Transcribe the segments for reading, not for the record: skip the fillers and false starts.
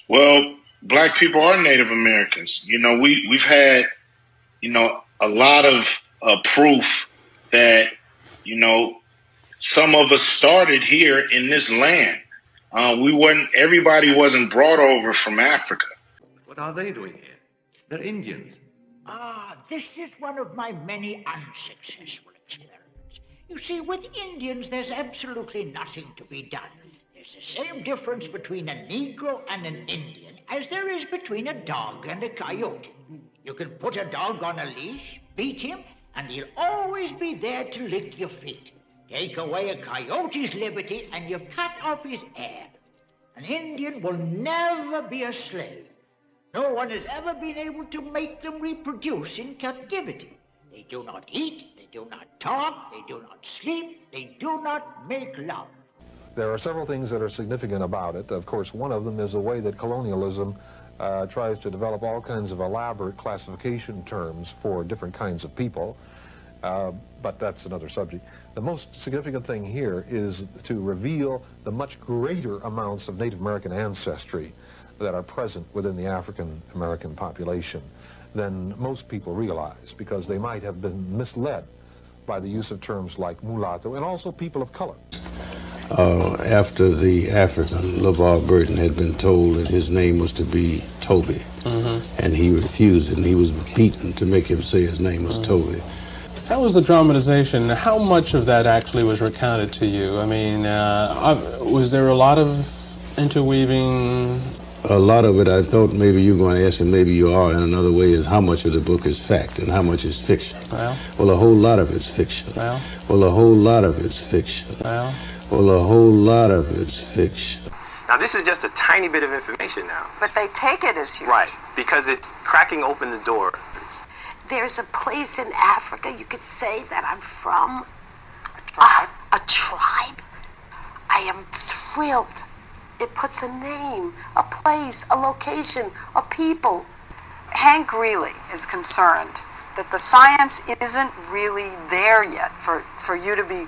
Well, Black people are Native Americans. We've had, a lot of proof that, some of us started here in this land. Everybody wasn't brought over from Africa. What are they doing here? They're Indians. This is one of my many unsuccessful experiments. You see, with Indians, there's absolutely nothing to be done. There's the same difference between a Negro and an Indian as there is between a dog and a coyote. You can put a dog on a leash, beat him, and he'll always be there to lick your feet. Take away a coyote's liberty, and you've cut off his heir. An Indian will never be a slave. No one has ever been able to make them reproduce in captivity. They do not eat, they do not talk, they do not sleep, they do not make love. There are several things that are significant about it. Of course, one of them is the way that colonialism tries to develop all kinds of elaborate classification terms for different kinds of people, but that's another subject. The most significant thing here is to reveal the much greater amounts of Native American ancestry that are present within the African American population than most people realize, because they might have been misled by the use of terms like mulatto and also people of color. After the African, LeVar Burton, had been told that his name was to be Toby, and he refused it, and he was beaten to make him say his name was Toby. That was the dramatization. How much of that actually was recounted to you? I mean, was there a lot of interweaving? A lot of it, I thought maybe you were going to ask, and maybe you are in another way, is how much of the book is fact and how much is fiction. Well, a whole lot of it's fiction. Well, a whole lot of it's fiction. Well, a whole lot of it's fiction. Now, this is just a tiny bit of information now. But they take it as huge. Right, because it's cracking open the door. There's a place in Africa you could say that I'm from. A tribe? I am thrilled. It puts a name, a place, a location, a people. Hank really is concerned that the science isn't really there yet for you to be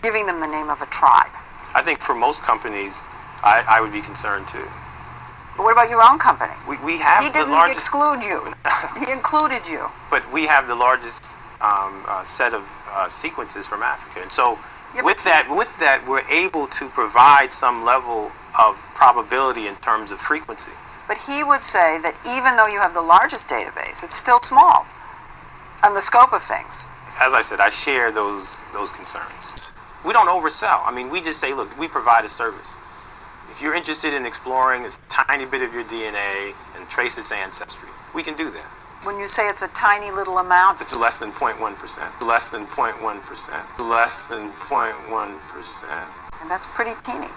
giving them the name of a tribe. I think for most companies, I would be concerned too. But what about your own company? We have the largest... He didn't exclude you. He included you. But we have the largest set of sequences from Africa. And so with that, we're able to provide some level of probability in terms of frequency. But he would say that even though you have the largest database, it's still small on the scope of things. As I said, I share those concerns. We don't oversell. I mean, we just say, look, we provide a service. If you're interested in exploring a tiny bit of your DNA and trace its ancestry, we can do that. When you say it's a tiny little amount, it's less than 0.1%. Less than 0.1%. Less than 0.1%. And that's pretty teeny.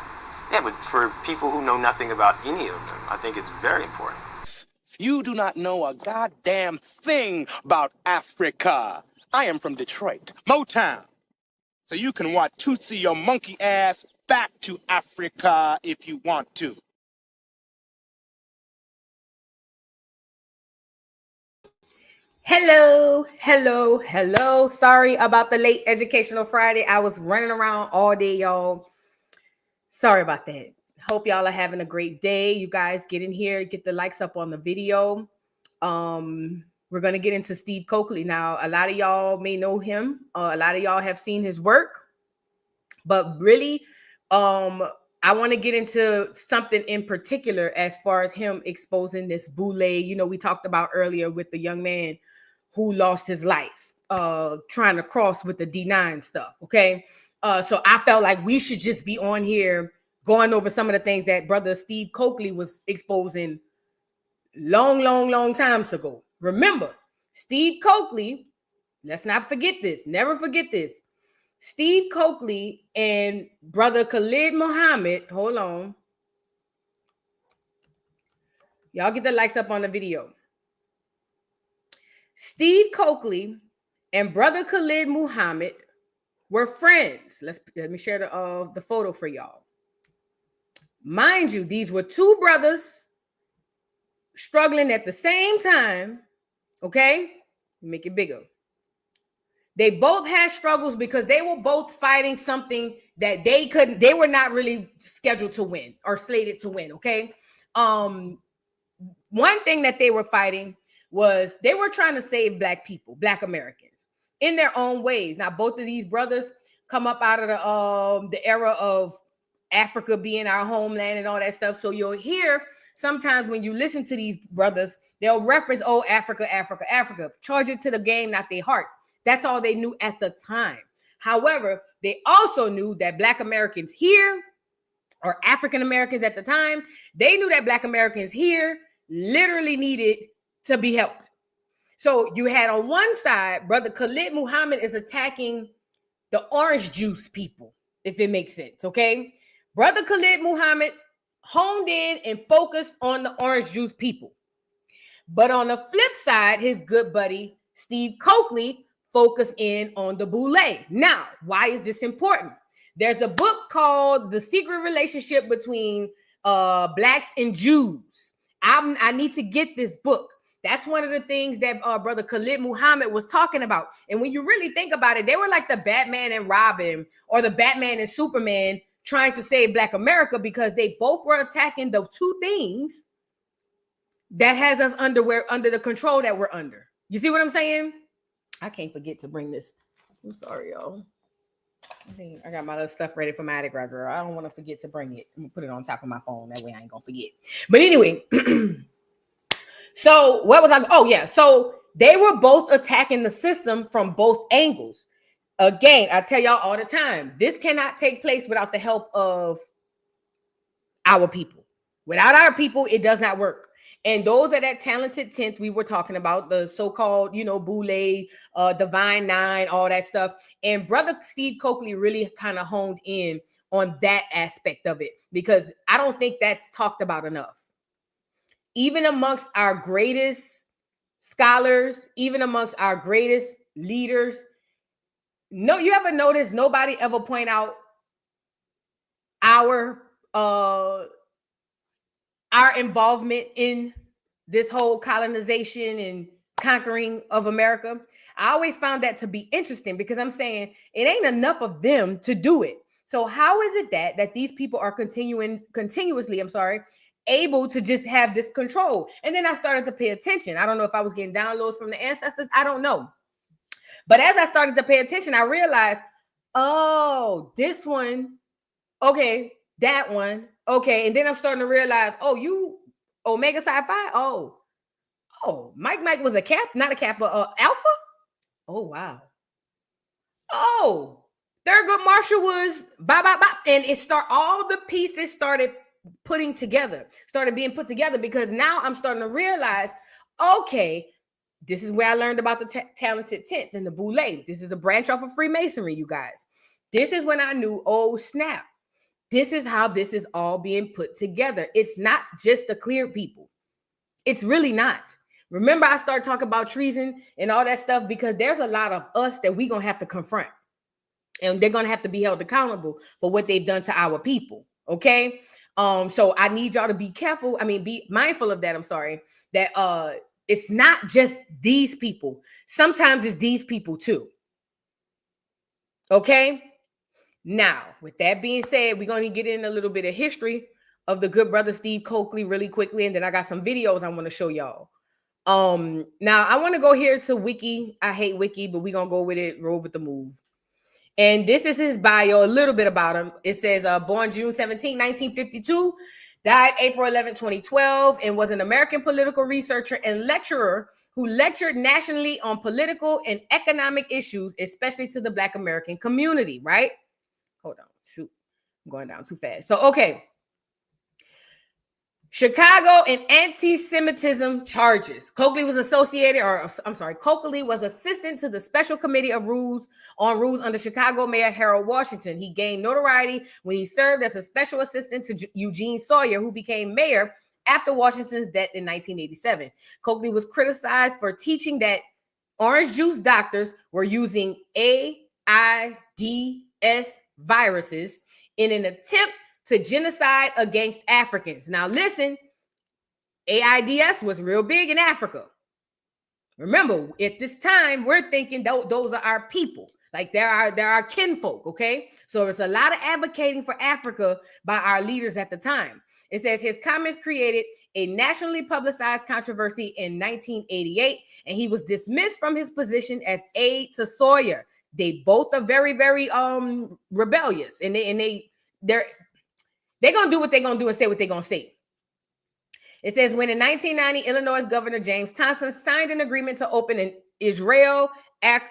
Yeah, but for people who know nothing about any of them, I think it's very important. You do not know a goddamn thing about Africa. I am from Detroit, Motown. So you can want Tootsie your monkey ass back to Africa if you want to. Hello. Sorry about the late Educational Friday. I was running around all day, y'all. Sorry about that. Hope y'all are having a great day. You guys get in here, get the likes up on the video. We're going to get into Steve Coakley. Now, a lot of y'all may know him. A lot of y'all have seen his work. But really, I want to get into something in particular as far as him exposing this Boule. You know, we talked about earlier with the young man who lost his life trying to cross with the D9 stuff, okay? So I felt like we should just be on here going over some of the things that Brother Steve Coakley was exposing long times ago. Remember, Steve Coakley, let's not forget this, never forget this. Steve Coakley and Brother Khalid Muhammad, hold on. Y'all get the likes up on the video. Steve Coakley and Brother Khalid Muhammad were friends. Let me share the photo for y'all. Mind you, these were two brothers struggling at the same time. Okay? Make it bigger. They both had struggles because they were both fighting something that they were not really scheduled to win or slated to win, okay? One thing that they were fighting was they were trying to save Black people, Black Americans, in their own ways. Now, both of these brothers come up out of the era of Africa being our homeland and all that stuff. So you'll hear sometimes when you listen to these brothers, they'll reference, oh, Africa, Africa, Africa. Charge it to the game, not their hearts. That's all they knew at the time. However, they also knew that Black Americans here, or African Americans at the time, they knew that Black Americans here literally needed to be helped. So you had on one side, Brother Khalid Muhammad is attacking the orange juice people, if it makes sense, okay? Brother Khalid Muhammad honed in and focused on the orange juice people. But on the flip side, his good buddy, Steve Coakley, focused in on the Boule. Now, why is this important? There's a book called The Secret Relationship Between Blacks and Jews. I need to get this book. That's one of the things that Brother Khalid Muhammad was talking about. And when you really think about it, they were like the Batman and Robin or the Batman and Superman trying to save Black America, because they both were attacking the two things that has us under the control that we're under. You see what I'm saying? I can't forget to bring this. I'm sorry, y'all. I got my little stuff ready for Mardi Gras, girl. I don't want to forget to bring it. I'm gonna put it on top of my phone. That way I ain't gonna forget. But anyway, so what was I? Oh yeah. So they were both attacking the system from both angles. Again, I tell y'all all the time, this cannot take place without the help of our people. Without our people, it does not work. And those are that talented 10th we were talking about, the so-called, Boule, Divine Nine, all that stuff. And Brother Steve Coakley really kind of honed in on that aspect of it, because I don't think that's talked about enough. Even amongst our greatest scholars, even amongst our greatest leaders, no, you ever notice nobody ever point out our involvement in this whole colonization and conquering of America? I always found that to be interesting, because I'm saying it ain't enough of them to do it. So how is it that these people are continuously, able to just have this control? And then I started to pay attention. I don't know if I was getting downloads from the ancestors. I don't know. But as I started to pay attention, I realized, oh, this one, okay, that one, okay. And then I'm starting to realize, oh, you Omega Sci-Fi, oh, Mike was a not a Kappa, Alpha. Oh wow. Oh, Thurgood Marshall was and all the pieces started being put together, because now I'm starting to realize, okay, this is where I learned about the talented 10th and the Boule. This is a branch off of Freemasonry, you guys. This is when I knew, oh snap, this is how this is all being put together. It's not just the clear people. It's really not. Remember, I started talking about treason and all that stuff, because there's a lot of us that we're going to have to confront. And they're going to have to be held accountable for what they've done to our people. Okay? So I need y'all to be careful. Be mindful of that. That it's not just these people. Sometimes it's these people too. Okay? Now, with that being said, we're going to get in a little bit of history of the good brother Steve Coakley really quickly, and then I got some videos I want to show y'all. Now I want to go here to Wiki. I hate Wiki, but we're going to go with it, roll with the move. And this is his bio, a little bit about him. It says, born June 17, 1952, died April 11, 2012, and was an American political researcher and lecturer who lectured nationally on political and economic issues, especially to the Black American community, right? Hold on, shoot, I'm going down too fast. So, okay. Chicago and anti-Semitism charges. Coakley was assistant to the Special Committee of Rules under Chicago Mayor Harold Washington. He gained notoriety when he served as a special assistant to Eugene Sawyer, who became mayor after Washington's death in 1987. Coakley was criticized for teaching that orange juice doctors were using AIDS viruses in an attempt to genocide against Africans. Now listen, AIDS was real big in Africa. Remember, at this time, we're thinking those are our people. Like they're our kinfolk, okay? So there's a lot of advocating for Africa by our leaders at the time. It says his comments created a nationally publicized controversy in 1988, and he was dismissed from his position as aide to Sawyer. They both are very, very rebellious, and they're gonna do what they're gonna do and say what they're gonna say. It says when in 1990, Illinois Governor James Thompson signed an agreement to open an Israel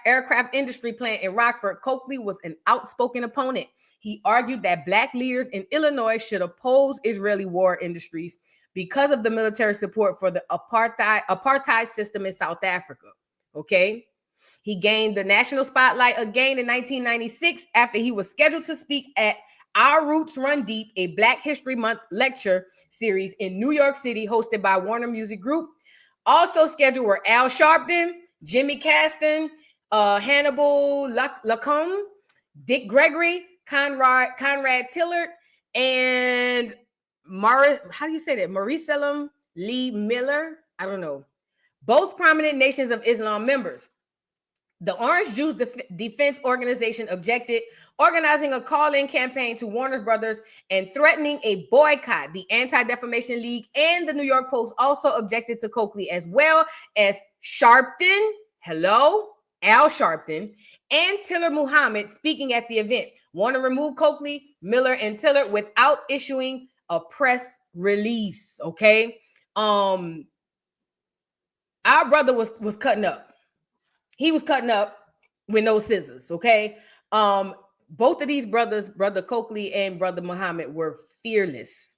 aircraft industry plant in Rockford, Coakley was an outspoken opponent. He argued that Black leaders in Illinois should oppose Israeli war industries because of the military support for the apartheid system in South Africa. Okay. He gained the national spotlight again in 1996 after he was scheduled to speak at Our Roots Run Deep, a Black History Month lecture series in New York City hosted by Warner Music Group. Also scheduled were Al Sharpton, Jimmy Caston, Hannibal Lacombe, Dick Gregory, Conrad Tillard, and Marisalem Lee Miller. I don't know. Both prominent Nations of Islam members. The Orange Juice Defense Organization objected, organizing a call-in campaign to Warner Brothers and threatening a boycott. The Anti-Defamation League and the New York Post also objected to Coakley, as well as Sharpton, Al Sharpton, and Tillard Muhammad speaking at the event. Warner removed Coakley, Miller, and Tillard without issuing a press release. Okay. Our brother was cutting up. He was cutting up with no scissors, okay? Both of these brothers, Brother Coakley and Brother Muhammad, were fearless.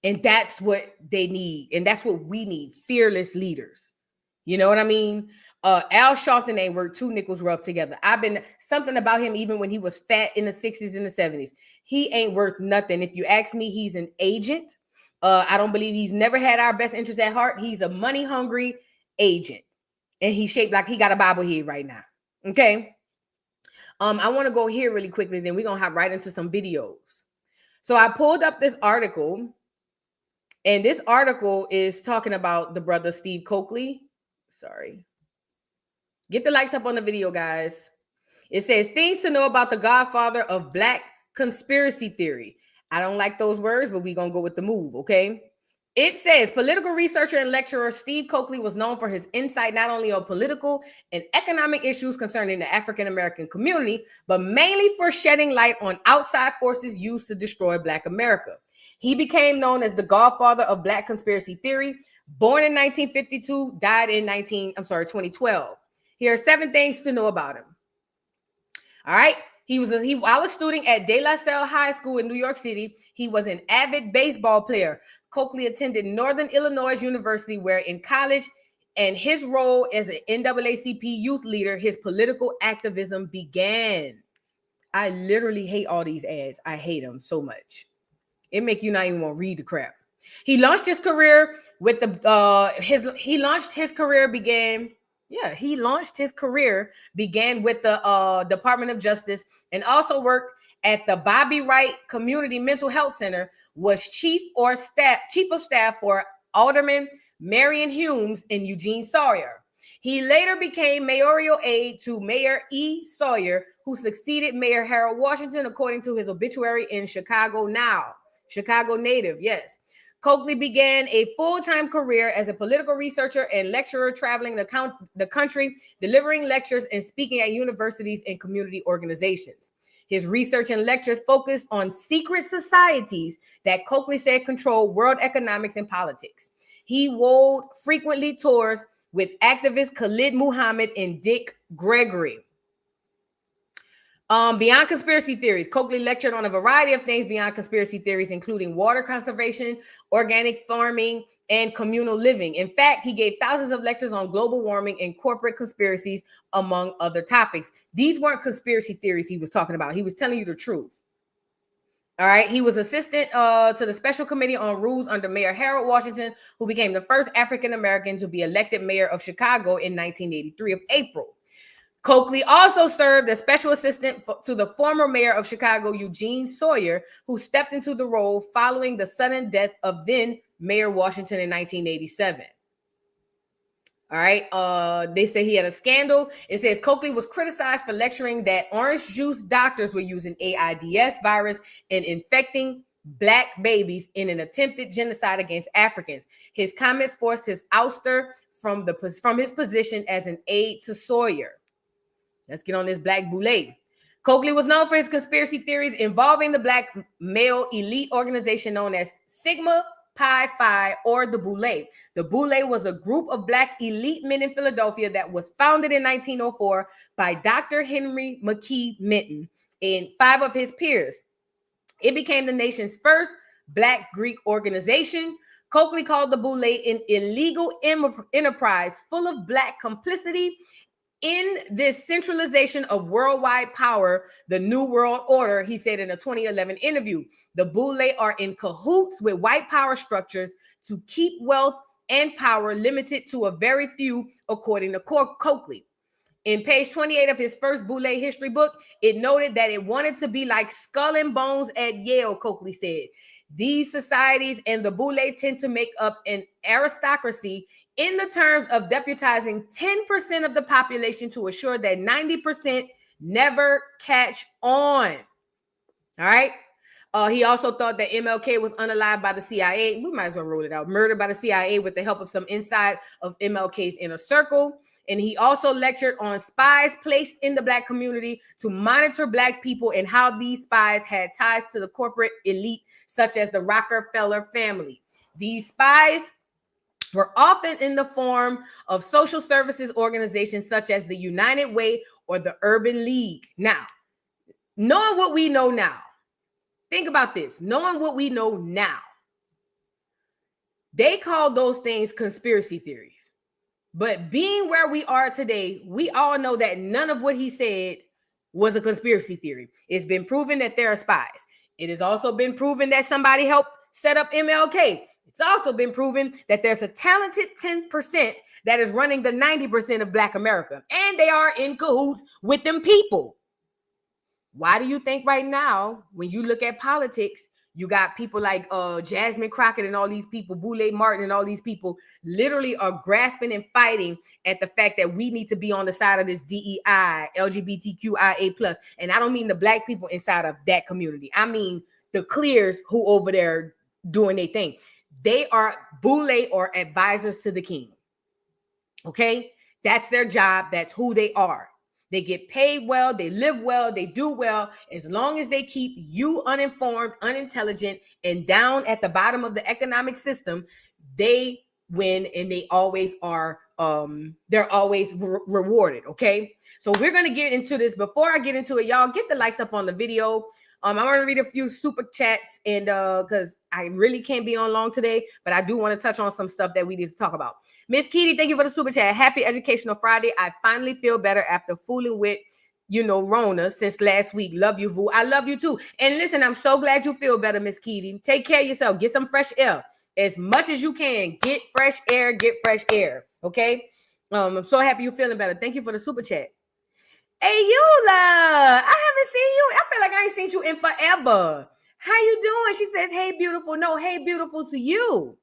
And that's what they need. And that's what we need, fearless leaders. You know what I mean? Al Sharpton ain't worth two nickels rubbed together. Something about him, even when he was fat in the 60s and the 70s. He ain't worth nothing. If you ask me, he's an agent. I don't believe he's never had our best interest at heart. He's a money-hungry agent. And he's shaped like he got a bobblehead right now. Okay. I want to go here really quickly. Then we're going to hop right into some videos. So I pulled up this article. And this article is talking about the brother Steve Coakley. Sorry. Get the likes up on the video, guys. It says, things to know about the godfather of Black conspiracy theory. I don't like those words, but we're going to go with the move. Okay. It says political researcher and lecturer Steve Coakley was known for his insight not only on political and economic issues concerning the African-American community, but mainly for shedding light on outside forces used to destroy Black America. He became known as the godfather of Black conspiracy theory. Born in 1952, died in 2012. Here are 7 things to know about him. All right. While a student at De La Salle High School in New York City, he was an avid baseball player. Coakley attended Northern Illinois University, where in college and his role as an NAACP youth leader, his political activism began. I literally hate all these ads. I hate them so much. It make you not even want to read the crap. He launched his career with the began with the Department of Justice, and also worked at the Bobby Wright Community Mental Health Center, was chief of staff for Alderman Marion Humes and Eugene Sawyer. He later became mayoral aide to Mayor E. Sawyer, who succeeded Mayor Harold Washington, according to his obituary in Chicago native, yes. Coakley began a full-time career as a political researcher and lecturer, traveling the country, delivering lectures and speaking at universities and community organizations. His research and lectures focused on secret societies that Coakley said control world economics and politics. He wove frequently tours with activists Khalid Muhammad and Dick Gregory. Beyond conspiracy theories, Coakley lectured on a variety of things beyond conspiracy theories, including water conservation, organic farming, and communal living. In fact, he gave thousands of lectures on global warming and corporate conspiracies, among other topics. These weren't conspiracy theories he was talking about. He was telling you the truth. All right. He was assistant to the Special Committee on Rules under Mayor Harold Washington, who became the first African-American to be elected mayor of Chicago in 1983 of April. Coakley also served as special assistant to the former mayor of Chicago, Eugene Sawyer, who stepped into the role following the sudden death of then Mayor Washington in 1987. All right. They say he had a scandal. It says Coakley was criticized for lecturing that orange juice doctors were using AIDS virus and infecting Black babies in an attempted genocide against Africans. His comments forced his ouster from his position as an aide to Sawyer. Let's get on this Black Boule. Coakley was known for his conspiracy theories involving the Black male elite organization known as Sigma Pi Phi, or the Boule. The Boule was a group of Black elite men in Philadelphia that was founded in 1904 by Dr. Henry McKee Minton and 5 of his peers. It became the nation's first Black Greek organization. Coakley called the Boule an illegal enterprise full of Black complicity in this centralization of worldwide power, the New World Order, he said in a 2011 interview. The Boule are in cahoots with white power structures to keep wealth and power limited to a very few, according to Coakley. In page 28 of his first Boule history book, it noted that it wanted to be like Skull and Bones at Yale, Coakley said. These societies and the Boule tend to make up an aristocracy in the terms of deputizing 10% of the population to assure that 90% never catch on. All right. He also thought that MLK was unalived by the CIA. We might as well roll it out. Murdered by the CIA with the help of some inside of MLK's inner circle. And he also lectured on spies placed in the Black community to monitor Black people and how these spies had ties to the corporate elite, such as the Rockefeller family. These spies were often in the form of social services organizations such as the United Way or the Urban League. Now, knowing what we know now, think about this. Knowing what we know now, they call those things conspiracy theories. But being where we are today, we all know that none of what he said was a conspiracy theory. It's been proven that there are spies. It has also been proven that somebody helped set up MLK. It's also been proven that there's a talented 10% that is running the 90% of Black America. And they are in cahoots with them people. Why do you think right now, when you look at politics, you got people like Jasmine Crockett and all these people, Boule Martin and all these people literally are grasping and fighting at the fact that we need to be on the side of this DEI, LGBTQIA+. And I don't mean the Black people inside of that community. I mean the clears who over there doing their thing. They are Boule or advisors to the king. Okay? That's their job. That's who they are. They get paid well, they live well, they do well, as long as they keep you uninformed, unintelligent, and down at the bottom of the economic system, they win and they always are, they're always rewarded, okay? So we're going to get into this. Before I get into it, y'all, get the likes up on the video. I'm going to read a few super chats and because I really can't be on long today, but I do want to touch on some stuff that we need to talk about. Miss Kitty, thank you for the super chat. Happy Educational Friday. I finally feel better after fooling with, Rona since last week. Love you, Vu. I love you too. And listen, I'm so glad you feel better, Miss Kitty. Take care of yourself. Get some fresh air. As much as you can. Get fresh air. Okay? I'm so happy you're feeling better. Thank you for the super chat. Hey, Eula, I haven't seen you. I feel like I ain't seen you in forever. How you doing? She says, hey, beautiful. No, hey, beautiful to you.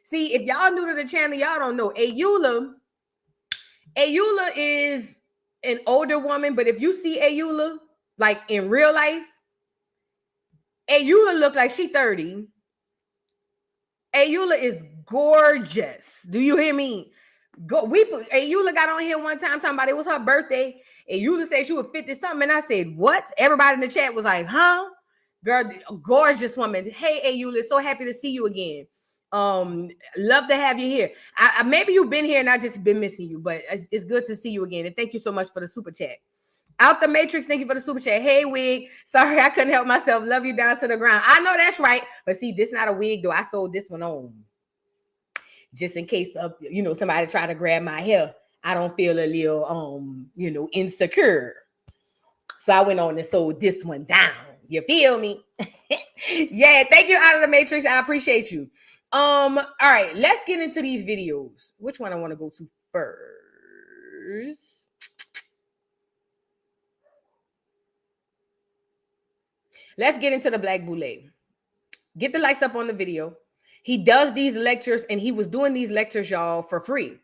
See, if y'all new to the channel, y'all don't know. Eula is an older woman, but if you see Eula, like in real life, Eula look like she 30. Eula is gorgeous. Do you hear me? Eula got on here one time talking about it was her birthday. And Eula said she was 50 something. And I said, what? Everybody in the chat was like, huh? Girl, gorgeous woman. Hey, Eula, so happy to see you again. Love to have you here. I maybe you've been here and I just been missing you, but it's good to see you again. And thank you so much for the super chat. Out the Matrix, thank you for the super chat. Hey, wig. Sorry, I couldn't help myself. Love you down to the ground. I know that's right. But see, this not a wig, though. I sold this one on. Just in case of, somebody try to grab my hair, I don't feel a little, insecure. So I went on and sold this one down. You feel me? Yeah, thank you, Out of the Matrix. I appreciate you. All right, let's get into these videos. Which one I want to go to first? Let's get into the Black Boule. Get the likes up on the video. He does these lectures, and he was doing these lectures, y'all, for free.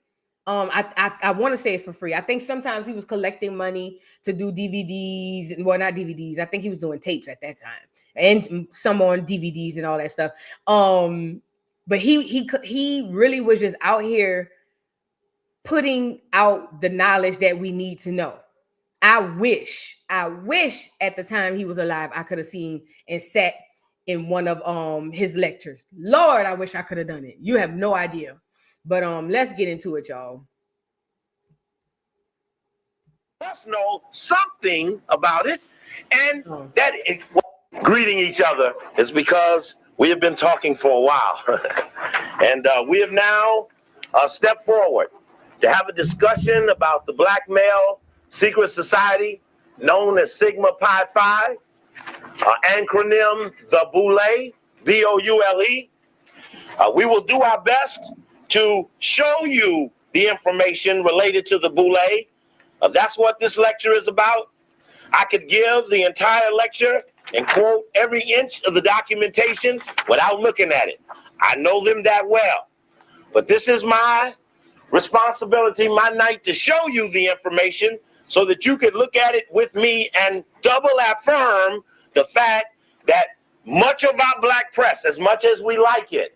I want to say it's for free. I think sometimes he was collecting money to do DVDs, and well, not DVDs. I think he was doing tapes at that time, and some on DVDs and all that stuff. But he really was just out here putting out the knowledge that we need to know. I wish at the time he was alive, I could have seen and sat in one of his lectures. Lord, I wish I could have done it. You have no idea. But let's get into it, y'all. Let's know something about it, and greeting each other is because we have been talking for a while, and we have now stepped forward to have a discussion about the black male secret society known as Sigma Pi Phi, acronym the Boule, B-O-U-L-E. We will do our best to show you the information related to the Boule. That's what this lecture is about. I could give the entire lecture and quote every inch of the documentation without looking at it. I know them that well. But this is my responsibility, my night, to show you the information so that you could look at it with me and double affirm the fact that much of our black press, as much as we like it,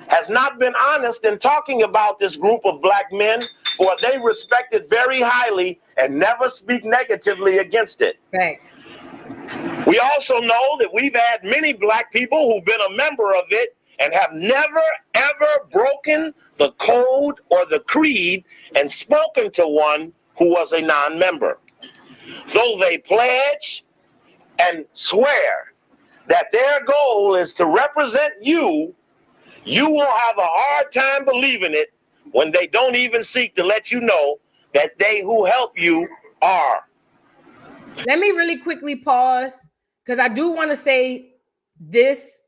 has not been honest in talking about this group of black men, for they respect it very highly and never speak negatively against it. Thanks. We also know that we've had many black people who've been a member of it and have never, ever broken the code or the creed and spoken to one who was a non-member. Though they pledge and swear that their goal is to represent you, you will have a hard time believing it when they don't even seek to let you know that they who help you are. Let me really quickly pause, because I do want to say this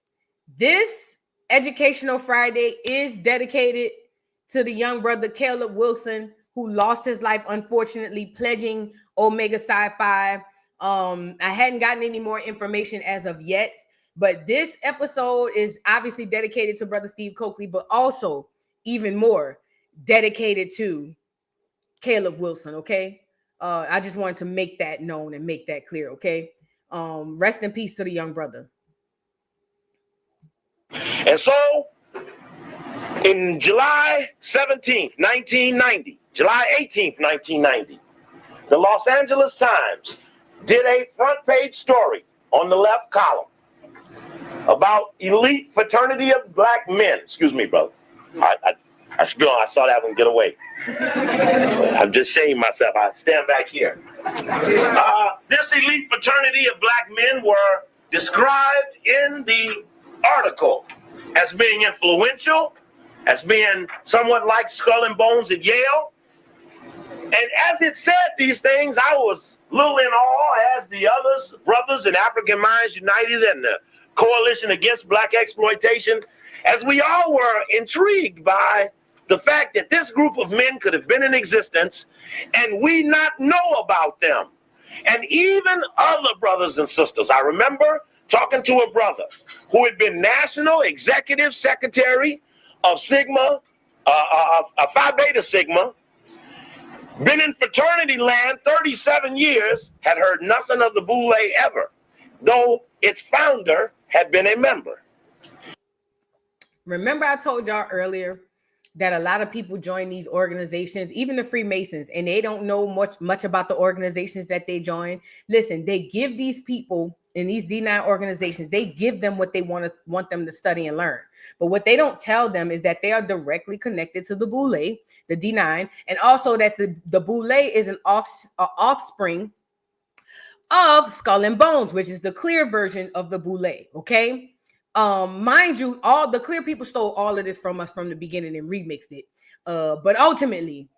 Educational Friday is dedicated to the young brother Caleb Wilson, who lost his life, unfortunately, pledging Omega Psi Phi. I hadn't gotten any more information as of yet, but this episode is obviously dedicated to Brother Steve Coakley, but also even more dedicated to Caleb Wilson, okay? I just wanted to make that known and make that clear, okay? Rest in peace to the young brother. And so, in July 17th, 1990, July 18th, 1990, the Los Angeles Times did a front page story on the left column about elite fraternity of black men. Excuse me, brother. I saw that one get away. I'm just shaming myself. I stand back here. This elite fraternity of black men were described in the article as being influential, as being somewhat like Skull and Bones at Yale. And as it said these things, I was a little in awe, as the others, brothers in African Minds United and the Coalition Against Black Exploitation, as we all were intrigued by the fact that this group of men could have been in existence and we not know about them. And even other brothers and sisters. I remember talking to a brother who had been National Executive Secretary of Sigma, Phi Beta Sigma, been in fraternity land 37 years, had heard nothing of the Boule ever, though its founder had been a member. Remember I told y'all earlier that a lot of people join these organizations, even the Freemasons, and they don't know much about the organizations that they join. Listen, they give these people in these D9 organizations, they give them what they want them to study and learn. But what they don't tell them is that they are directly connected to the Boule, the D9, and also that the Boule is an offspring of Skull and Bones, which is the clear version of the Boule, okay? Mind you, all the clear people stole all of this from us from the beginning and remixed it. But ultimately,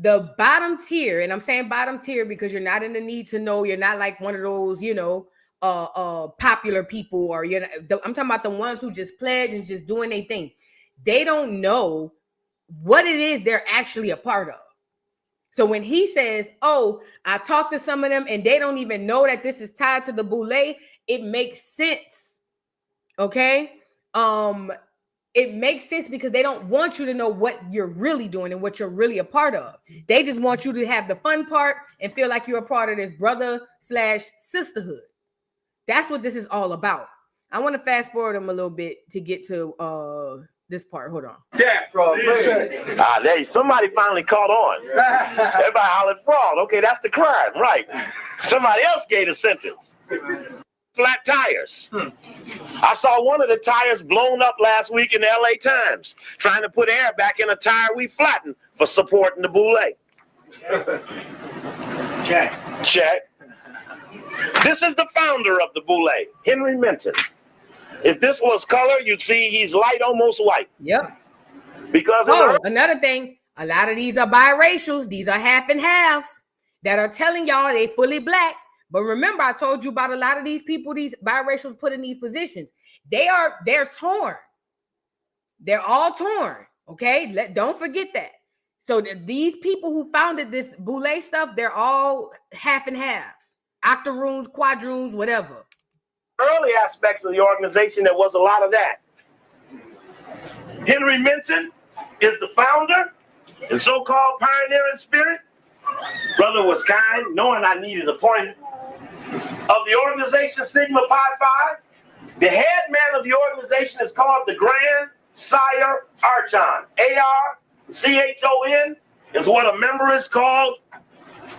the bottom tier, and I'm saying bottom tier because you're not in the need to know, you're not like one of those, popular people, or I'm talking about the ones who just pledge and just doing their thing. They don't know what it is they're actually a part of. So when he says, oh, I talked to some of them and they don't even know that this is tied to the Boule, it makes sense. Okay. it makes sense because they don't want you to know what you're really doing and what you're really a part of. They just want you to have the fun part and feel like you're a part of this brother/sisterhood. That's what this is all about. I want to fast forward them a little bit to get to this part. Hold on. Yeah, fraud. There, somebody finally caught on. Everybody hollered fraud. Okay, that's the crime, right? Somebody else gave a sentence. Flat tires. I saw one of the tires blown up last week in the LA Times, trying to put air back in a tire we flattened for supporting the Boule. Check. This is the founder of the Boule, Henry Minton. If this was color, you'd see he's light, almost white. Yep. Because another thing, a lot of these are biracials. These are half and halves that are telling y'all they fully black. But remember, I told you about a lot of these people, these biracials put in these positions. They're torn. They're all torn. Okay, don't forget that. So these people who founded this Boule stuff, they're all half and halves, octoroons, quadroons, whatever. Early aspects of the organization, there was a lot of that. Henry Minton is the founder and so-called pioneering spirit. Brother was kind, knowing I needed a point of the organization Sigma Pi Phi. The head man of the organization is called the Grand Sire Archon. ARCHON is what a member is called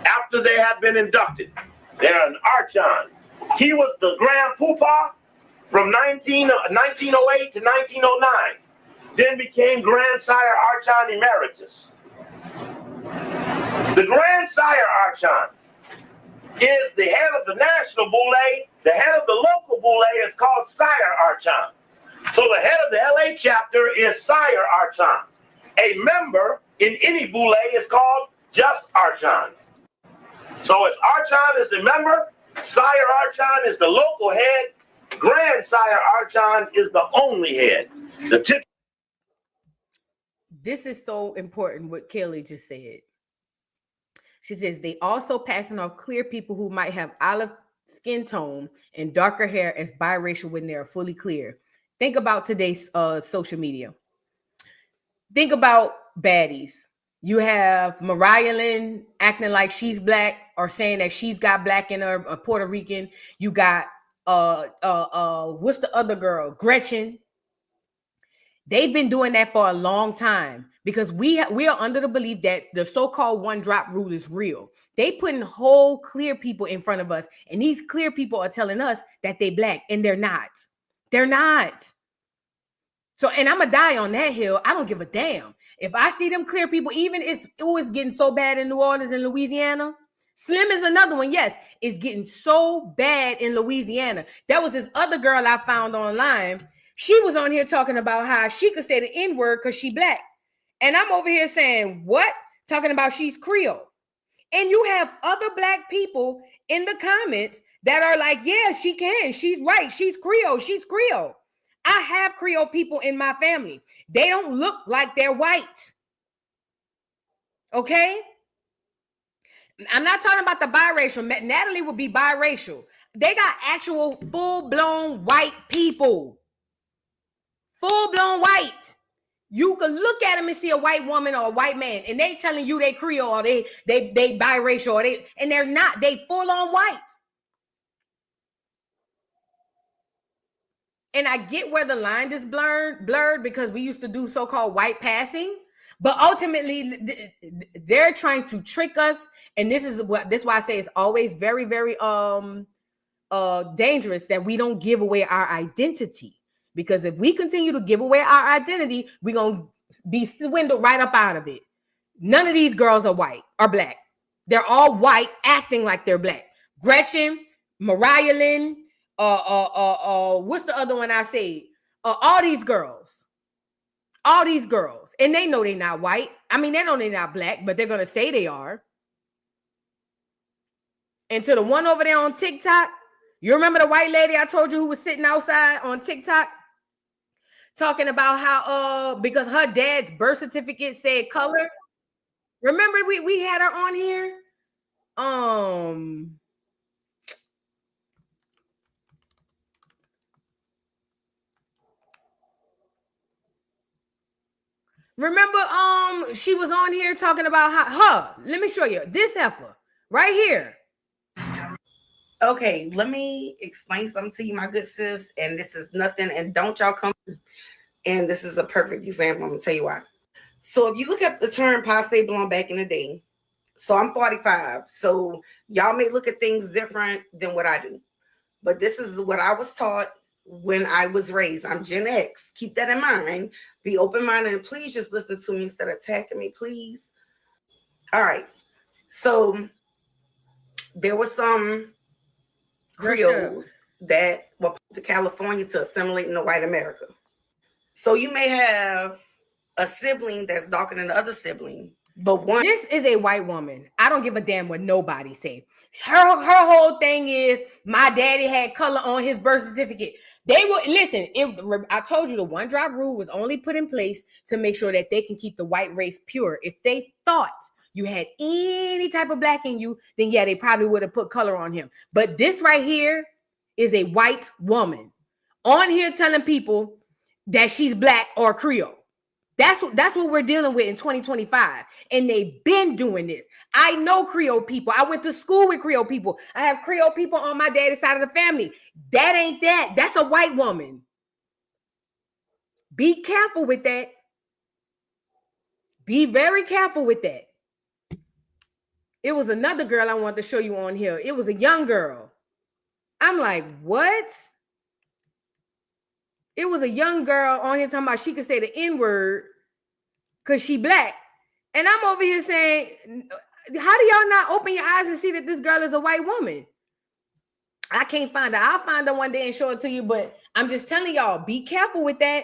after they have been inducted. They're an Archon. He was the Grand Poopah from 1908 to 1909, then became Grand Sire Archon Emeritus. The Grand Sire Archon is the head of the national Boule. The head of the local Boule is called Sire Archon. So the head of the LA chapter is Sire Archon. A member in any Boule is called just Archon. So if Archon is a member, Sire Archon is the local head. Grand Sire Archon is the only head. This is so important what Kelly just said. She says they also passing off clear people who might have olive skin tone and darker hair as biracial when they are fully clear. Think about today's social media. Think about baddies. You have Mariah Lynn acting like she's black or saying that she's got black in her, Puerto Rican. You got what's the other girl? Gretchen. They've been doing that for a long time because we are under the belief that the so-called one drop rule is real. They putting whole clear people in front of us, and these clear people are telling us that they black, and they're not. They're not. So, and I'm gonna die on that hill. I don't give a damn. If I see them clear people, even it was getting so bad in New Orleans and Louisiana. Slim is another one. Yes, it's getting so bad in Louisiana. That was this other girl I found online. She was on here talking about how she could say the N-word because she black. And I'm over here saying, what? Talking about she's Creole. And you have other black people in the comments that are like, yeah, she can. She's right. She's Creole. She's Creole. I have Creole people in my family. They don't look like they're white. Okay? I'm not talking about the biracial. Natalie would be biracial. They got actual full-blown white people. Full-blown white. You could look at them and see a white woman or a white man, and they telling you they Creole or they biracial or and they're not. They full-on white. And I get where the line is blurred because we used to do so-called white passing, but ultimately they're trying to trick us. And this is why I say it's always very, very dangerous that we don't give away our identity. Because if we continue to give away our identity, we're going to be swindled right up out of it. None of these girls are white or black. They're all white acting like they're black. Gretchen, Mariah Lynn, what's the other one I said? All these girls. And they know they're not white. I mean, they know they're not black, but they're going to say they are. And to the one over there on TikTok, you remember the white lady I told you who was sitting outside on TikTok? Talking about how because her dad's birth certificate said color. Remember we had her on here? Remember, she was on here talking about let me show you this heifer right here. Okay, let me explain something to you, my good sis. And this is nothing, and don't y'all come. And this is a perfect example. I'm gonna tell you why. So if you look at the term passe blanc back in the day, so I'm 45. So y'all may look at things different than what I do. But this is what I was taught when I was raised. I'm Gen X. Keep that in mind. Be open-minded, and please just listen to me instead of attacking me, please. All right. So there were some Creoles that were put to California to assimilate into white America. So you may have a sibling that's darker than the other sibling, but one. This is a white woman. I don't give a damn what nobody say. Her whole thing is my daddy had color on his birth certificate. They would listen. I told you the one drop rule was only put in place to make sure that they can keep the white race pure. If they thought you had any type of black in you, then yeah, they probably would have put color on him. But this right here is a white woman on here telling people that she's black or Creole. That's what we're dealing with in 2025. And they've been doing this. I know Creole people. I went to school with Creole people. I have Creole people on my daddy's side of the family. That ain't that. That's a white woman. Be careful with that. Be very careful with that. It was another girl I wanted to show you on here. It was a young girl. I'm like, what? It was a young girl on here talking about she could say the N-word because she black. And I'm over here saying, how do y'all not open your eyes and see that this girl is a white woman? I can't find her. I'll find her one day and show it to you. But I'm just telling y'all, be careful with that.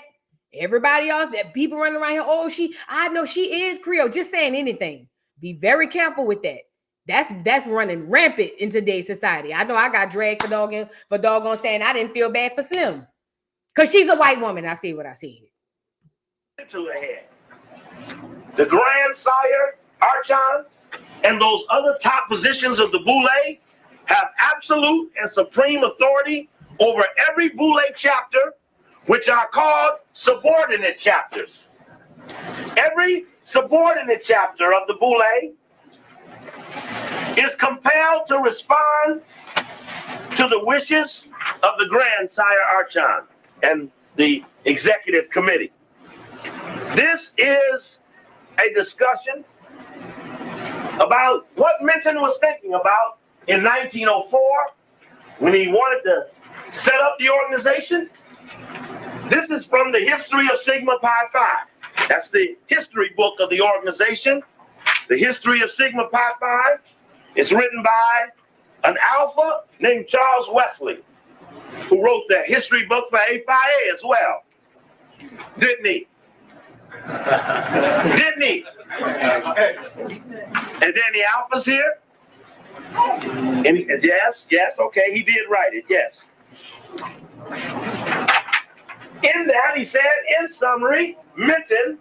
Everybody else, that people running around here, I know she is Creole, just saying anything. Be very careful with that. That's running rampant in today's society. I know I got dragged for doggone saying I didn't feel bad for Slim. Because she's a white woman. I see what I see. To ahead. The grandsire, Archon, and those other top positions of the Boule have absolute and supreme authority over every Boule chapter, which are called subordinate chapters. Every subordinate chapter of the Boule is compelled to respond to the wishes of the grandsire Archon and the executive committee. This is a discussion about what Minton was thinking about in 1904 when he wanted to set up the organization. This is from the History of Sigma Pi Phi. That's the history book of the organization. The History of Sigma Pi Phi is written by an alpha named Charles Wesley, who wrote the history book for A Phi A as well. Didn't he? Didn't he? And then the alpha's here. And yes, okay, he did write it, yes. In that, he said, in summary, Minton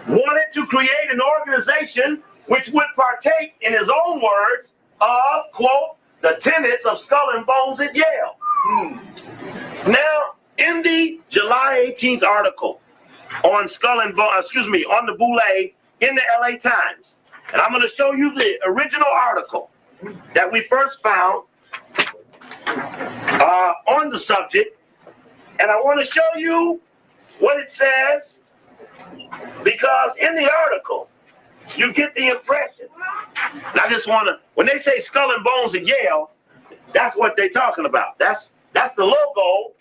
wanted to create an organization which would partake, in his own words, of, quote, the tenets of Skull and Bones at Yale. Now, in the July 18th article on Skull and Bones, on the Boule in the LA Times, and I'm going to show you the original article that we first found on the subject, and I want to show you what it says, because in the article, you get the impression. And I just want to, when they say Skull and Bones at Yale, that's what they're talking about. That's the logo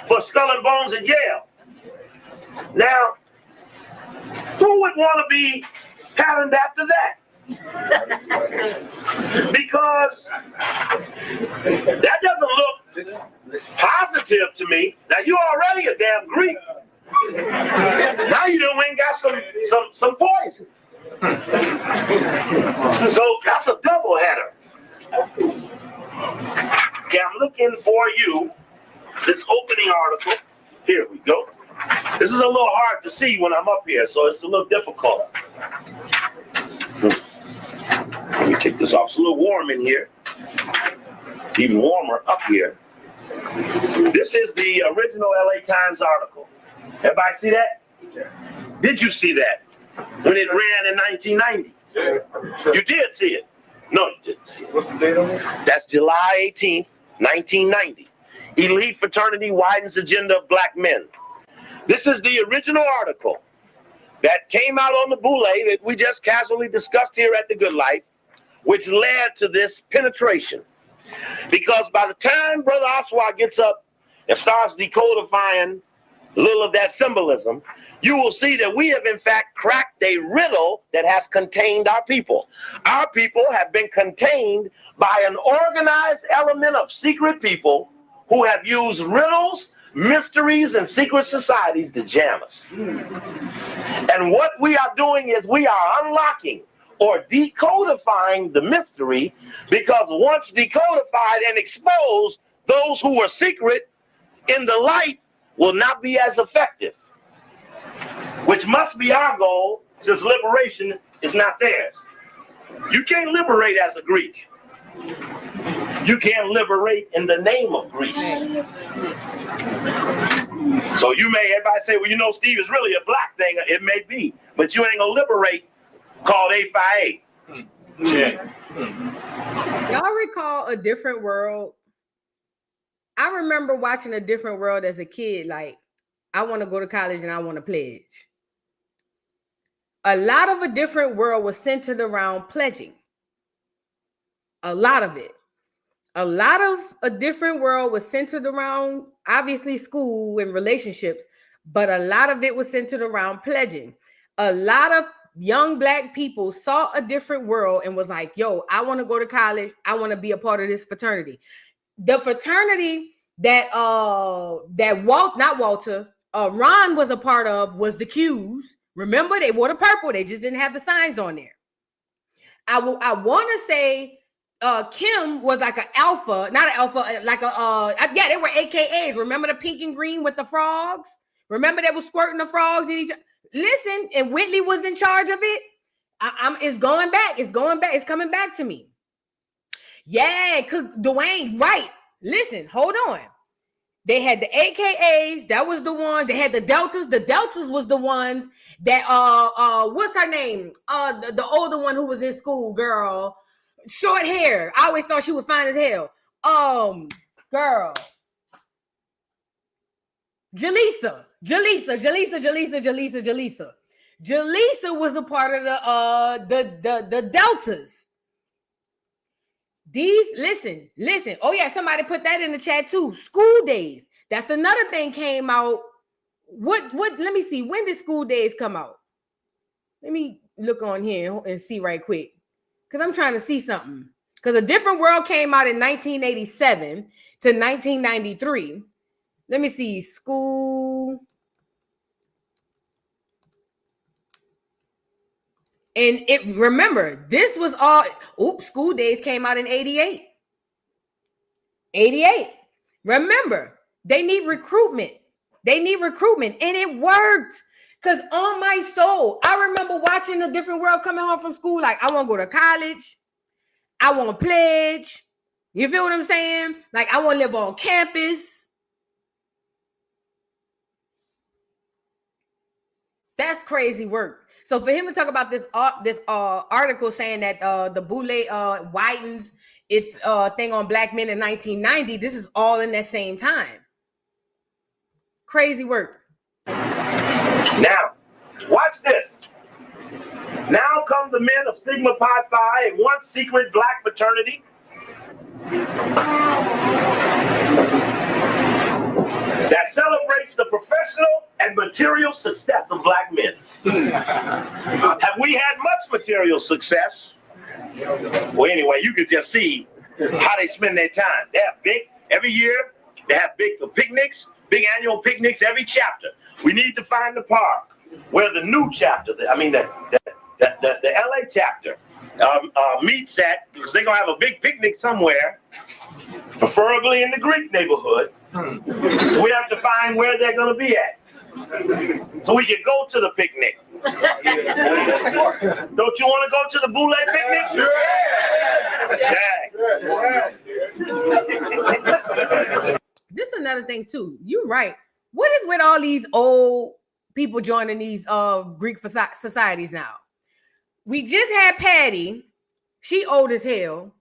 for Skull and Bones at Yale. Now, who would want to be patterned after that? Because that doesn't look positive to me. Now, you're already a damn Greek. Now you done went and got some poison. So that's a double header. Okay, I'm looking for you this opening article. Here we go. This is a little hard to see when I'm up here, so it's a little difficult. Let me take this off. It's a little warm in here. It's even warmer up here. This is the original LA Times article. Everybody see that? Did you see that when it ran in 1990? You did see it. No, you didn't see it. What's the date on it? That's July 18th, 1990. Elite fraternity widens agenda of black men. This is the original article that came out on the Boule that we just casually discussed here at The Good Life, which led to this penetration. Because by the time Brother Oswald gets up and starts decodifying a little of that symbolism, you will see that we have in fact cracked a riddle that has contained our people. Our people have been contained by an organized element of secret people who have used riddles, mysteries, and secret societies to jam us. And what we are doing is we are unlocking or decodifying the mystery, because once decodified and exposed, those who are secret in the light will not be as effective, which must be our goal, since liberation is not theirs. You can't liberate as a Greek. You can't liberate in the name of Greece. So everybody say, well, you know, Steve, is really a black thing. It may be, but you ain't gonna liberate called 858. Yeah. Y'all recall A Different World? I remember watching A Different World as a kid. Like, I want to go to college and I want to pledge. A lot of A Different World was centered around pledging. A lot of it. A lot of A Different World was centered around, obviously, school and relationships, but a lot of it was centered around pledging. A lot of young black people saw A Different World and was like, yo, I want to go to college. I want to be a part of this fraternity. The fraternity that Ron was a part of was the Qs. Remember, they wore the purple. They just didn't have the signs on there. I want to say Kim was like an alpha, not an alpha, like yeah, they were AKAs. Remember the pink and green with the frogs? Remember they were squirting the frogs in each other? Listen, and Whitley was in charge of it. It's going back. It's going back. It's coming back to me. Yeah, Dwayne, right. Listen, hold on. They had the AKAs, that was the one. They had the Deltas. The Deltas was the ones that what's her name? The older one who was in school, girl. Short hair. I always thought she was fine as hell. Girl. Jaleesa was a part of the Deltas. These, listen. Oh yeah, somebody put that in the chat too. School days. That's another thing came out. What? Let me see. When did School Days come out? Let me look on here and see right quick, because I'm trying to see something. Because A Different World came out in 1987 to 1993. Let me see. School. And remember, this was all, School Days came out in 88. 88. Remember, they need recruitment. And it worked. Because on my soul, I remember watching A Different World coming home from school. Like, I want to go to college. I want to pledge. You feel what I'm saying? Like, I want to live on campus. That's crazy work. So for him to talk about this article saying that the Boule widens its thing on black men in 1990, this is all in that same time. Crazy work. Now, watch this. Now come the men of Sigma Pi Phi, a once secret black fraternity. That celebrates the professional and material success of black men. Have we had much material success? Well, anyway, you can just see how they spend their time. They have every year, they have big picnics, big annual picnics every chapter. We need to find the park where the new chapter, the LA chapter meets at, because they're going to have a big picnic somewhere, preferably in the Greek neighborhood. So we have to find where they're going to be at, so we can go to the picnic. Don't you want to go to the Boule picnic? This is another thing too. You're right. What is with all these old people joining these Greek societies now. We just had Patty. She old as hell.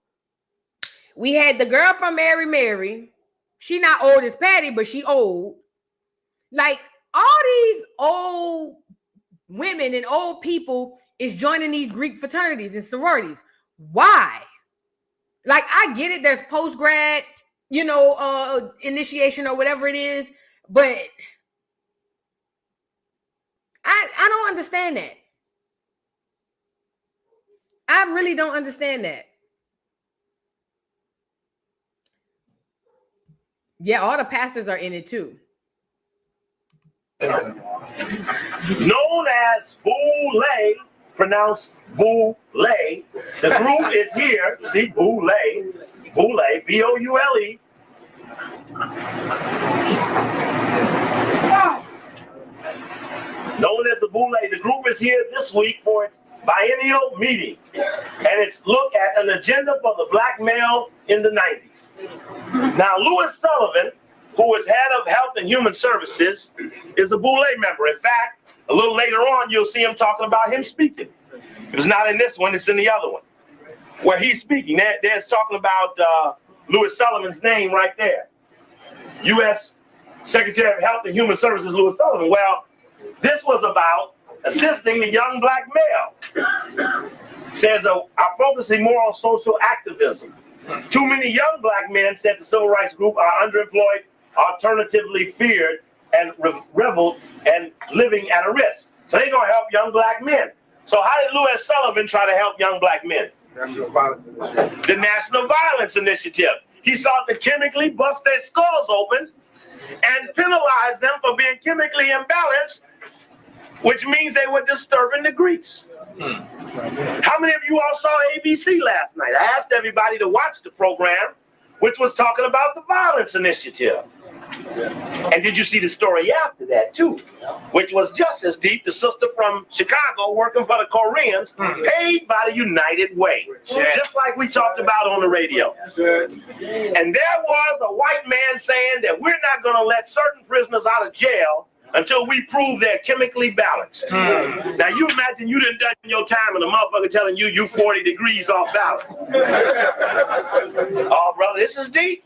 We had the girl from Mary. She not old as Patty, but she old. Like, all these old women and old people is joining these Greek fraternities and sororities. Why? Like, I get it. There's post-grad, initiation or whatever it is, but I don't understand that. I really don't understand that. Yeah, all the pastors are in it too. Known as Boule, pronounced Boule. The group is here. See, Boule, B-O-U-L-E. Known as the Boule, the group is here this week for its biennial meeting, and it's look at an agenda for the black male in the 90s. Now, Louis Sullivan, who is head of Health and Human Services, is a Boule member. In fact, a little later on, you'll see him talking about him speaking. It was not in this one, it's in the other one, where he's speaking. There's talking about Louis Sullivan's name right there. U.S. Secretary of Health and Human Services, Louis Sullivan. Well, this was about assisting the young black male. Says, I'm focusing more on social activism. Too many young black men, said the civil rights group, are underemployed, alternatively feared, and reveled, and living at a risk. So they're going to help young black men. So how did Louis Sullivan try to help young black men? The National Violence Initiative. He sought to chemically bust their skulls open and penalize them for being chemically imbalanced, which means they were disturbing the Greeks. How many of you all saw ABC last night? I asked everybody to watch the program, which was talking about the Violence Initiative. And did you see the story after that, too? Which was just as deep. The sister from Chicago working for the Koreans, paid by the United Way. Just like we talked about on the radio. And there was a white man saying that we're not going to let certain prisoners out of jail until we prove they're chemically balanced. Now, you imagine you done your time and a motherfucker telling you 40 degrees off balance. Oh, brother, this is deep.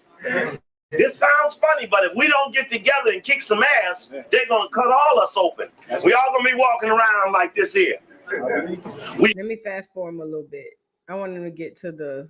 This sounds funny, but if we don't get together and kick some ass, they're going to cut all us open. We all going to be walking around like this here. Let me fast forward a little bit. I want them to get to the...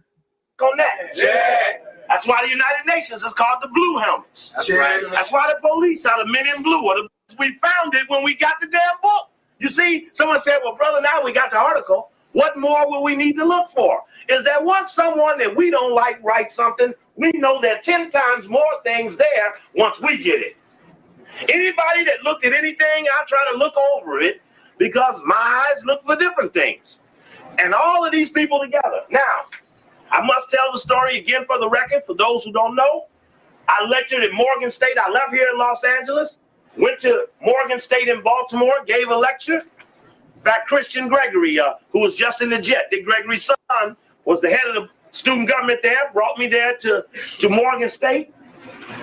On that. Yeah. That's why the United Nations is called the Blue Helmets. That's right. That's why the police are the Men in Blue. We found it when we got the damn book. You see, someone said, well, brother, now we got the article. What more will we need to look for? Is that once someone that we don't like writes something, we know there are 10 times more things there once we get it. Anybody that looked at anything, I try to look over it because my eyes look for different things. And all of these people together. Now, I must tell the story again for the record, for those who don't know. I lectured at Morgan State. I left here in Los Angeles, went to Morgan State in Baltimore, gave a lecture. In fact, Christian Gregory, who was just in the jet, Dick Gregory's son, was the head of the student government there, brought me there to Morgan State.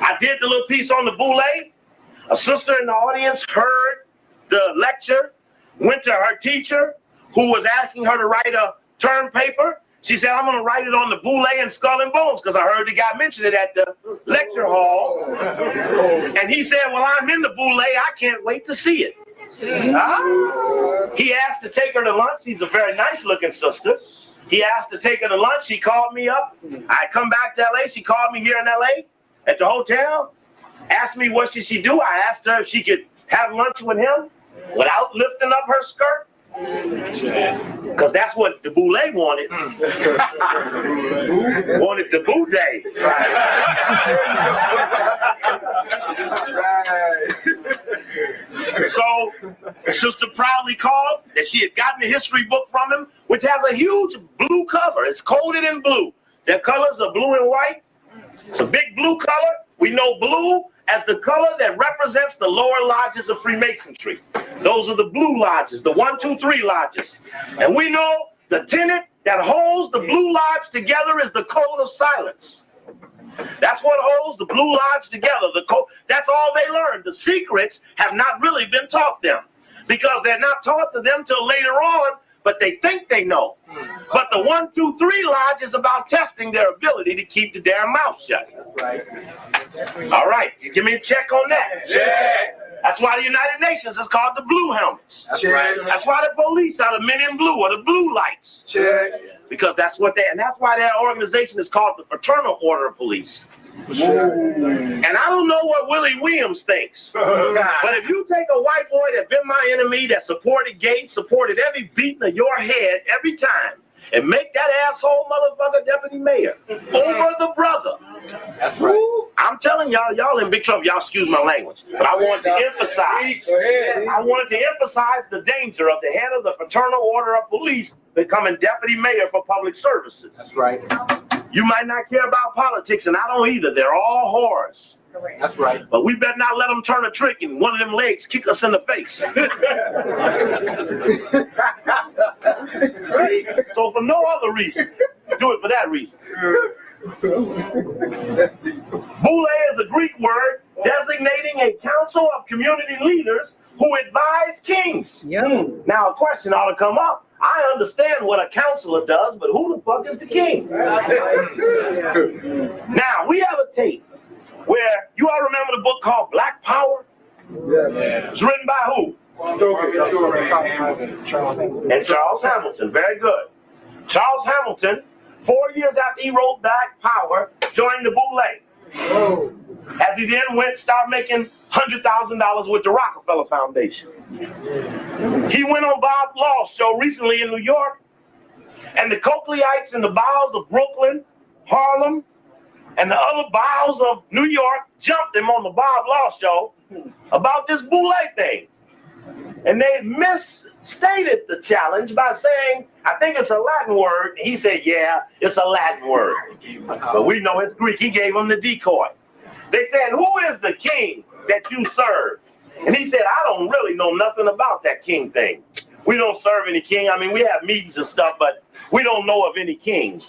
I did the little piece on the Boule. A sister in the audience heard the lecture, went to her teacher, who was asking her to write a term paper. She said, I'm going to write it on the Boule and Skull and Bones, because I heard the guy mention it at the lecture hall. And he said, well, I'm in the Boule. I can't wait to see it. He asked to take her to lunch. She's a very nice-looking sister. He asked to take her to lunch. She called me up. I come back to L.A. She called me here in L.A. at the hotel, asked me what should she do. I asked her if she could have lunch with him without lifting up her skirt. Because that's what the Boule wanted. Wanted the Boule day. So, sister proudly called that she had gotten a history book from him, which has a huge blue cover. It's coded in blue. Their colors are blue and white. It's a big blue color. We know blue as the color that represents the lower lodges of Freemasonry. Those are the blue lodges, the 1, 2, 3 lodges. And we know the tenet that holds the blue lodge together is the code of silence. That's what holds the Blue Lodge together. That's all they learned. The secrets have not really been taught them because they're not taught to them till later on, but they think they know. But the 1, 2, 3 Lodge is about testing their ability to keep the damn mouth shut. All right, give me a check on that. Check. That's why the United Nations is called the Blue Helmets. That's right. That's why the police are the men in blue or the blue lights. Check. Because that's what and that's why their organization is called the Fraternal Order of Police. And I don't know what Willie Williams thinks, but if you take a white boy that's been my enemy, that supported Gates, supported every beating of your head every time, and make that asshole motherfucker deputy mayor over the brother. That's right. I'm telling y'all in big trouble. Y'all excuse my language, but I wanted to emphasize. I wanted to emphasize the danger of the head of the Fraternal Order of Police becoming deputy mayor for public services. That's right. You might not care about politics, and I don't either. They're all whores. That's right. But we better not let them turn a trick and one of them legs kick us in the face. So for no other reason, do it for that reason. Boule is a Greek word designating a council of community leaders who advise kings. Now a question ought to come up. I understand what a counselor does, but who the fuck is the king? Now we have a tape where you all remember the book called Black Power? Yeah. It's written by who? And Charles Hamilton. Very good. Charles Hamilton, 4 years after he wrote Black Power, joined the Boule. As he then started making $100,000 with the Rockefeller Foundation. He went on Bob Law's show recently in New York, and the Cochleyites in the bowels of Brooklyn, Harlem, and the other bowels of New York jumped him on the Bob Law show about this Boule thing. And they misstated the challenge by saying, I think it's a Latin word. He said, yeah, it's a Latin word. But we know it's Greek. He gave him the decoy. They said, who is the king that you serve? And he said, I don't really know nothing about that king thing. We don't serve any king. I mean, we have meetings and stuff, but we don't know of any king.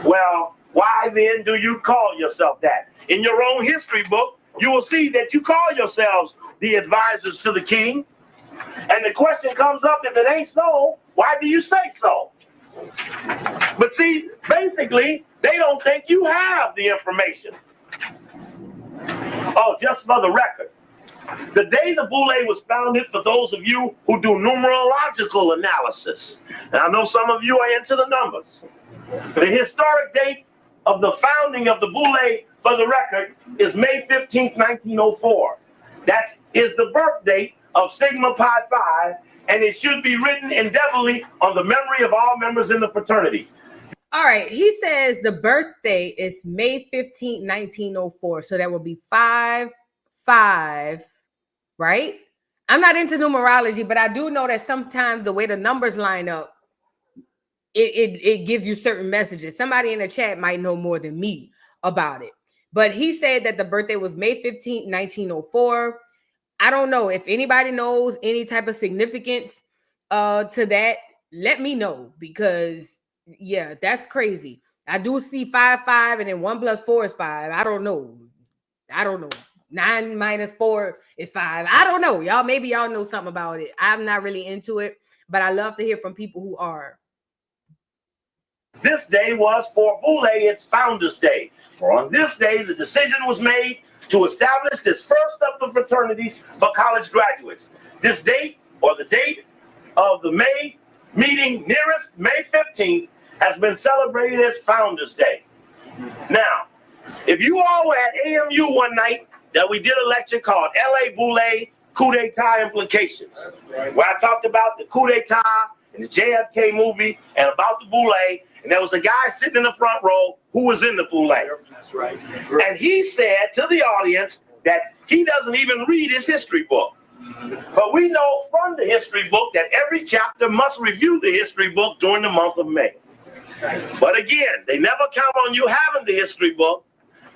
Well, why then do you call yourself that? In your own history book, you will see that you call yourselves the advisors to the king. And the question comes up, if it ain't so, why do you say so? But see, basically, they don't think you have the information. Oh, just for the record, the day the Boule was founded, for those of you who do numerological analysis, and I know some of you are into the numbers, the historic date of the founding of the Boule, for the record, is May 15th, 1904. That is the birth date of Sigma Pi Phi, and it should be written indelibly on the memory of all members in the fraternity. All right, he says the birthday is May 15th, 1904. So that will be 5-5, right? I'm not into numerology, but I do know that sometimes the way the numbers line up, it gives you certain messages. Somebody in the chat might know more than me about it. But he said that the birthday was May 15th, 1904. I don't know if anybody knows any type of significance to that. Let me know, because yeah, that's crazy. I do see 5-5, and then 1 + 4 is 5. I don't know. 9 - 4 is 5. I don't know. Y'all, maybe y'all know something about it. I'm not really into it, but I love to hear from people who are. This day was for Boule its Founders Day. For on this day, the decision was made to establish this first of the fraternities for college graduates. This date, or the date of the May meeting nearest May 15th, has been celebrated as Founders Day. Now, if you all were at AMU one night, that we did a lecture called LA Boule Coup d'etat Implications, where I talked about the coup d'etat and the JFK movie and about the Boule, and there was a guy sitting in the front row who was in the Boule. That's right. And he said to the audience that he doesn't even read his history book. But we know from the history book that every chapter must review the history book during the month of May. But again, they never count on you having the history book,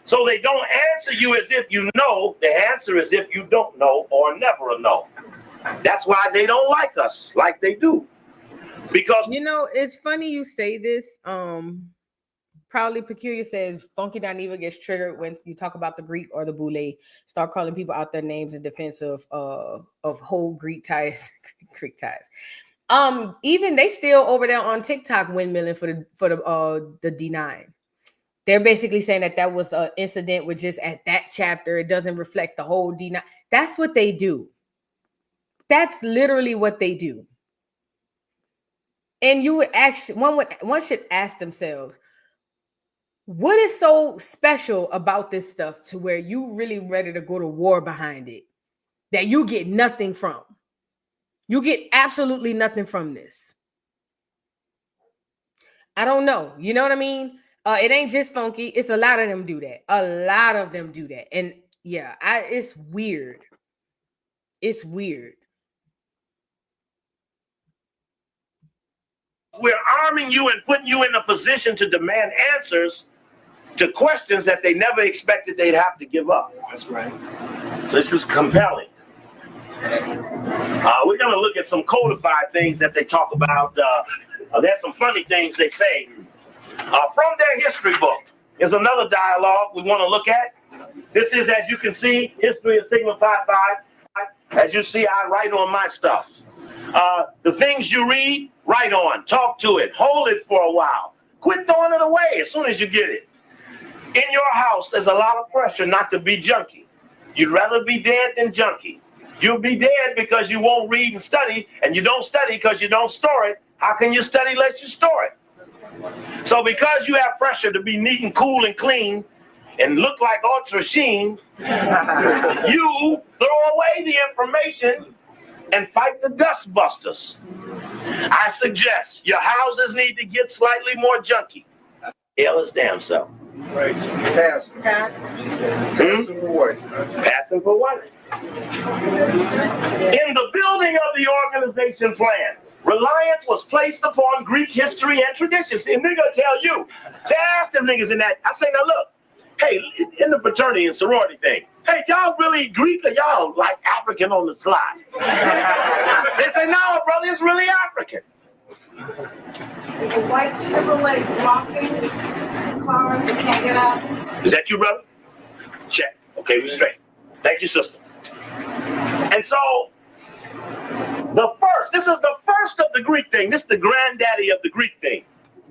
so they don't answer you as if you know. The answer is if you don't know or never know. That's why they don't like us like they do. Because, you know, it's funny you say this, Proudly Peculiar says Funky Dineva gets triggered when you talk about the Greek or the Boule. Start calling people out their names in defense of whole Greek ties, Greek ties. Even they still over there on TikTok windmilling for the D9. They're basically saying that was an incident with just at that chapter. It doesn't reflect the whole D9. That's what they do. That's literally what they do. And you would actually one should ask themselves, what is so special about this stuff to where you really ready to go to war behind it that you get nothing from? You get absolutely nothing from this. I don't know. You know what I mean? It ain't just Funky. It's a lot of them do that. A lot of them do that. And yeah, it's weird. It's weird. We're arming you and putting you in a position to demand answers to questions that they never expected they'd have to give up. That's right. This is compelling. We're going to look at some codified things that they talk about. There's some funny things they say. From their history book is another dialogue we want to look at. This is, as you can see, History of Sigma Phi Phi. As you see, I write on my stuff. The things you read, write on. Talk to it. Hold it for a while. Quit throwing it away as soon as you get it. In your house, there's a lot of pressure not to be junky. You'd rather be dead than junky. You'll be dead because you won't read and study, and you don't study because you don't store it. How can you study unless you store it? So because you have pressure to be neat and cool and clean and look like Ultra Sheen, you throw away the information and fight the dust busters. I suggest your houses need to get slightly more junky. Hell is damn so. Right. Passing. Passing for what? Passing for what? In the building of the organization plan, reliance was placed upon Greek history and traditions. And nigga tell you, to ask them niggas in that, I say, now look, hey, in the fraternity and sorority thing, hey, y'all really Greek or y'all like African on the slide? They say, no, brother, it's really African. The white Chevrolet blocking cars that can't get out. Is that you, brother? Check. Okay, we straight. Thank you, sister. And so, this is the first of the Greek thing. This is the granddaddy of the Greek thing.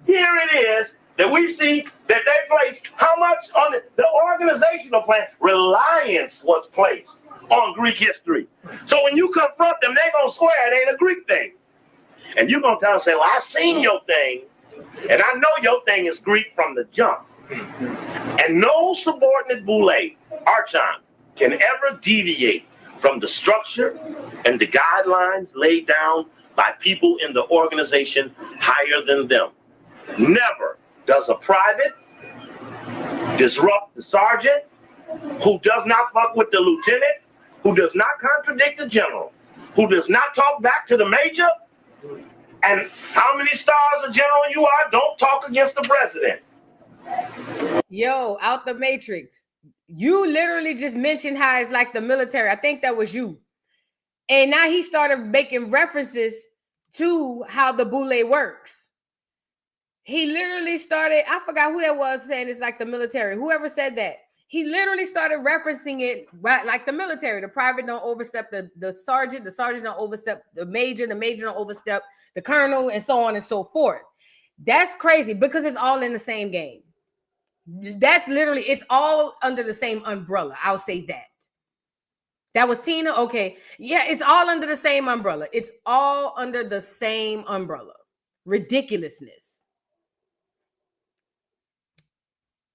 Here it is that we see that they placed how much on the organizational plan. Reliance was placed on Greek history. So when you confront them, they're going to swear it ain't a Greek thing. And you're going to tell them, say, well, I seen your thing, and I know your thing is Greek from the jump. And no subordinate Boule, Archon, can ever deviate from the structure and the guidelines laid down by people in the organization higher than them. Never does a private disrupt the sergeant, who does not fuck with the lieutenant, who does not contradict the general, who does not talk back to the major. And how many stars a general you are, don't talk against the president. Yo, out the matrix. You literally just mentioned how it's like the military. I think that was you. And now he started making references to how the Boule works. He literally started, I forgot who that was saying it's like the military. Whoever said that. He literally started referencing it right like the military. The private don't overstep the sergeant don't overstep the major don't overstep the colonel, and so on and so forth. That's crazy because it's all in the same game. That's literally, it's all under the same umbrella. I'll say that. That was Tina. Okay. Yeah, it's all under the same umbrella. It's all under the same umbrella. Ridiculousness.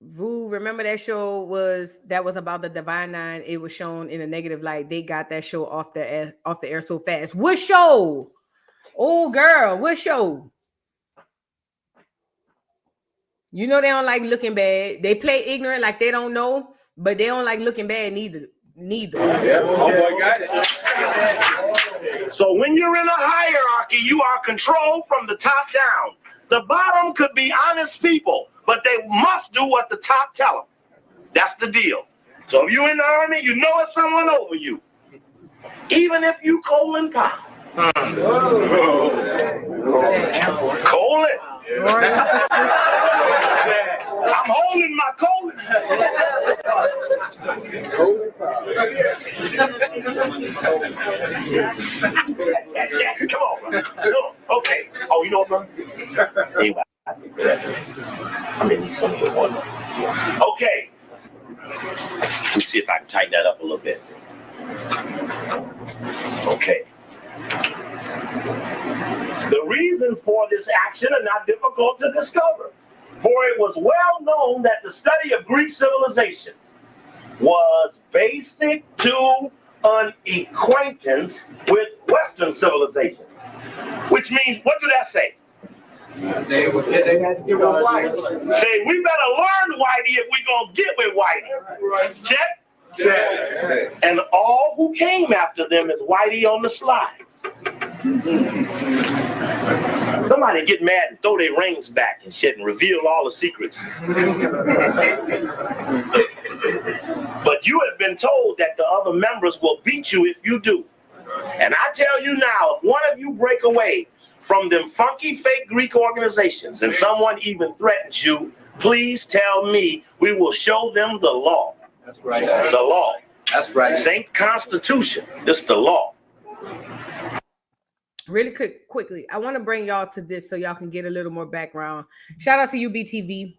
Vu, remember that show was about the Divine Nine? It was shown in a negative light. They got that show off the air so fast. What show? Oh, girl, what show? You know they don't like looking bad. They play ignorant like they don't know, but they don't like looking bad neither. Yeah, oh boy, got it. So when you're in a hierarchy, you are controlled from the top down. The bottom could be honest people, but they must do what the top tell them. That's the deal. So if you're in the army, you know it's someone over you. Even if you Colin Powell. Colin. I'm holding my colon. Jack, come on, bro. Come on. Okay. Oh, you know what, bro? Hey, I mean, some of the water. Okay. Let me see if I can tighten that up a little bit. Okay. The reasons for this action are not difficult to discover, for it was well known that the study of Greek civilization was basic to an acquaintance with Western civilization. Which means, what do that say? Say, we better learn Whitey if we're going to get with Whitey. Check? And all who came after them is Whitey on the slide. Somebody get mad and throw their rings back and shit and reveal all the secrets. But you have been told that the other members will beat you if you do. And I tell you now, if one of you break away from them funky fake Greek organizations and someone even threatens you, please tell me, we will show them the law. That's right. The law. That's right. This ain't Constitution. This the law. Really quickly, I want to bring y'all to this so y'all can get a little more background. Shout out to UBTV.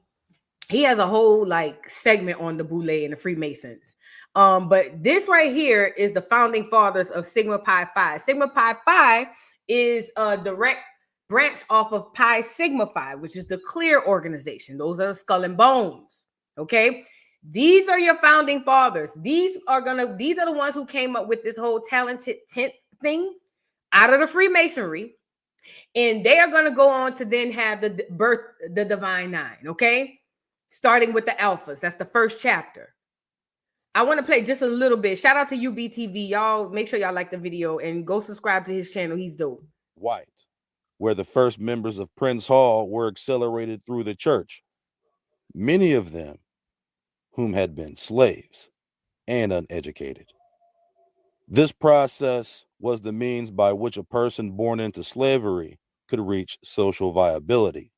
He has a whole like segment on the Boule and the Freemasons. But this right here is the founding fathers of Sigma Pi Phi. Sigma Pi Phi is a direct branch off of Pi Sigma Phi, which is the clear organization. Those are the skull and bones. Okay. These are your founding fathers. These are the ones who came up with this whole talented tent thing out of the Freemasonry, and they are going to go on to then have the Divine Nine, okay? Starting with the Alphas. That's the first chapter. I want to play just a little bit. Shout out to UBTV. Y'all, make sure y'all like the video and go subscribe to his channel. He's dope. White, where the first members of Prince Hall were accelerated through the church, many of them whom had been slaves and uneducated. This process was the means by which a person born into slavery could reach social viability.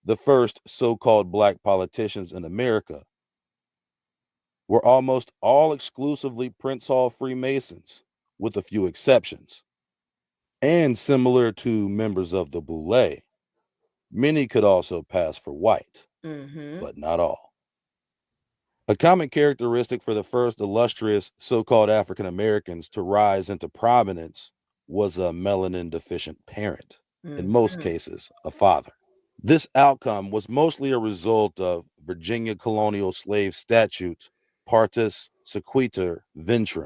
The first so-called black politicians in America were almost all exclusively Prince Hall Freemasons, with a few exceptions. And similar to members of the Boule, many could also pass for white, but not all. A common characteristic for the first illustrious so-called African Americans to rise into prominence was a melanin-deficient parent, in most cases, a father. This outcome was mostly a result of Virginia colonial slave statute, partus sequitur ventrum.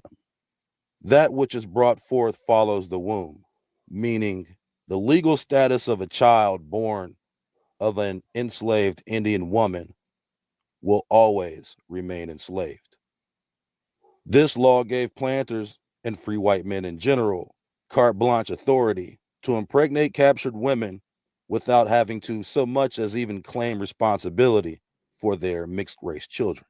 That which is brought forth follows the womb, meaning the legal status of a child born of an enslaved Indian woman will always remain enslaved. This law gave planters and free white men in general carte blanche authority to impregnate captured women without having to so much as even claim responsibility for their mixed race children.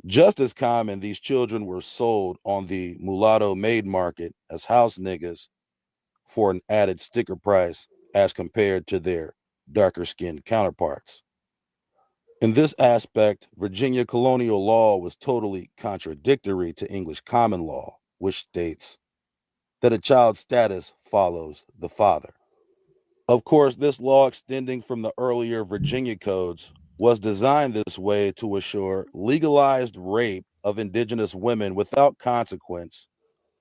Just as common, these children were sold on the mulatto maid market as house niggas for an added sticker price as compared to their darker skinned counterparts. In this aspect, Virginia colonial law was totally contradictory to English common law, which states that a child's status follows the father. Of course, this law extending from the earlier Virginia codes was designed this way to assure legalized rape of indigenous women without consequence,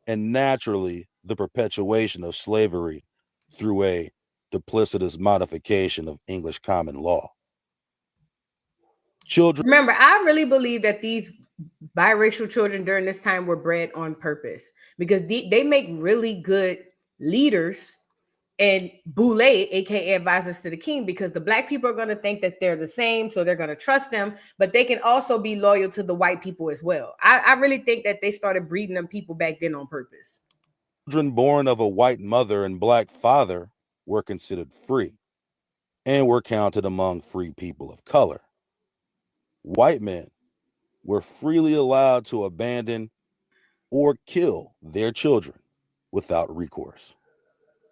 and naturally the perpetuation of slavery through a duplicitous modification of English common law. Children. Remember, I really believe that these biracial children during this time were bred on purpose because they make really good leaders and Boule, aka advisors to the king, because the black people are going to think that they're the same, so they're going to trust them, but they can also be loyal to the white people as well. I really think that they started breeding them people back then on purpose. Children born of a white mother and black father were considered free and were counted among free people of color. White men were freely allowed to abandon or kill their children without recourse,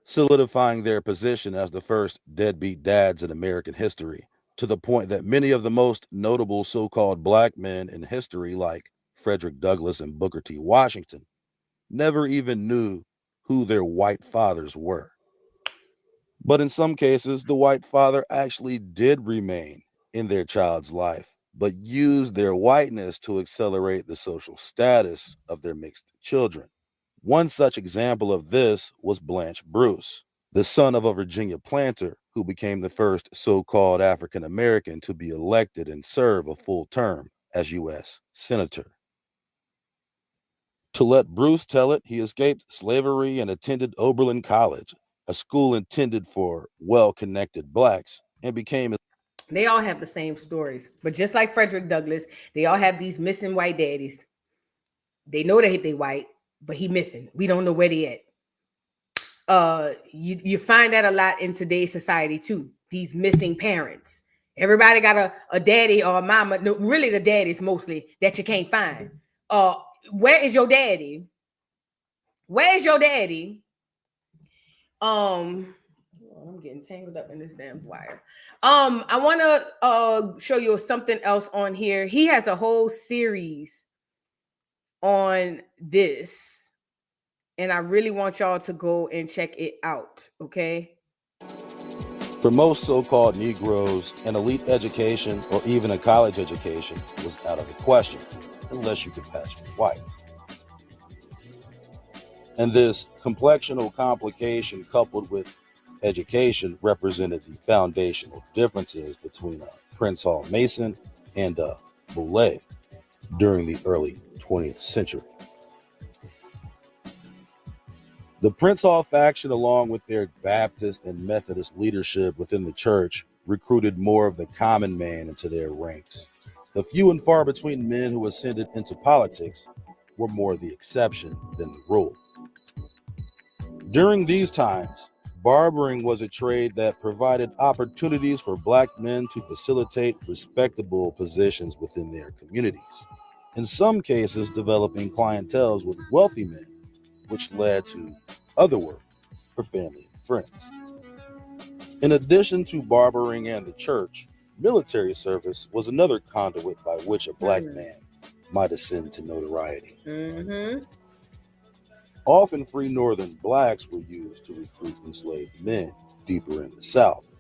solidifying their position as the first deadbeat dads in American history to the point that many of the most notable so-called black men in history, like Frederick Douglass and Booker T. Washington, never even knew who their white fathers were. But in some cases, the white father actually did remain in their child's life, but used their whiteness to accelerate the social status of their mixed children. One such example of this was Blanche Bruce, the son of a Virginia planter who became the first so-called African American to be elected and serve a full term as U.S. Senator. To let Bruce tell it, he escaped slavery and attended Oberlin College, a school intended for well-connected blacks, and became... They all have the same stories, but just like Frederick Douglass, they all have these missing white daddies. They know they white, but he missing. We don't know where they at. You find that a lot in today's society too. These missing parents. Everybody got a daddy or a mama. No, really the daddies mostly that you can't find. Where is your daddy? Where is your daddy? I'm getting tangled up in this damn wire. I want to show you something else on here. He has a whole series on this, and I really want y'all to go and check it out, okay? For most so-called Negroes, an elite education or even a college education was out of the question, unless you could pass for white. And this complexional complication coupled with education represented the foundational differences between a Prince Hall Mason and a Boule during the early 20th century. The Prince Hall faction, along with their Baptist and Methodist leadership within the church, recruited more of the common man into their ranks. The few and far between men who ascended into politics were more the exception than the rule. During these times, barbering was a trade that provided opportunities for black men to facilitate respectable positions within their communities, in some cases developing clienteles with wealthy men, which led to other work for family and friends. In addition to barbering and the church, military service was another conduit by which a black man might ascend to notoriety. Often free northern blacks were used to recruit enslaved men deeper in the South,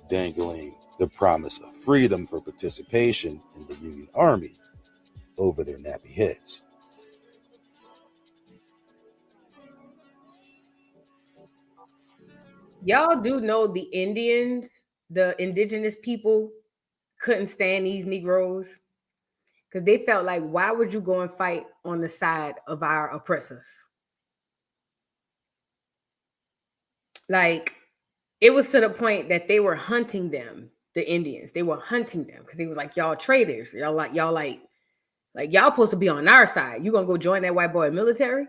dangling the promise of freedom for participation in the Union Army over their nappy heads. Y'all do know the Indians, the indigenous people, couldn't stand these Negroes because they felt like, why would you go and fight on the side of our oppressors? Like, it was to the point that they were hunting them, the Indians. They were hunting them because they was like, y'all traitors. Y'all supposed to be on our side. You gonna go join that white boy military?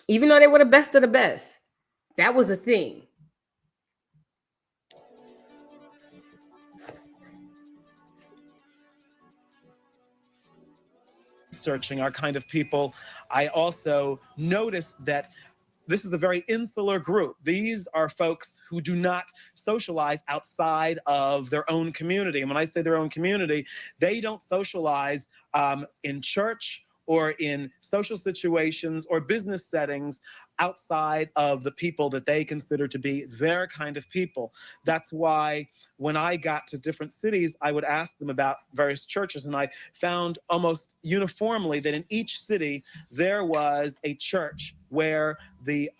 Even though they were the best of the best. That was a thing. Searching our kind of people, I also noticed that this is a very insular group. These are folks who do not socialize outside of their own community. And when I say their own community, they don't socialize in church or in social situations or business settings outside of the people that they consider to be their kind of people. That's why when I got to different cities, I would ask them about various churches, and I found almost uniformly that in each city there was a church where the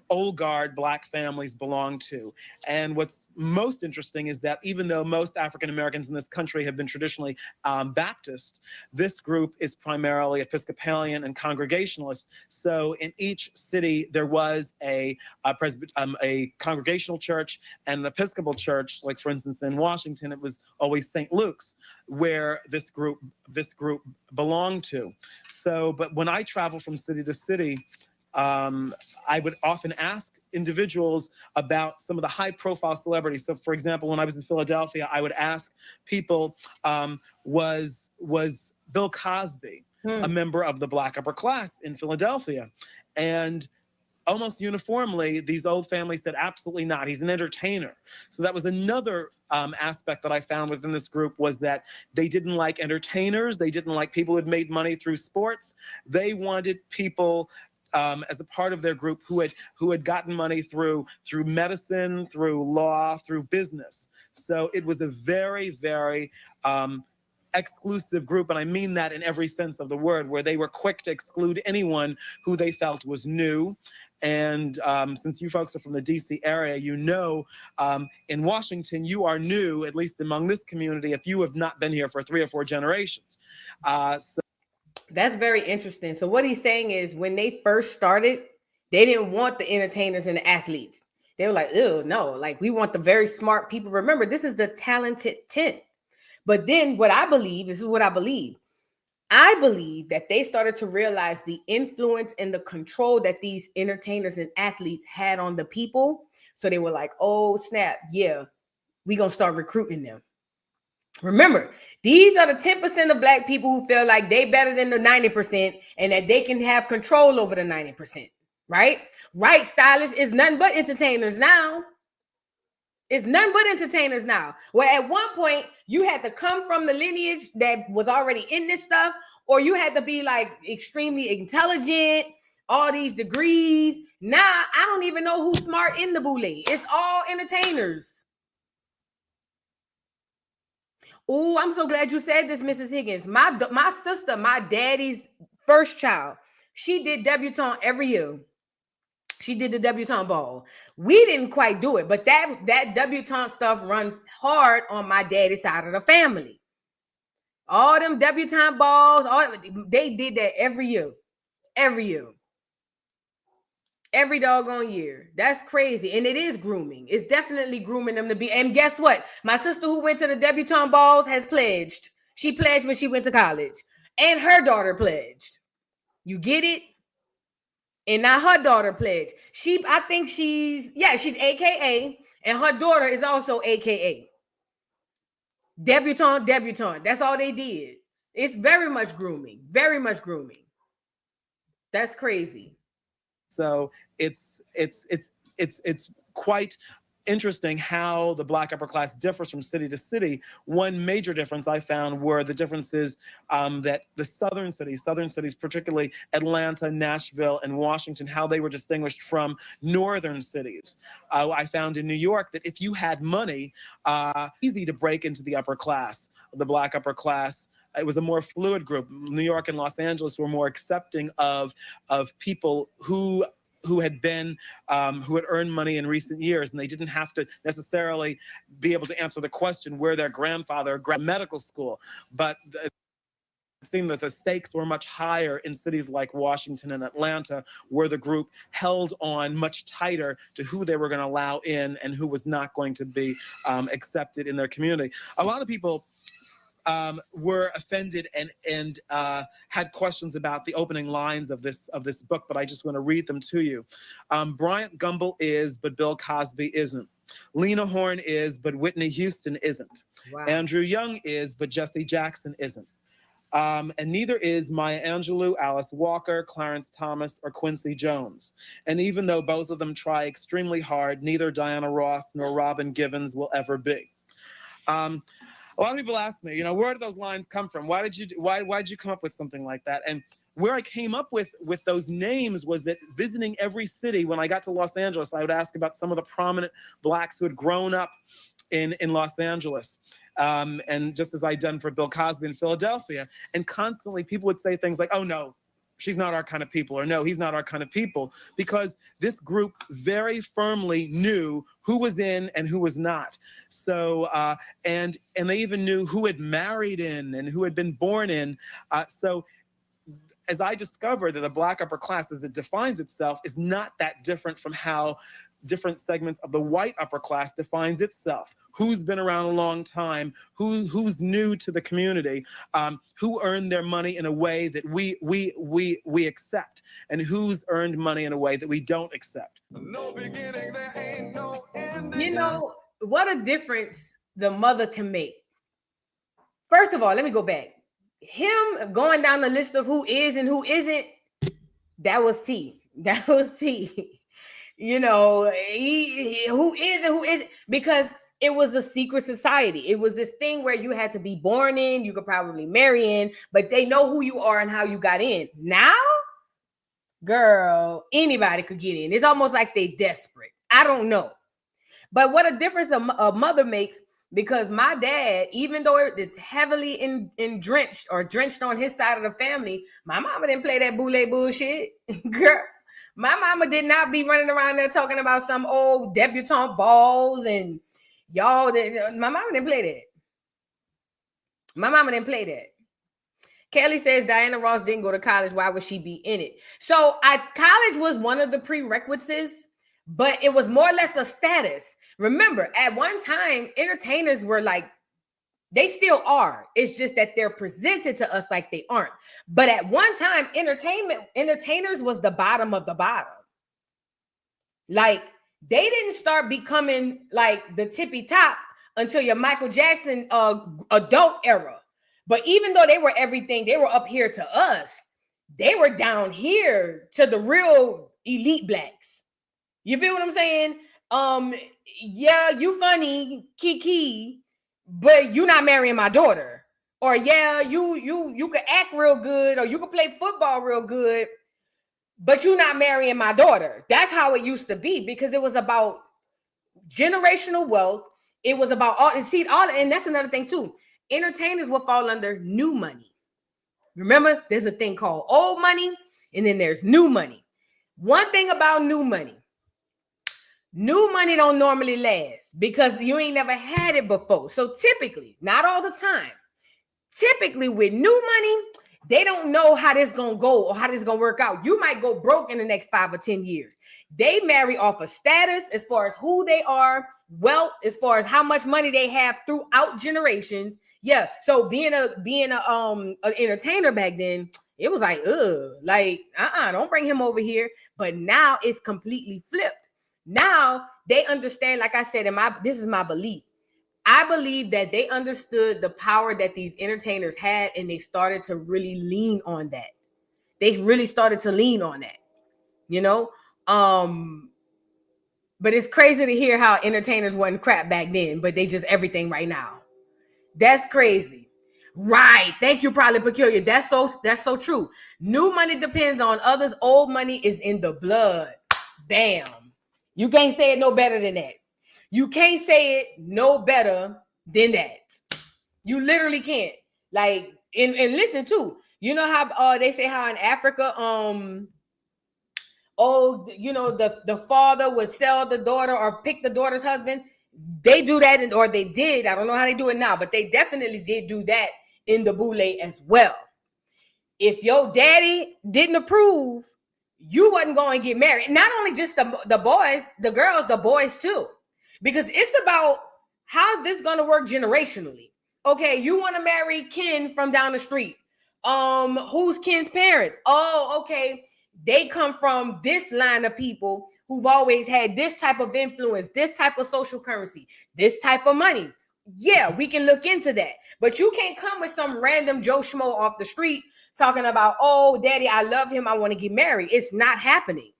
old guard black families belong to. And what's most interesting is that even though most African Americans in this country have been traditionally Baptist, this group is primarily Episcopalian and Congregationalist. So in each city there was a Congregational church and an Episcopal church. Like for instance in Washington, it was always St. Luke's where this group belonged to. So, but when I travel from city to city, I would often ask individuals about some of the high-profile celebrities. So, for example, when I was in Philadelphia, I would ask people, was Bill Cosby a member of the black upper class in Philadelphia? And almost uniformly, these old families said, absolutely not. He's an entertainer. So that was another aspect that I found within this group, was that they didn't like entertainers. They didn't like people who had made money through sports. They wanted people as a part of their group who had gotten money through medicine, through law, through business. So it was a very, very exclusive group, and I mean that in every sense of the word, where they were quick to exclude anyone who they felt was new. And since you folks are from the DC area, you know, in Washington, you are new, at least among this community, if you have not been here for 3 or 4 generations. So that's very interesting. So what he's saying is, when they first started, they didn't want the entertainers and the athletes. They were like, ew, no, like, we want the very smart people. Remember, this is the talented 10th. But then what I believe, this is what I believe that they started to realize the influence and the control that these entertainers and athletes had on the people. So they were like, oh, snap, yeah, we're going to start recruiting them. Remember, these are the 10% of Black people who feel like they better than the 90% and that they can have control over the 90%, right? Right, stylish is nothing but entertainers now. It's nothing but entertainers now. Where at one point you had to come from the lineage that was already in this stuff, or you had to be like extremely intelligent, all these degrees. Now I don't even know who's smart in the Boule. It's all entertainers. Oh, I'm so glad you said this, Mrs. Higgins. My sister, my daddy's first child, she did debutante every year. She did the debutante ball. We didn't quite do it, but that debutante stuff run hard on my daddy's side of the family. All them debutante balls, they did that every year. Every year. Every doggone year. That's crazy. And it is grooming. It's definitely grooming them to be. And guess what? My sister who went to the debutante balls has pledged. She pledged when she went to college. And her daughter pledged. You get it? And now her daughter pledged. I think she's AKA, and her daughter is also AKA. Debutante. That's all they did. It's very much grooming. Very much grooming. That's crazy. So it's quite interesting how the Black upper class differs from city to city. One major difference I found were the differences that the southern cities, particularly Atlanta, Nashville, and Washington, how they were distinguished from northern cities. I found in New York that if you had money, easy to break into the upper class, the Black upper class. It was a more fluid group. New York and Los Angeles were more accepting of people who had earned money in recent years, and they didn't have to necessarily be able to answer the question where their grandfather medical school. But it seemed that the stakes were much higher in cities like Washington and Atlanta, where the group held on much tighter to who they were going to allow in and who was not going to be accepted in their community. A lot of people were offended and had questions about the opening lines of this book, but I just want to read them to you. Bryant Gumbel is, but Bill Cosby isn't. Lena Horne is, but Whitney Houston isn't. Wow. Andrew Young is, but Jesse Jackson isn't. And neither is Maya Angelou, Alice Walker, Clarence Thomas, or Quincy Jones. And even though both of them try extremely hard, neither Diana Ross nor Robin Givens will ever be. A lot of people ask me, where did those lines come from? Why did you come up with something like that? And where I came up with those names was that visiting every city, when I got to Los Angeles, I would ask about some of the prominent Blacks who had grown up in Los Angeles. And just as I'd done for Bill Cosby in Philadelphia. And constantly people would say things like, oh no, she's not our kind of people, or no, he's not our kind of people, because this group very firmly knew who was in and who was not. So, and they even knew who had married in and who had been born in. So as I discovered that the Black upper class, as it defines itself, is not that different from how different segments of the white upper class defines itself. Who's been around a long time, who's new to the community, who earned their money in a way that we accept, and who's earned money in a way that we don't accept. No beginning, there ain't no ending. What a difference the mother can make. First of all, let me go back. Him going down the list of who is and who isn't, that was tea. That was tea. You know, who is and who isn't, because it was a secret society. It was this thing where you had to be born in, you could probably marry in, but they know who you are and how you got in. Now, girl, anybody could get in. It's almost like they desperate. I don't know. But what a difference a mother makes, because my dad, even though it's heavily drenched on his side of the family, my mama didn't play that Boule bullshit. Girl, my mama did not be running around there talking about some old debutante balls and y'all. My mama didn't play that. My mama didn't play that. Kelly says Diana Ross didn't go to college. Why would she be in it? So college was one of the prerequisites, but it was more or less a status. Remember, at one time, entertainers were like, they still are. It's just that they're presented to us like they aren't. But at one time, entertainers was the bottom of the bottom. Like, they didn't start becoming like the tippy top until your Michael Jackson adult era. But even though they were everything, they were up here to us. They were down here to the real elite blacks. You feel what I'm saying? Yeah, you funny, Kiki, but you not marrying my daughter. Or yeah, you could act real good, or you could play football real good, but you not marrying my daughter. That's how it used to be, because it was about generational wealth. It was about all, and that's another thing too. Entertainers will fall under new money. Remember, there's a thing called old money, and then there's new money. One thing about new money don't normally last because you ain't never had it before. So typically, not all the time, typically with new money, they don't know how this gonna go or how this gonna work out. You might go broke in the next 5 or 10 years. They marry off of status as far as who they are, wealth as far as how much money they have throughout generations. Yeah. So being an entertainer back then, it was like, don't bring him over here. But now it's completely flipped. Now they understand, like I said, this is my belief. I believe that they understood the power that these entertainers had, and they started to really lean on that. They really started to lean on that, you know? But it's crazy to hear how entertainers wasn't crap back then, but they just everything right now. That's crazy. Right. Thank you, Probably Peculiar. That's so true. New money depends on others. Old money is in the blood. Bam. You can't say it no better than that. You can't say it no better than that. You literally can't. Like, and listen too. You know how they say how in Africa, the father would sell the daughter or pick the daughter's husband. They do that, or they did. I don't know how they do it now, but they definitely did do that in the Boule as well. If your daddy didn't approve, you wasn't going to get married. Not only just the boys, the girls, the boys too. Because it's about how's this going to work generationally. Okay, you want to marry Ken from down the street. Who's Ken's parents? Oh, okay. They come from this line of people who've always had this type of influence, this type of social currency, this type of money. Yeah, we can look into that. But you can't come with some random Joe Schmo off the street talking about, oh, daddy, I love him, I want to get married. It's not happening.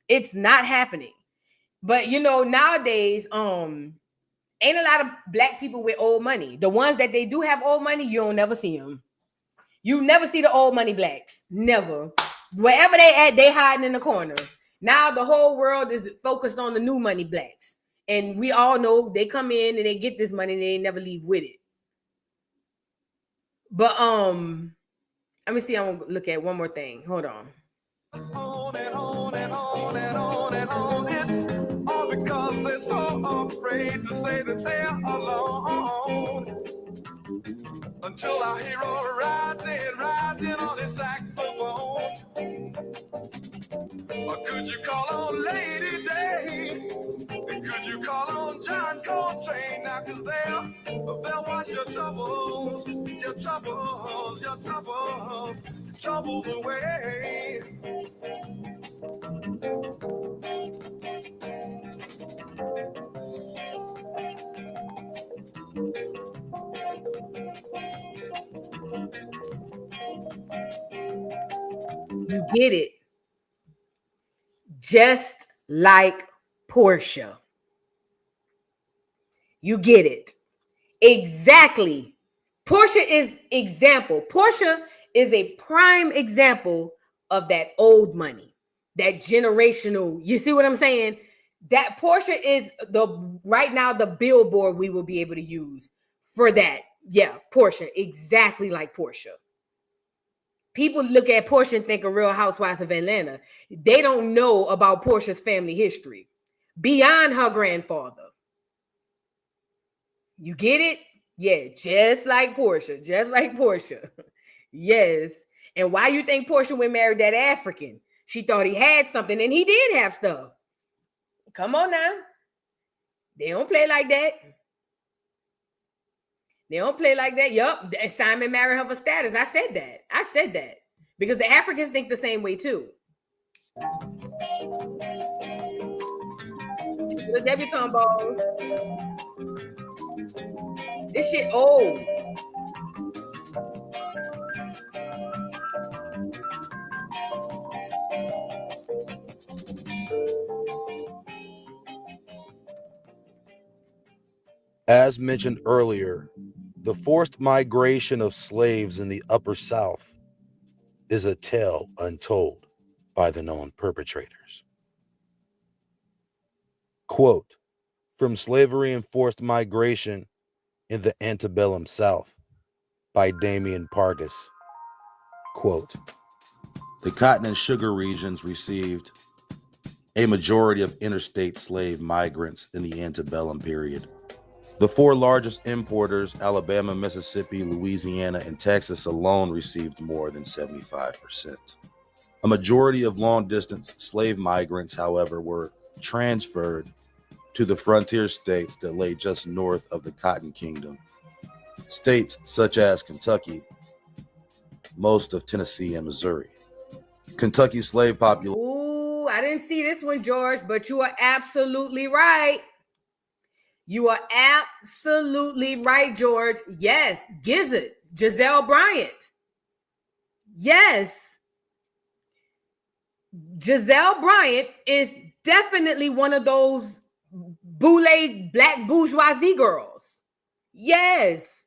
It's not happening. But, nowadays, ain't a lot of black people with old money. The ones that they do have old money, you don't never see them. You never see the old money blacks. Never. Wherever they at, they hiding in the corner. Now the whole world is focused on the new money blacks. And we all know they come in and they get this money and they never leave with it. But let me see. I'm gonna look at one more thing. Hold on. On and on and on and on and on. It's all because they're so afraid to say that they're alone. Until our hero rising on his saxophone. Or could you call on Lady Day? Could you call on John Coltrane? Now, cause they'll watch your troubles away. You get it. Just like Portia. You get it. Exactly. Portia is a prime example of that old money, that generational. You see what I'm saying? That Portia is right now the billboard we will be able to use for that. Yeah, Portia, exactly like Portia. People look at Portia and think of Real Housewives of Atlanta. They don't know about Portia's family history beyond her grandfather. You get it? Yeah, just like Portia. Yes. And why you think Portia went married that African? She thought he had something, and he did have stuff. Come on now. They don't play like that. Yup. Simon married her for status. I said that. Because the Africans think the same way too. The debutante ball. This shit old. As mentioned earlier, the forced migration of slaves in the Upper South is a tale untold by the known perpetrators. Quote, from Slavery and Forced Migration in the Antebellum South by Damian Pargas. Quote, the cotton and sugar regions received a majority of interstate slave migrants in the antebellum period. The four largest importers, Alabama, Mississippi, Louisiana, and Texas alone, received more than 75%. A majority of long-distance slave migrants, however, were transferred to the frontier states that lay just north of the Cotton Kingdom. States such as Kentucky, most of Tennessee, and Missouri. Kentucky's slave population. Ooh, I didn't see this one, George, but you are absolutely right. You are absolutely right, George. Yes, Gizzard, Giselle Bryant. Yes. Giselle Bryant is definitely one of those Boule black bourgeoisie girls. Yes.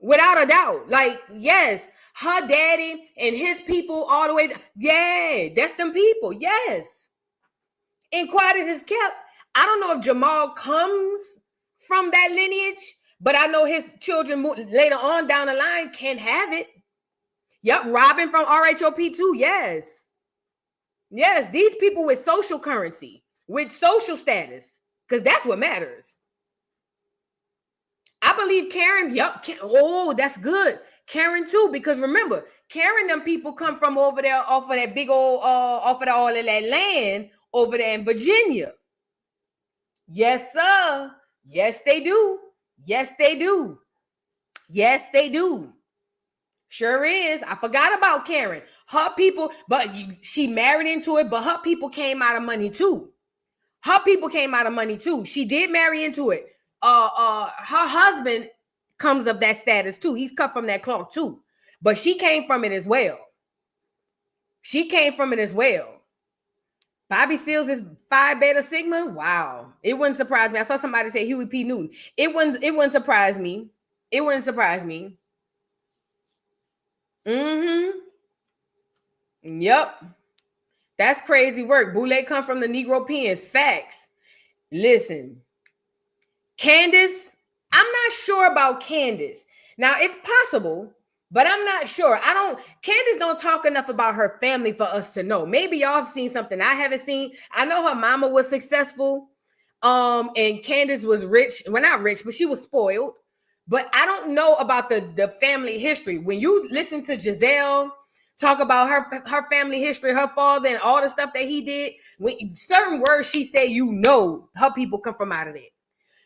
Without a doubt. Like, yes. Her daddy and his people all the way. Yeah, that's them people. Yes. And quiet as it's kept, I don't know if Jamal comes from that lineage, but I know his children later on down the line can have it. Yep, Robin from RHOP too. Yes. Yes, these people with social currency, with social status, because that's what matters. I believe Karen, yep. Oh, that's good. Karen too, because remember, Karen, them people come from over there off of that big old, off of all of that land over there in Virginia. Yes, sir. Yes, they do. Yes, they do. Yes, they do. Sure is. I forgot about Karen. Her people, but she married into it, but her people came out of money too. Her people came out of money too. She did marry into it. Her husband comes of that status too. He's cut from that cloth too. But she came from it as well. She came from it as well. Bobby Seals is Phi Beta Sigma. Wow. It wouldn't surprise me. I saw somebody say Huey P. Newton. It wouldn't surprise me. It wouldn't surprise me. Mm-hmm. Yep. That's crazy work. Boule come from the Negro Pens. Facts. Listen. Candace, I'm not sure about Candace. Now, it's possible, but I'm not sure. Candace don't talk enough about her family for us to know. Maybe y'all have seen something I haven't seen. I know her mama was successful. And Candace was rich. Well, not rich, but she was spoiled. But I don't know about the family history. When you listen to Giselle talk about her family history, her father, and all the stuff that he did, when certain words she said, you know, her people come from out of there.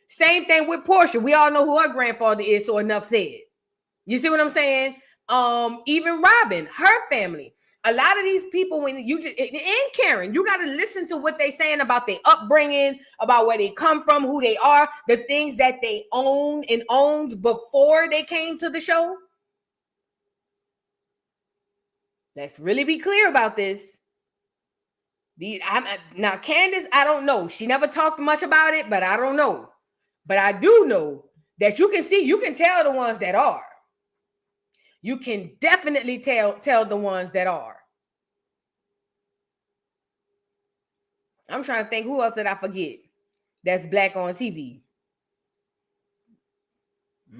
Same thing with Portia. We all know who her grandfather is, so enough said. You see what I'm saying? Even Robin, her family. A lot of these people, when you just, and Karen, you got to listen to what they're saying about their upbringing, about where they come from, who they are, the things that they own and owned before they came to the show. Let's really be clear about this. Now Candace, I don't know. She never talked much about it, but I don't know. But I do know that you can tell the ones that are. You can definitely tell the ones that are. I'm trying to think who else did I forget that's black on TV.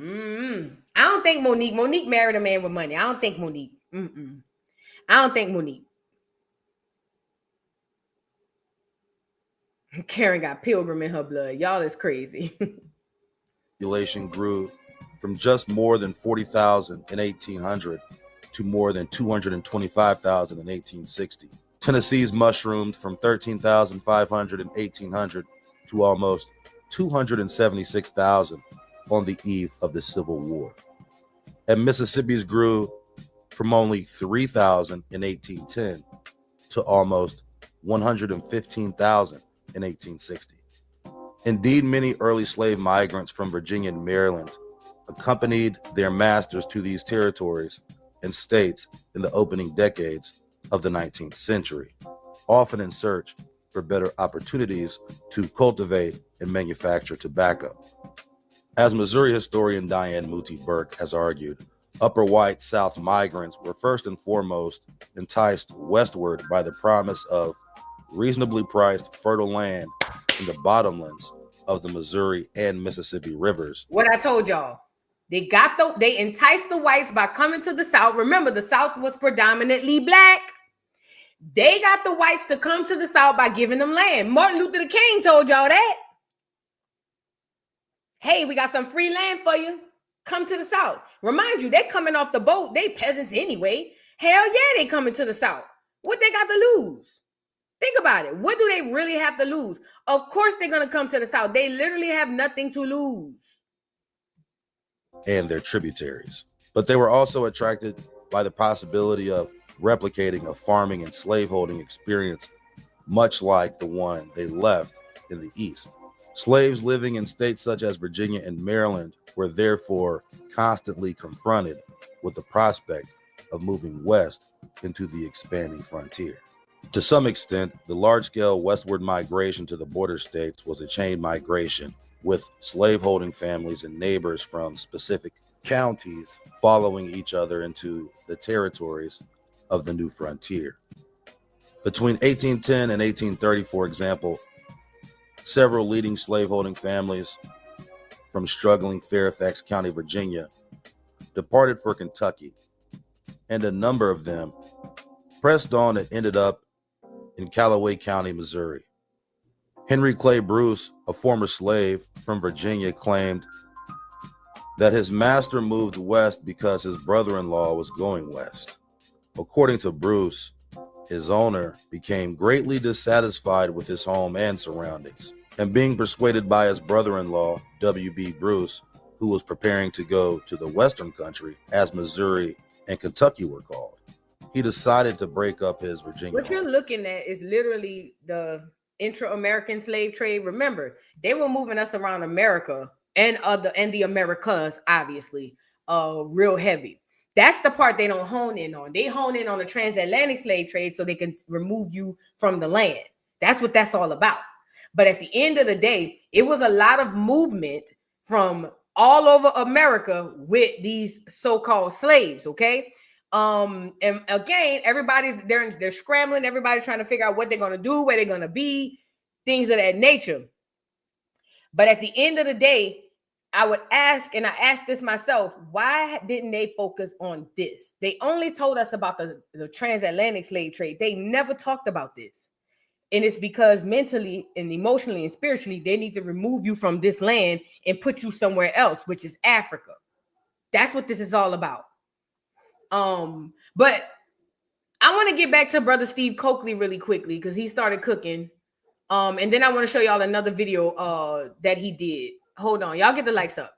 I don't think Monique. Monique married a man with money. I don't think Monique. I don't think Monique. Karen got Pilgrim in her blood. Y'all is crazy. Population grew from just more than 40,000 in 1800 to more than 225,000 in 1860. Tennessee's mushroomed from 13,500 in 1800 to almost 276,000 on the eve of the Civil War. And Mississippi's grew from only 3,000 in 1810 to almost 115,000 in 1860. Indeed, many early slave migrants from Virginia and Maryland accompanied their masters to these territories and states in the opening decades of the 19th century, often in search for better opportunities to cultivate and manufacture tobacco. As Missouri historian Diane Moody Burke has argued, upper white South migrants were first and foremost enticed westward by the promise of reasonably priced fertile land in the bottomlands of the Missouri and Mississippi rivers. What I told y'all, they enticed the whites by coming to the South. Remember, the South was predominantly black. They got the whites to come to the South by giving them land. Martin Luther King told y'all that. Hey, we got some free land for you. Come to the South. Remind you, they coming off the boat. They peasants anyway. Hell yeah, they coming to the South. What they got to lose? Think about it. What do they really have to lose? Of course they're going to come to the South. They literally have nothing to lose. And their tributaries. But they were also attracted by the possibility of replicating a farming and slaveholding experience, much like the one they left in the East. Slaves living in states such as Virginia and Maryland were therefore constantly confronted with the prospect of moving west into the expanding frontier. To some extent, the large-scale westward migration to the border states was a chain migration, with slaveholding families and neighbors from specific counties following each other into the territories of the new frontier. Between 1810 and 1830, for example, several leading slaveholding families from struggling Fairfax County, Virginia, departed for Kentucky, and a number of them pressed on and ended up in Callaway County, Missouri. Henry Clay Bruce, a former slave from Virginia, claimed that his master moved west because his brother-in-law was going west. According to Bruce, his owner became greatly dissatisfied with his home and surroundings, and being persuaded by his brother-in-law, W.B. Bruce, who was preparing to go to the Western country, as Missouri and Kentucky were called, he decided to break up his Virginia What you're looking at is literally the intra-American slave trade. Remember, they were moving us around America and the Americas, obviously, real heavy. That's the part they don't hone in on. They hone in on the transatlantic slave trade so they can remove you from the land. That's what that's all about. But at the end of the day, it was a lot of movement from all over America with these so-called slaves, okay? And again, they're scrambling, everybody's trying to figure out what they're going to do, where they're going to be, things of that nature. But at the end of the day, I would ask, and I asked this myself, why didn't they focus on this? They only told us about the transatlantic slave trade. They never talked about this. And it's because mentally and emotionally and spiritually, they need to remove you from this land and put you somewhere else, which is Africa. That's what this is all about. But I want to get back to Brother Steve Coakley really quickly because he started cooking. And then I want to show y'all another video that he did. Hold on, y'all get the lights up.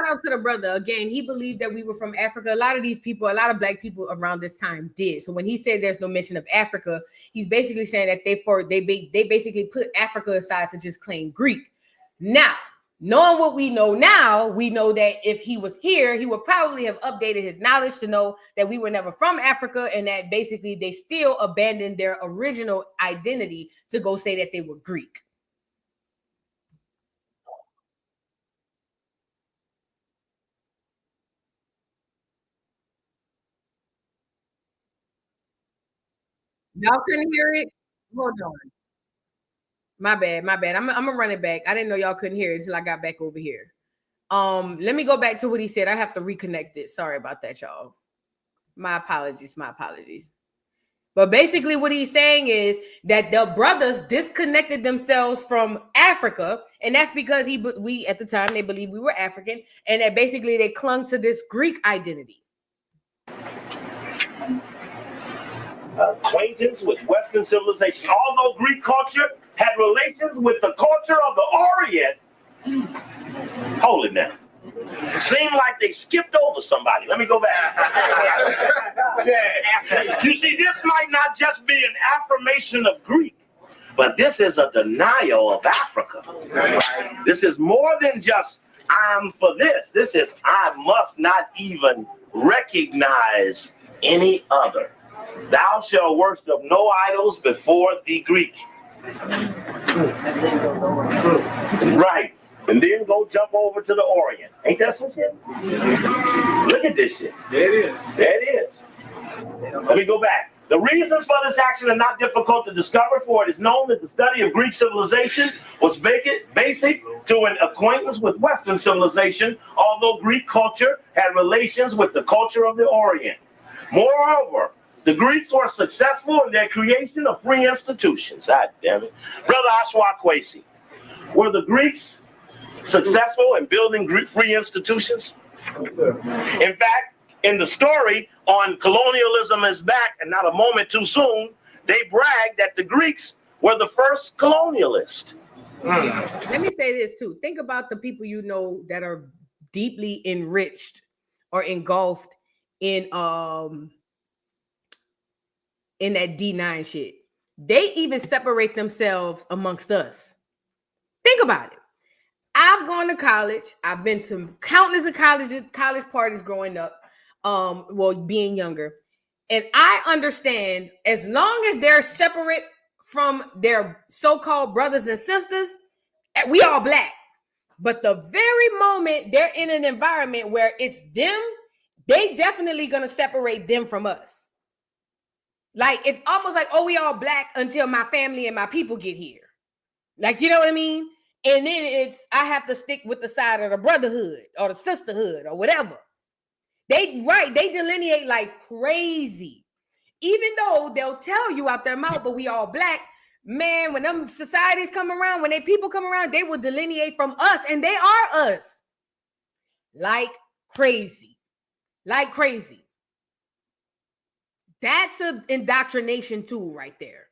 out to the brother. Again, he believed that we were from Africa. A lot of these people, a lot of black people around this time did. So when he said there's no mention of Africa, he's basically saying that they basically put Africa aside to just claim Greek. Now, knowing what we know now, we know that if he was here, he would probably have updated his knowledge to know that we were never from Africa and that basically they still abandoned their original identity to go say that they were Greek. Y'all couldn't hear it? Hold on. My bad. I'm gonna run it back. I didn't know y'all couldn't hear it until I got back over here. Let me go back to what he said. I have to reconnect it. Sorry about that, y'all. My apologies. But basically what he's saying is that the brothers disconnected themselves from Africa, and that's because we at the time they believed we were African, and that basically they clung to this Greek identity. Acquaintance with Western civilization. Although Greek culture had relations with the culture of the Orient, hold it now. Seemed like they skipped over somebody. Let me go back. You see, this might not just be an affirmation of Greek, but this is a denial of Africa. This is more than just I'm for this. This is I must not even recognize any other. Thou shalt worship no idols before the Greek. Right. And then go jump over to the Orient. Ain't that some shit? Look at this shit. There it is. Let me go back. The reasons for this action are not difficult to discover, for it is known that the study of Greek civilization was basic to an acquaintance with Western civilization, although Greek culture had relations with the culture of the Orient. Moreover, the Greeks were successful in their creation of free institutions. God damn it. Brother Ashwa Kwesi, were the Greeks successful in building Greek free institutions? In fact, in the story on Colonialism is Back and Not a Moment Too Soon, they bragged that the Greeks were the first colonialists. Let me say this too. Think about the people you know that are deeply enriched or engulfed in that D9 shit. They even separate themselves amongst us. Think about it. I've gone to college. I've been to countless of college parties growing up, being younger. And I understand as long as they're separate from their so-called brothers and sisters, we all black. But the very moment they're in an environment where it's them, they definitely gonna separate them from us. Like, it's almost like, oh, we all black until my family and my people get here. Like, you know what I mean? And then I have to stick with the side of the brotherhood or the sisterhood or whatever. They delineate like crazy. Even though they'll tell you out their mouth, but we all black, man, when them societies come around, when they people come around, they will delineate from us, and they are us. Like crazy. Like crazy. That's an indoctrination tool right there.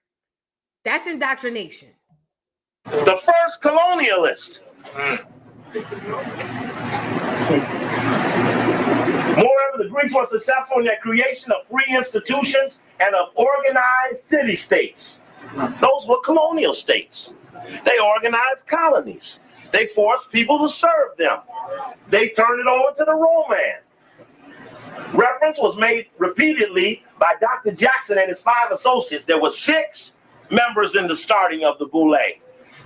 That's indoctrination. The first colonialist. Moreover, the Greeks were successful in their creation of free institutions and of organized city-states. Those were colonial states. They organized colonies. They forced people to serve them. They turned it over to the Roman. Reference was made repeatedly by Dr. Jackson and his 5 associates. There were 6 members in the starting of the Boule.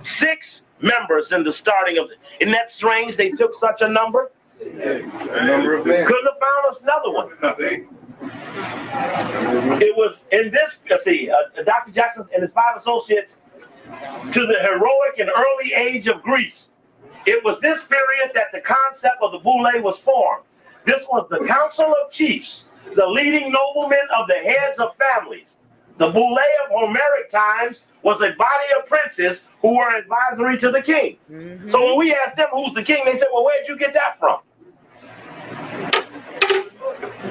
6 members in the starting of isn't that strange they took such a number? Couldn't have found us another one. It was in this, Dr. Jackson and his 5 associates to the heroic and early age of Greece. It was this period that the concept of the Boule was formed. This was the Council of Chiefs, the leading noblemen of the heads of families. The Boule of Homeric times was a body of princes who were advisory to the king. Mm-hmm. So when we asked them who's the king, they said, well, where'd you get that from?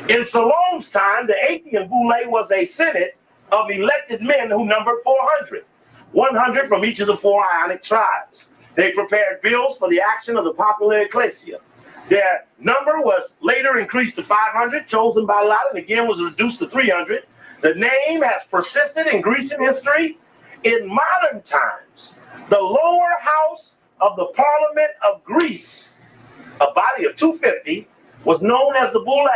In Salome's time, the Achaean Boule was a senate of elected men who numbered 400, 100 from each of the 4 Ionic tribes. They prepared bills for the action of the popular ecclesia. Their number was later increased to 500, chosen by lot, and again was reduced to 300. The name has persisted in Grecian history. In modern times, the lower house of the Parliament of Greece, a body of 250, was known as the Boule.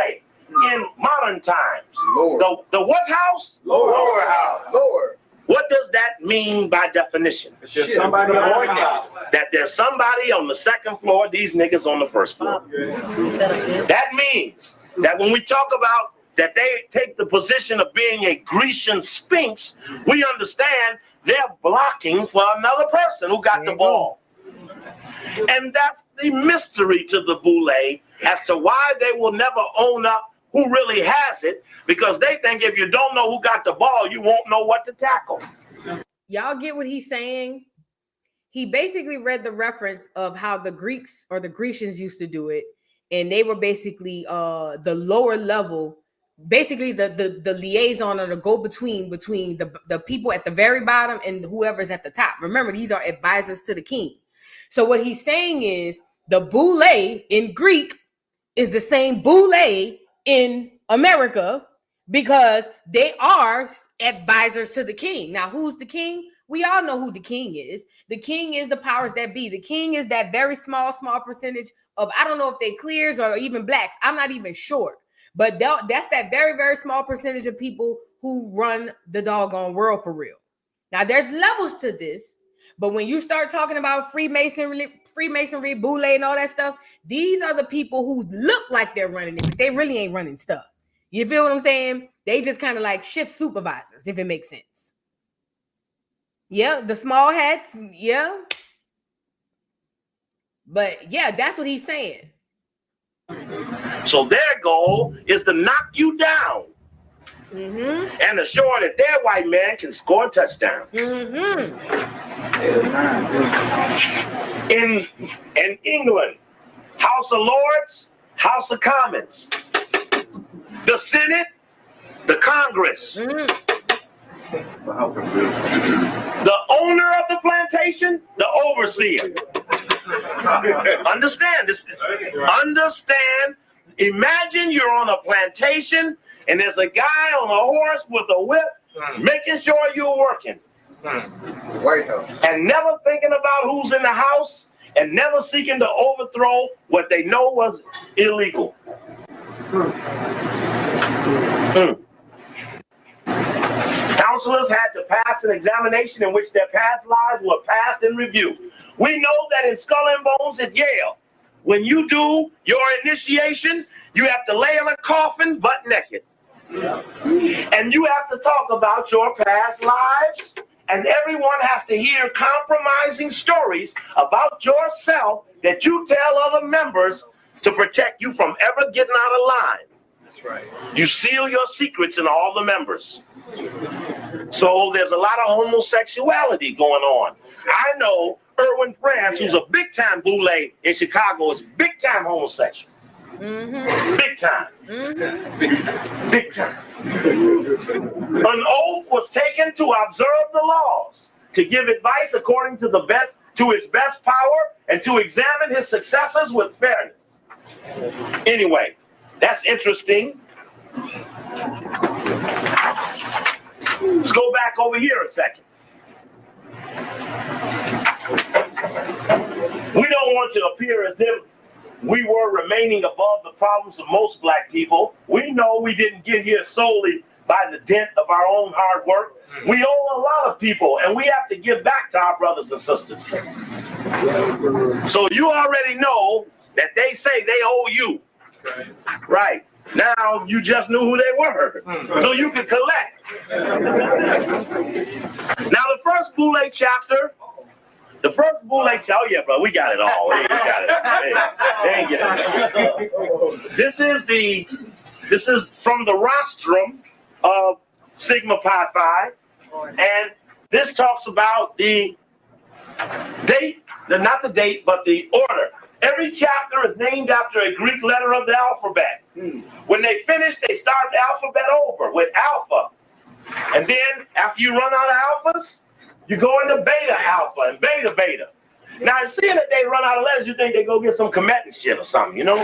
In modern times, the what house? Lower house. Lower. What does that mean by definition? There's somebody that there's somebody on the second floor, these niggas on the first floor. That means that when we talk about that they take the position of being a Grecian sphinx, we understand they're blocking for another person who got the ball. And that's the mystery to the Boule as to why they will never own up who really has it, because they think if you don't know who got the ball, you won't know what to tackle. Y'all get what he's saying? He basically read the reference of how the Greeks or the Grecians used to do it, and they were basically the lower level, basically the liaison or the go-between between the people at the very bottom and whoever's at the top. Remember, these are advisors to the king. So what he's saying is the Boule in Greek is the same Boule in America, because they are advisors to the king. Now, who's the king? We all know who the king is. The king is the powers that be. The king is that very small percentage of, I don't know if they clears or even blacks. I'm not even sure. But that's that very, very small percentage of people who run the doggone world for real. Now, there's levels to this. But when you start talking about Freemasonry, Boule, and all that stuff, these are the people who look like they're running it, but they really ain't running stuff. You feel what I'm saying? They just kind of like shift supervisors, if it makes sense. Yeah, the small hats, yeah. But yeah, that's what he's saying. So their goal is to knock you down. And assure that their white man can score a touchdown. In England, House of Lords, House of Commons, the Senate, the Congress, the owner of the plantation, the overseer. Understand this. Understand. Imagine you're on a plantation and there's a guy on a horse with a whip making sure you're working. White House. And never thinking about who's in the house and never seeking to overthrow what they know was illegal. Counselors had to pass an examination in which their past lives were passed in review. We know that in Skull and Bones at Yale, when you do your initiation, you have to lay in a coffin butt naked. And you have to talk about your past lives, and everyone has to hear compromising stories about yourself that you tell other members to protect you from ever getting out of line. That's right. You seal your secrets in all the members. So there's a lot of homosexuality going on. I know Erwin France, who's a big-time Boule in Chicago, is big-time homosexual. Big time. Big time. An oath was taken to observe the laws, to give advice according to his best power, and to examine his successors with fairness. Anyway, that's interesting. Let's go back over here a second. We don't want to appear as if we were remaining above the problems of most black people. We know we didn't get here solely by the dint of our own hard work. We owe a lot of people, and we have to give back to our brothers and sisters. So you already know that they say they owe you. Right. Now you just knew who they were, so you can collect. Now the first Boule chapter, oh yeah, bro, we got it all. We got it. They ain't get it. This is from the rostrum of Sigma Pi Phi, and this talks about the date, not the date, but the order. Every chapter is named after a Greek letter of the alphabet. When they finish, they start the alphabet over with alpha. And then after you run out of alphas, you go into beta alpha and beta beta. Now, seeing that they run out of letters, you think they go get some Kemetic shit or something, you know?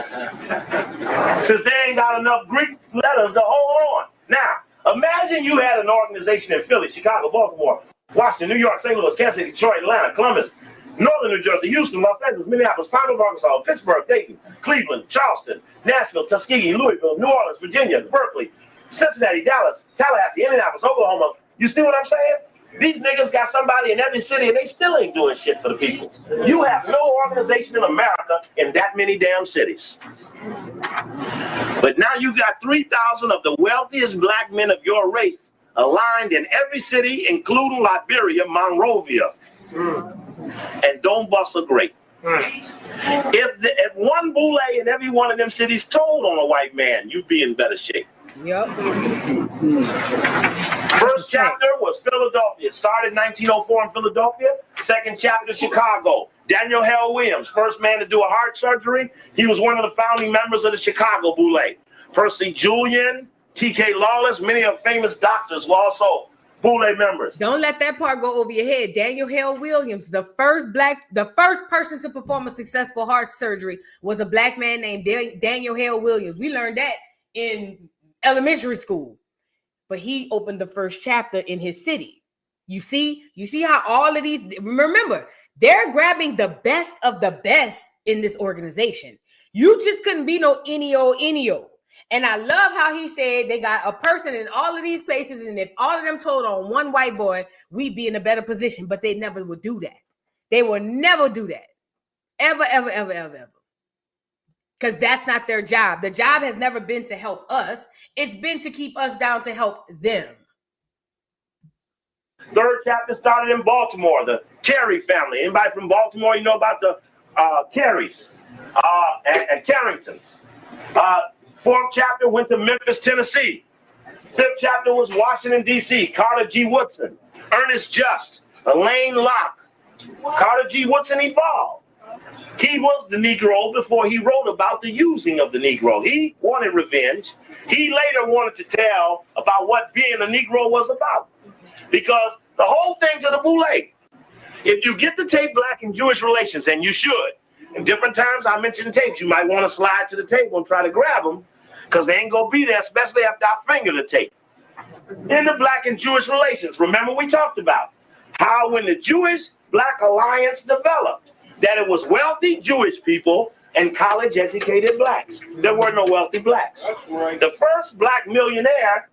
Since they ain't got enough Greek letters to hold on. Now, imagine you had an organization in Philly, Chicago, Baltimore, Washington, New York, St. Louis, Kansas City, Detroit, Atlanta, Columbus, Northern New Jersey, Houston, Los Angeles, Minneapolis, Pineville, Arkansas, Pittsburgh, Dayton, Cleveland, Charleston, Nashville, Tuskegee, Louisville, New Orleans, Virginia, Berkeley, Cincinnati, Dallas, Tallahassee, Indianapolis, Oklahoma. You see what I'm saying? These niggas got somebody in every city and they still ain't doing shit for the people. You have no organization in America in that many damn cities. But now you got 3,000 of the wealthiest black men of your race aligned in every city, including Liberia, Monrovia, and don't bust a grape. If one Boule in every one of them cities told on a white man, you'd be in better shape. Yep. First chapter was Philadelphia. Started 1904 in Philadelphia. Second chapter, Chicago. Daniel Hale Williams, first man to do a heart surgery. He was one of the founding members of the Chicago Boule. Percy Julian, T.K. Lawless, many of famous doctors were also Boule members. Don't let that part go over your head. Daniel Hale Williams, the first person to perform a successful heart surgery was a black man named Daniel Hale Williams. We learned that in elementary school. But he opened the first chapter in his city. You see how all of these, remember, they're grabbing the best of the best in this organization. You just couldn't be no any old. And I love how he said they got a person in all of these places, and if all of them told on one white boy, we'd be in a better position. But they never would do that. They will never do that. Ever, ever, ever, ever, ever. Because that's not their job. The job has never been to help us. It's been to keep us down to help them. Third chapter started in Baltimore, the Carey family. Anybody from Baltimore, you know about the Careys and Carringtons. Fourth chapter went to Memphis, Tennessee. Fifth chapter was Washington, D.C. Carter G. Woodson, Ernest Just, Elaine Locke. Carter G. Woodson evolved. He was the Negro before he wrote about the using of the Negro. He wanted revenge. He later wanted to tell about what being a Negro was about. Because the whole thing to the Boule, if you get the tape Black and Jewish Relations, and you should, in different times I mention tapes, you might want to slide to the table and try to grab them, because they ain't going to be there, especially after I finger the tape. In the Black and Jewish Relations, remember we talked about how when the Jewish-Black alliance developed, that it was wealthy Jewish people and college-educated blacks. There were no wealthy blacks. That's right. The first black millionaire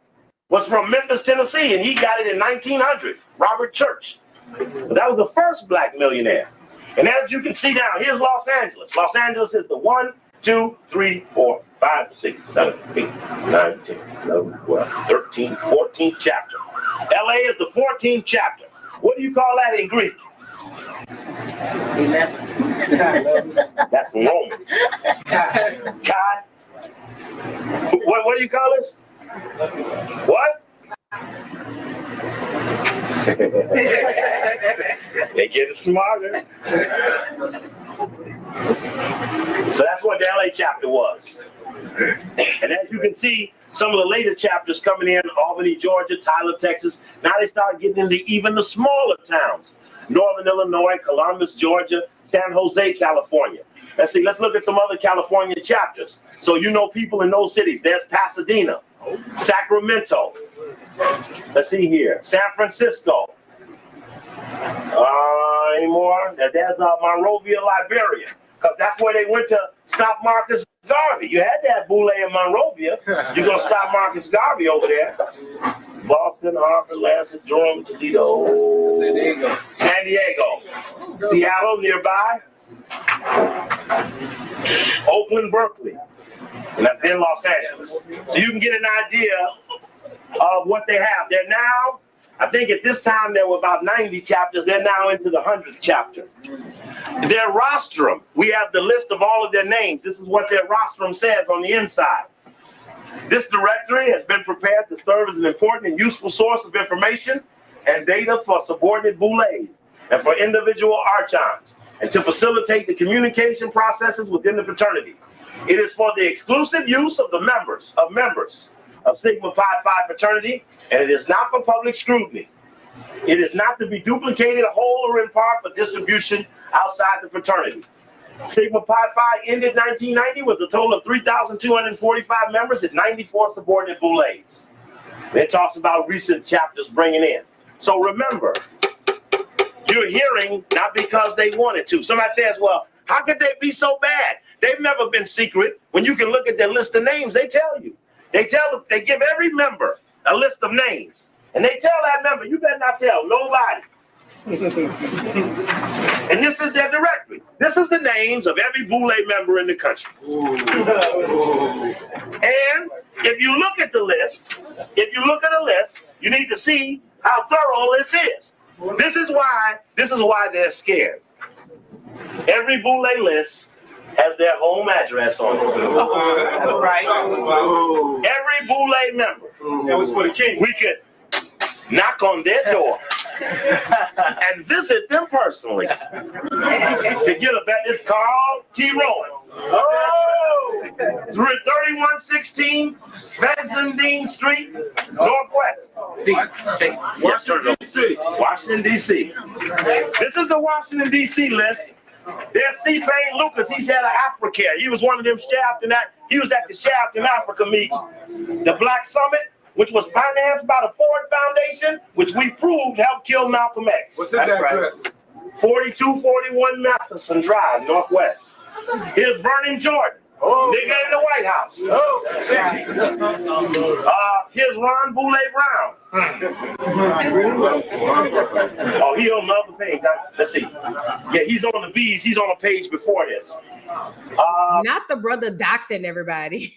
was from Memphis, Tennessee, and he got it in 1900, Robert Church. That was the first black millionaire. And as you can see now, here's Los Angeles. Los Angeles is the 1, 2, 3, 4, 5, 6, 7, 8, 9, 10, 11, 12, 13, 14th chapter. LA is the 14th chapter. What do you call that in Greek? 11. That's Roman. Kai. What do you call this? What? They get smarter. So that's what the LA chapter was. And as you can see, some of the later chapters coming in, Albany, Georgia, Tyler, Texas, now they start getting into even the smaller towns. Northern Illinois, Columbus, Georgia, San Jose, California. Let's look at some other California chapters. So you know people in those cities. There's Pasadena, Sacramento. Let's see here, San Francisco. Anymore? There's Monrovia, Liberia, because that's where they went to stop Marcus Garvey. You had to have Boule in Monrovia. You're going to stop Marcus Garvey over there. Boston, Harvard, Lansing, Durham, Toledo, San Diego, Seattle nearby, Oakland, Berkeley, and then Los Angeles. So you can get an idea of what they have. They're now, I think at this time there were about 90 chapters. They're now into the 100th chapter. Their rostrum, we have the list of all of their names. This is what their rostrum says on the inside. This directory has been prepared to serve as an important and useful source of information and data for subordinate boules and for individual archons, and to facilitate the communication processes within the fraternity. It is for the exclusive use of the members of Sigma Pi Phi fraternity, and it is not for public scrutiny. It is not to be duplicated whole or in part for distribution outside the fraternity. Sigma Pi Phi ended 1990 with a total of 3,245 members and 94 subordinate Boules. It talks about recent chapters bringing in. So remember, you're hearing not because they wanted to. Somebody says, well, how could they be so bad? They've never been secret. When you can look at their list of names, they tell you. They give every member a list of names. And they tell that member, you better not tell nobody. And this is their directory. This is the names of every Boule member in the country. And if you look at the list, you need to see how thorough this is. This is why they're scared. Every Boule list has their home address on it. That's right. Every Boule member. That was for the king. We could knock on their door and visit them personally to get a bet. It's Carl T. Rowan. Oh! 3116 Fessenden Street, Northwest. Washington, D.C. Washington, D.C. This is the Washington, D.C. list. There's C. Payne Lucas. He's had an Africare. He was one of them shaft in that. He was at the Shaft in Africa meeting. The Black Summit, which was financed by the Ford Foundation, which we proved helped kill Malcolm X. What's his address? 4241 Matheson Drive, Northwest. Here's Vernon Jordan. Nigga in the White House. Here's Ron Boule Brown. Oh, he on the other page. Let's see. Yeah, he's on the B's. He's on a page before this. Not the brother doxing everybody.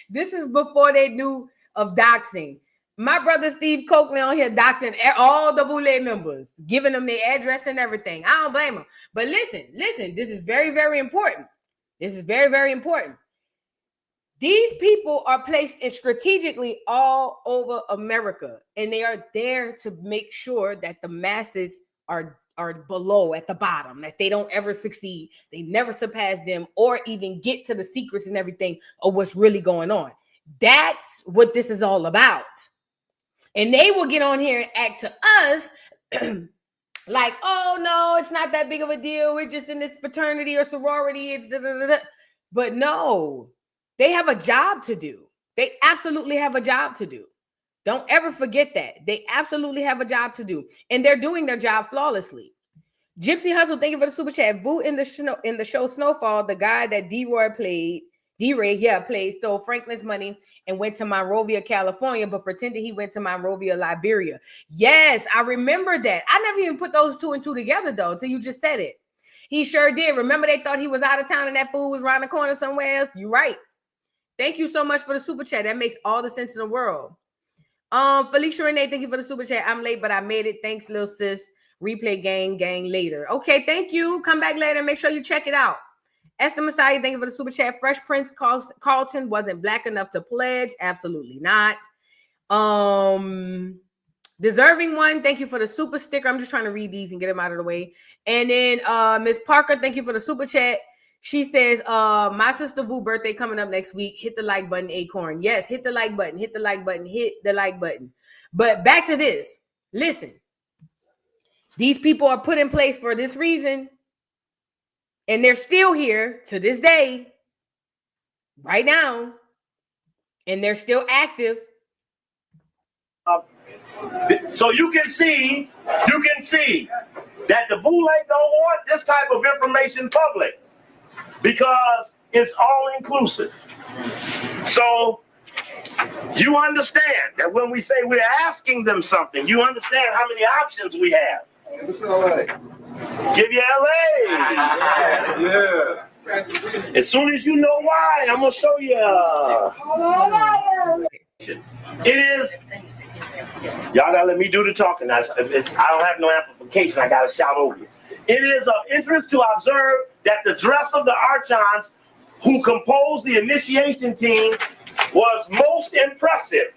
This is before they knew of doxing. My brother Steve Coakley on here doxing all the Boule members, giving them their address and everything. I don't blame him. But listen, this is very, very important. This is very, very important. These people are placed strategically all over America, and they are there to make sure that the masses are below at the bottom, that they don't ever succeed, they never surpass them, or even get to the secrets and everything of what's really going on. That's what this is all about. And they will get on here and act to us like, oh no, it's not that big of a deal. We're just in this fraternity or sorority. It's da-da-da-da. But no, they have a job to do. They absolutely have a job to do. Don't ever forget that. They absolutely have a job to do. And they're doing their job flawlessly. Gypsy Hustle, thank you for the super chat. Vu in the show Snowfall, the guy that D-Ray played, stole Franklin's money and went to Monrovia, California, but pretended he went to Monrovia, Liberia. Yes, I remember that. I never even put those two and two together, though, until you just said it. He sure did. Remember they thought he was out of town and that fool was around the corner somewhere else? You're right. Thank you so much for the super chat. That makes all the sense in the world. Felicia Renee, thank you for the super chat. I'm late, but I made it. Thanks, little sis. Replay gang later. Okay, thank you. Come back later. Make sure you check it out. Esther Messiah, thank you for the super chat. Fresh Prince Carlton wasn't black enough to pledge. Absolutely not. Deserving One, thank you for the super sticker. I'm just trying to read these and get them out of the way. And then Miss Parker, thank you for the super chat. She says, my sister Vu birthday coming up next week. Hit the like button, Acorn. Yes, hit the like button, hit the like button, hit the like button. But back to this. Listen, these people are put in place for this reason. And they're still here to this day, right now. And they're still active. So you can see that the Boule don't want this type of information public because it's all inclusive. So you understand that when we say we're asking them something, you understand how many options we have. Give you LA. Yeah. As soon as you know why, I'm gonna show you. It is. Y'all gotta let me do the talking. I don't have no amplification. I gotta shout over you. It is of interest to observe that the dress of the archons who composed the initiation team was most impressive.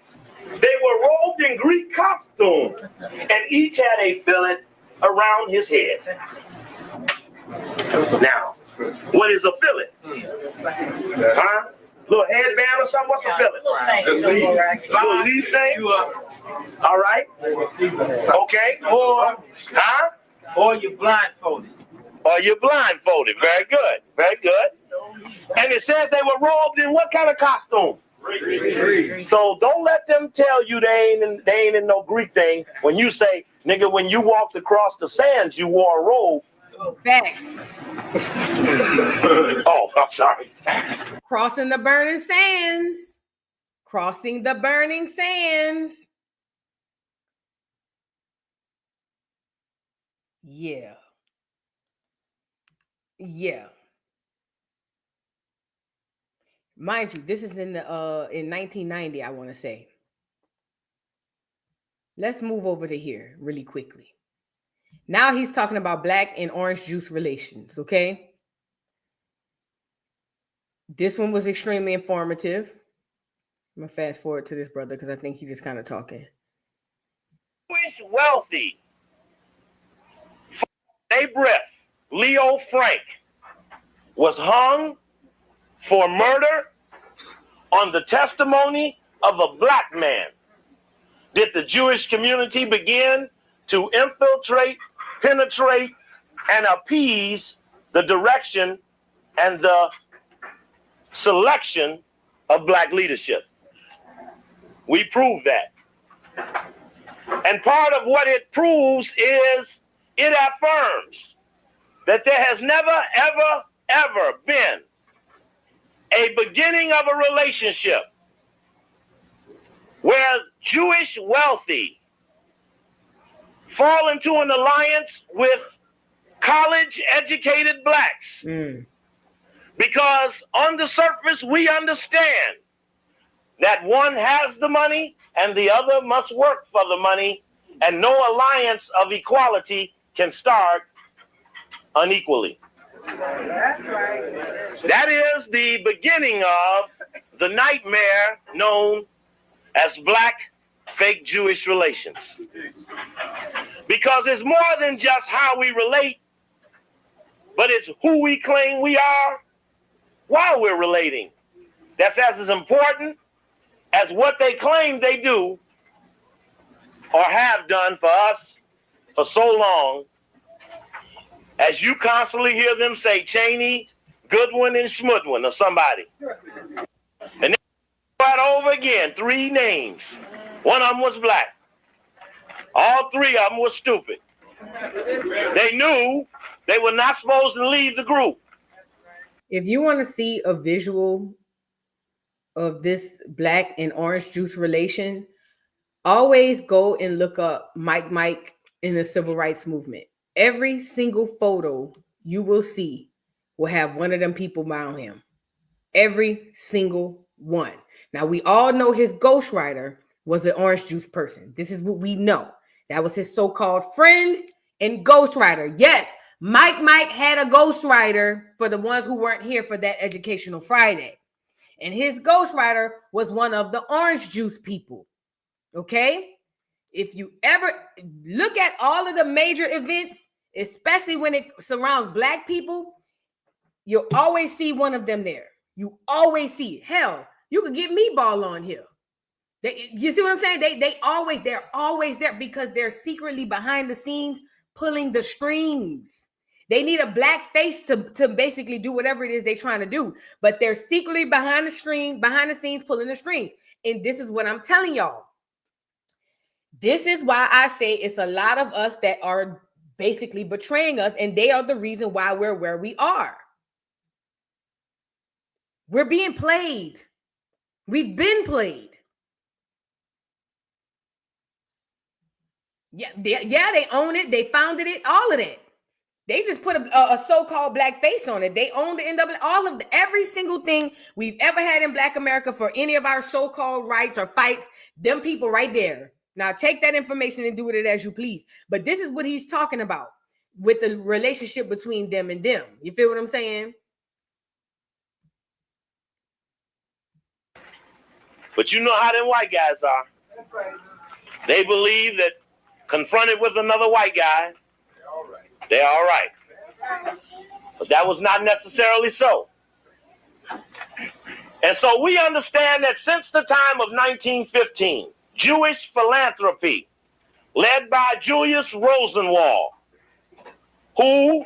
They were robed in Greek costume, and each had a fillet around his head. Now, what is a fillet? Huh? Little headband or something? What's the feeling? Little leaf thing? All right. Okay. Or, huh? Or you're blindfolded. Or you're blindfolded. Very good. Very good. And it says they were robed in what kind of costume? Greek. So don't let them tell you they ain't in no Greek thing. When you say, nigga, when you walked across the sands, you wore a robe. Facts. Oh, I'm sorry. Crossing the burning sands. Crossing the burning sands. Yeah. Yeah. Mind you, this is in 1990, I want to say. Let's move over to here really quickly. Now he's talking about black and orange juice relations, okay? This one was extremely informative. I'm going to fast forward to this brother because I think he's just kind of talking. Jewish wealthy, Abraham Leo Frank was hung for murder on the testimony of a black man. Did the Jewish community begin to infiltrate, penetrate, and appease the direction and the selection of black leadership? We prove that. And part of what it proves is it affirms that there has never, ever, ever been a beginning of a relationship where Jewish wealthy fall into an alliance with college-educated blacks. Because on the surface, we understand that one has the money and the other must work for the money, and no alliance of equality can start unequally. That is the beginning of the nightmare known as black fake Jewish relations. Because it's more than just how we relate, but it's who we claim we are while we're relating. That's as important as what they claim they do or have done for us for so long, as you constantly hear them say Cheney, Goodwin, and Schmudwin or somebody. And then right over again, 3 names. One of them was black. All 3 of them were stupid. They knew they were not supposed to leave the group. If you want to see a visual of this black and orange juice relation, always go and look up Mike in the civil rights movement. Every single photo you will see will have one of them people around him. Every single one. Now, we all know his ghostwriter was an orange juice person. This is what we know. That was his so-called friend and ghostwriter. Yes, Mike had a ghostwriter for the ones who weren't here for that Educational Friday. And his ghostwriter was one of the orange juice people. Okay? If you ever look at all of the major events, especially when it surrounds black people, you'll always see one of them there. You always see it. Hell, you could get Meatball on here. You see what I'm saying? They're always there because they're secretly behind the scenes pulling the strings. They need a black face to basically do whatever it is they're trying to do. But they're secretly behind the scenes pulling the strings. And this is what I'm telling y'all. This is why I say it's a lot of us that are basically betraying us, and they are the reason why we're where we are. We're being played. We've been played. Yeah, they own it. They founded it. All of that. They just put a so-called black face on it. They own the NAACP. Every single thing we've ever had in Black America for any of our so-called rights or fights, them people right there. Now take that information and do with it as you please. But this is what he's talking about with the relationship between them and them. You feel what I'm saying? But you know how them white guys are. They believe that confronted with another white guy, they're all right. But that was not necessarily so. And so we understand that since the time of 1915, Jewish philanthropy, led by Julius Rosenwald, who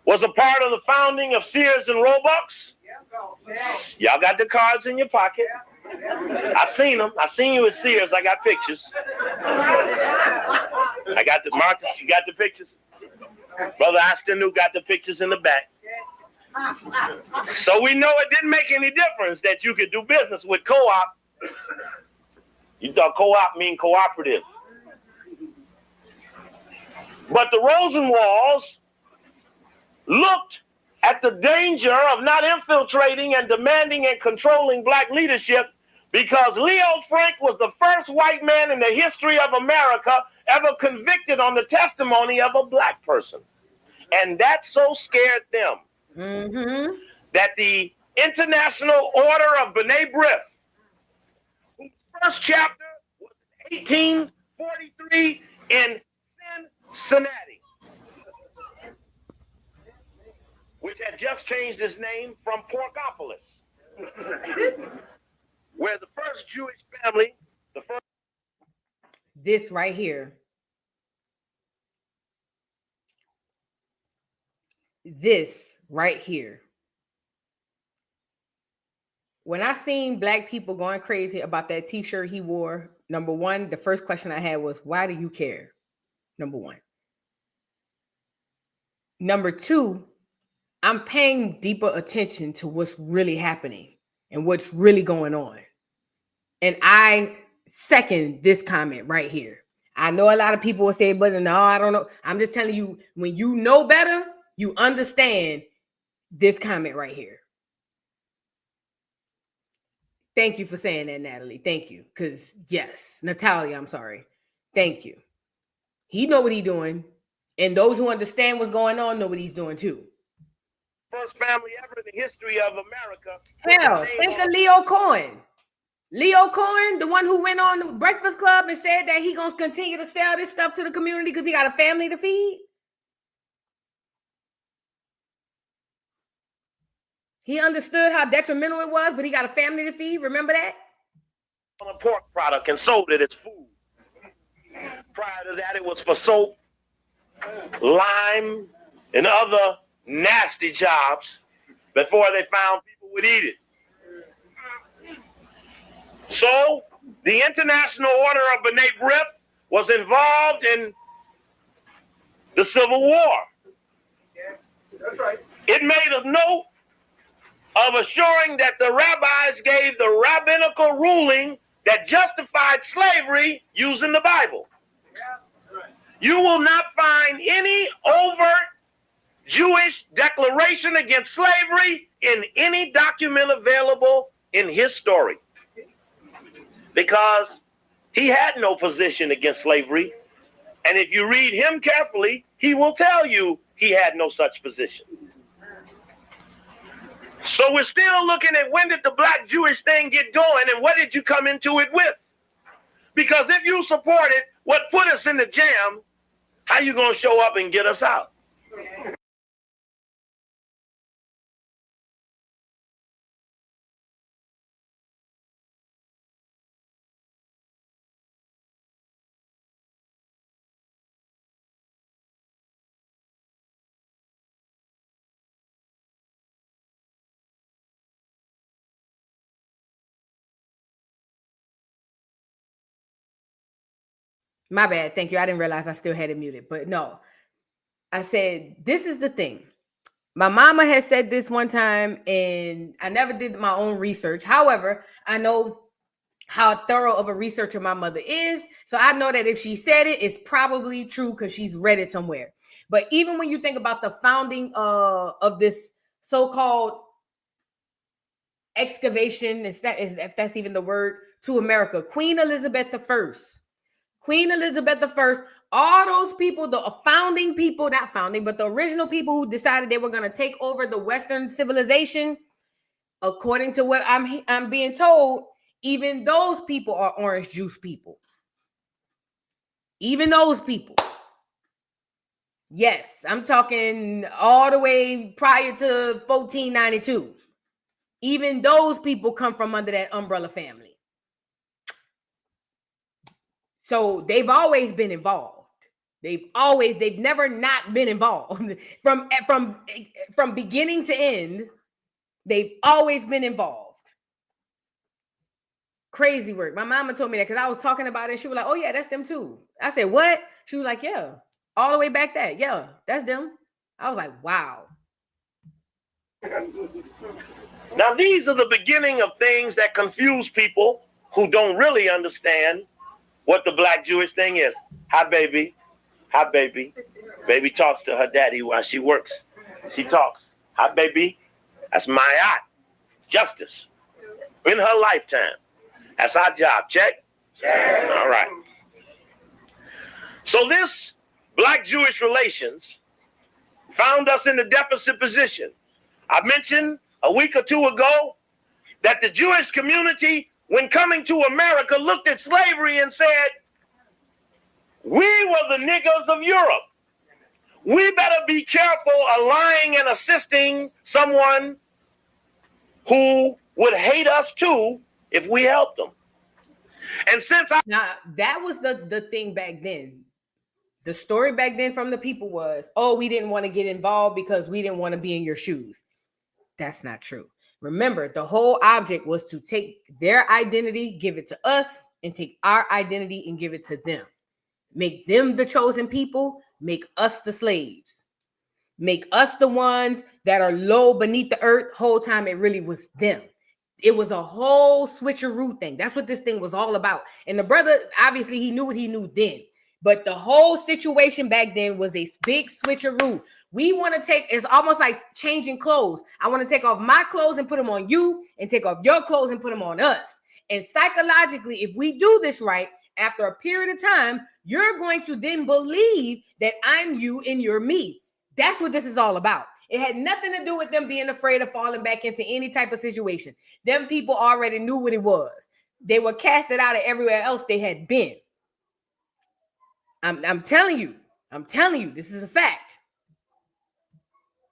was a part of the founding of Sears and Roebuck's. Y'all got the cards in your pocket. I seen them. I seen you at Sears. I got pictures. I got the Marcus. You got the pictures? Brother Astenu got the pictures in the back. So we know it didn't make any difference that you could do business with co-op. You thought co-op mean cooperative. But the Rosenwalds looked at the danger of not infiltrating and demanding and controlling black leadership because Leo Frank was the first white man in the history of America ever convicted on the testimony of a black person. And that so scared them that the International Order of B'nai B'rith, whose first chapter was in 1843 in Cincinnati, which had just changed its name from Porkopolis, where the first Jewish family, this right here, when I seen black people going crazy about that t-shirt he wore, number one, the first question I had was, why do you care? Number one. Number two, I'm paying deeper attention to what's really happening and what's really going on. And I second this comment right here. I know a lot of people will say, but no, I don't know. I'm just telling you, when you know better, you understand this comment right here. Thank you for saying that, Natalie. Thank you. Because, yes, Natalia, I'm sorry. Thank you. He know what he's doing. And those who understand what's going on know what he's doing too. first family ever in the history of America. Hell, think of Leo Cohen. Leo Cohen, the one who went on the Breakfast Club and said that he going to continue to sell this stuff to the community because he got a family to feed. He understood how detrimental it was, but he got a family to feed. Remember that? On a pork product and sold it as food. Prior to that, it was for soap, lime, and other nasty jobs before they found people would eat it. So the International Order of B'nai B'rith was involved in the Civil War. That's right. It made a note of assuring that the rabbis gave the rabbinical ruling that justified slavery using the Bible. You will not find any overt Jewish declaration against slavery in any document available in his story, because he had no position against slavery. And if you read him carefully, he will tell you he had no such position. So we're still looking at when did the black Jewish thing get going and what did you come into it with? Because if you supported what put us in the jam, how you going to show up and get us out? My bad. Thank you. I didn't realize I still had it muted, but no. I said, this is the thing. My mama had said this one time, and I never did my own research. However, I know how thorough of a researcher my mother is. So I know that if she said it, it's probably true because she's read it somewhere. But even when you think about the founding of this so-called excavation, if that's even the word, to America, Queen Elizabeth I, all those people, the founding people, not founding, but the original people who decided they were going to take over the Western civilization, according to what I'm being told, even those people are orange juice people. Even those people. Yes, I'm talking all the way prior to 1492. Even those people come from under that umbrella family. So they've always been involved. They've never not been involved. From beginning to end, they've always been involved. Crazy work. My mama told me that because I was talking about it. She was like, oh yeah, that's them too. I said, what? She was like, yeah, all the way back there. Yeah, that's them. I was like, wow. Now, these are the beginning of things that confuse people who don't really understand what the black Jewish thing is. Hi, baby. Hi, baby. Baby talks to her daddy while she works. She talks. Hi, baby. That's my aunt. Justice. In her lifetime. That's our job. Check? Check. All right. So this black-Jewish relations found us in a deficit position. I mentioned a week or two ago that the Jewish community, when coming to America, looked at slavery and said, we were the niggers of Europe. We better be careful allying and assisting someone who would hate us too if we helped them. And since now that was the thing back then. The story back then from the people was, oh, we didn't want to get involved because we didn't want to be in your shoes. That's not true. Remember, the whole object was to take their identity, give it to us, and take our identity and give it to them. Make them the chosen people, make us the slaves. Make us the ones that are low beneath the earth. Whole time it really was them. It was a whole switcheroo thing. That's what this thing was all about. And the brother, obviously, he knew what he knew then. But the whole situation back then was a big switcheroo. We want to take, it's almost like changing clothes. I want to take off my clothes and put them on you, and take off your clothes and put them on us. And psychologically, if we do this right, after a period of time, you're going to then believe that I'm you and you're me. That's what this is all about. It had nothing to do with them being afraid of falling back into any type of situation. Them people already knew what it was. They were casted out of everywhere else they had been. I'm telling you, this is a fact.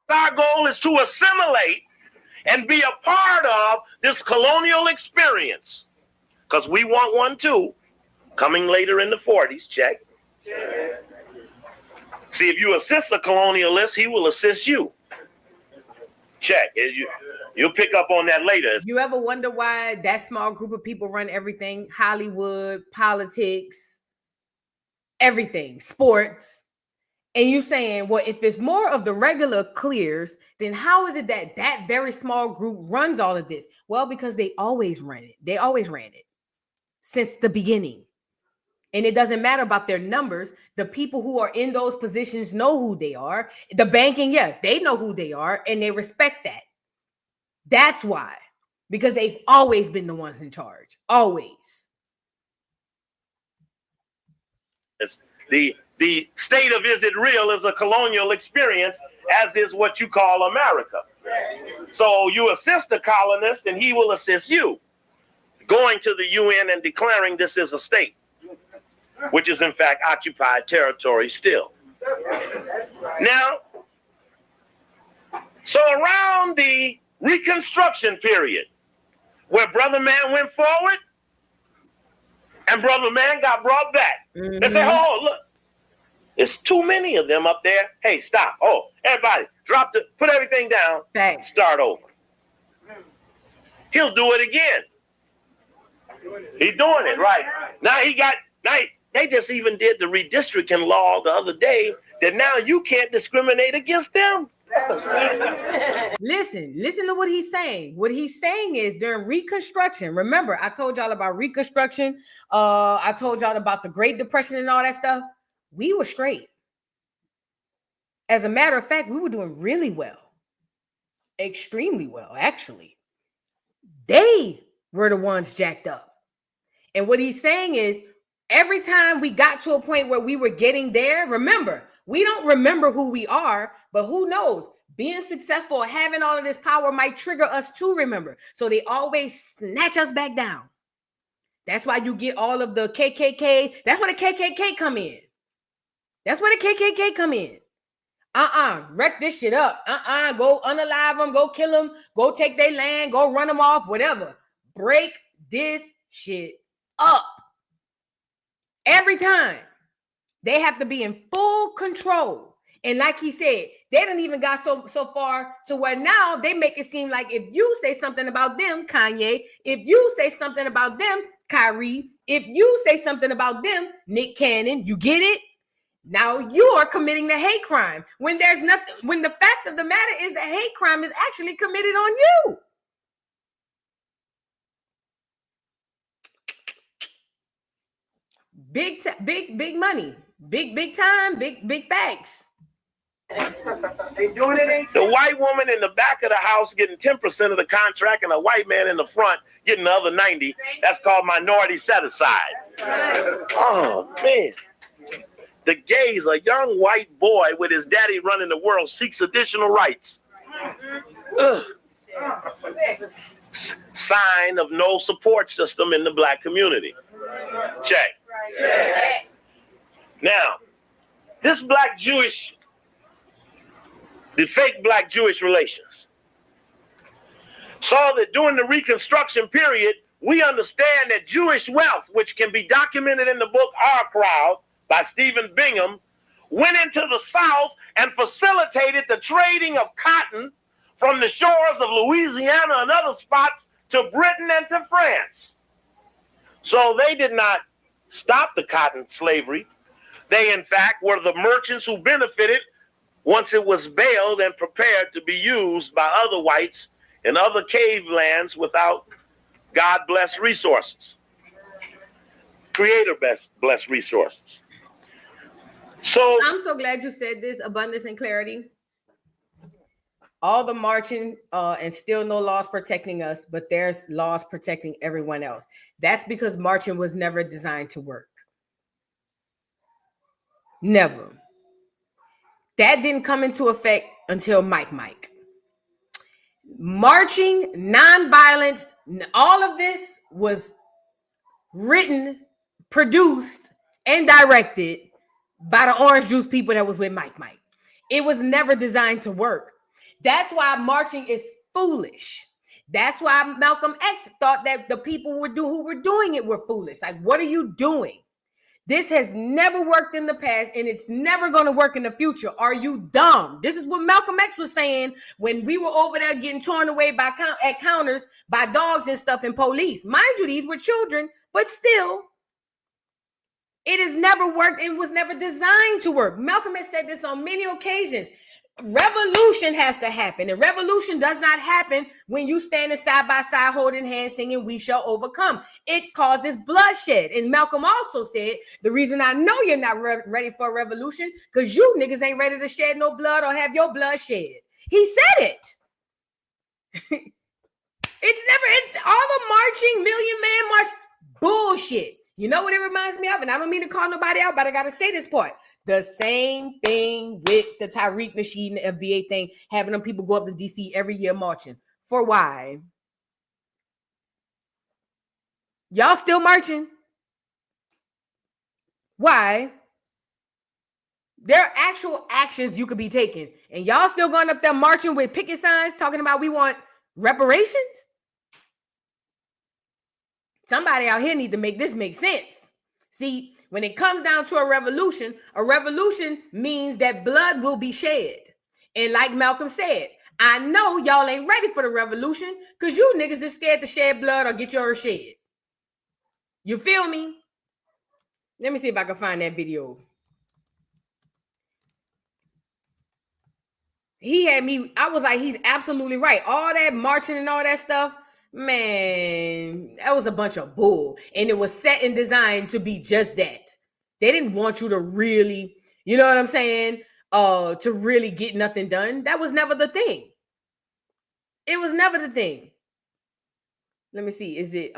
Our goal is to assimilate and be a part of this colonial experience, because we want one too, coming later in the 40s, check. See, if you assist a colonialist, he will assist you. Check. You'll pick up on that later. You ever wonder why that small group of people run everything? Hollywood, politics, everything, sports. And you saying, well, if it's more of the regular clears, then how is it that that very small group runs all of this? Well, because they always ran it. They always ran it since the beginning. And it doesn't matter about their numbers. The people who are in those positions know who they are. The banking, yeah, they know who they are, and they respect that. That's why. Because they've always been the ones in charge. Always. The state of is it real is a colonial experience, as is what you call America. So you assist the colonist and he will assist you. Going to the UN and declaring this is a state, which is in fact occupied territory still. Now, so around the Reconstruction period, where Brother Man went forward and Brother Man got brought back, they say, oh, look, there's too many of them up there. Hey, stop. Oh, everybody, put everything down. Thanks. Start over. He'll do it again. He's doing it, right. Now they just even did the redistricting law the other day that now you can't discriminate against them. Listen to what he's saying. What he's saying is during Reconstruction, remember, I told y'all about Reconstruction. I told y'all about the Great Depression and all that stuff. We were straight. As a matter of fact, we were doing really well. Extremely well, actually. They were the ones jacked up. And what he's saying is, every time we got to a point where we were getting there, remember, we don't remember who we are, but who knows? Being successful, having all of this power might trigger us to remember. So they always snatch us back down. That's why you get all of the KKK. That's where the KKK come in. That's where the KKK come in. Wreck this shit up. Go unalive them, go kill them, go take their land, go run them off, whatever. Break this shit up. Every time. They have to be in full control. And like he said, they didn't even got so far to where now they make it seem like if you say something about them, Kanye, if you say something about them, Kyrie, if you say something about them, Nick Cannon, you get it? Now you are committing the hate crime when there's nothing, when the fact of the matter is the hate crime is actually committed on you. Big money, big time, big facts. They doing it. The white woman in the back of the house getting 10% of the contract, and a white man in the front getting the other 90. That's called minority set aside. Oh man. The gays, a young white boy with his daddy running the world, seeks additional rights. Sign of no support system in the black community. Check. Now, this the fake black Jewish relations. So that during the Reconstruction period, we understand that Jewish wealth, which can be documented in the book Our Crowd by Stephen Bingham, went into the South and facilitated the trading of cotton from the shores of Louisiana and other spots to Britain and to France. So they did not stop the cotton slavery. They, in fact, were the merchants who benefited once it was baled and prepared to be used by other whites in other cave lands without God-blessed resources. Creator-blessed resources. So I'm so glad you said this, abundance and clarity. All the marching and still no laws protecting us, but there's laws protecting everyone else. That's because marching was never designed to work. Never. That didn't come into effect until Mike. Marching, nonviolence, all of this was written, produced, and directed by the orange juice people that was with Mike. It was never designed to work. That's why marching is foolish. That's why Malcolm X thought that the people who were doing it were foolish. Like, what are you doing? This has never worked in the past, and it's never going to work in the future. Are you dumb? This is what Malcolm X was saying when we were over there getting torn away at counters by dogs and stuff and police. Mind you, these were children, but still, it has never worked and was never designed to work. Malcolm has said this on many occasions. Revolution has to happen, and revolution does not happen when you standing side by side holding hands singing "We Shall Overcome." It causes bloodshed. And Malcolm also said the reason I know you're not ready for a revolution because you niggas ain't ready to shed no blood or have your blood shed. He said it. It's all the marching, Million Man March bullshit. You know what it reminds me of? And I don't mean to call nobody out, but I got to say this part. The same thing with the Tariq Nasheed and the FBA thing, having them people go up to D.C. every year marching. For why? Y'all still marching? Why? There are actual actions you could be taking. And y'all still going up there marching with picket signs talking about we want reparations? Somebody out here need to make this make sense. See, when it comes down to a revolution means that blood will be shed. And like Malcolm said, I know y'all ain't ready for the revolution because you niggas is scared to shed blood or get yours shed. You feel me? Let me see if I can find that video. He had me, I was like, he's absolutely right. All that marching and all that stuff, man, that was a bunch of bull. And it was set and designed to be just that. They didn't want you to really, you know what I'm saying? To really get nothing done. That was never the thing. It was never the thing. Let me see. Is it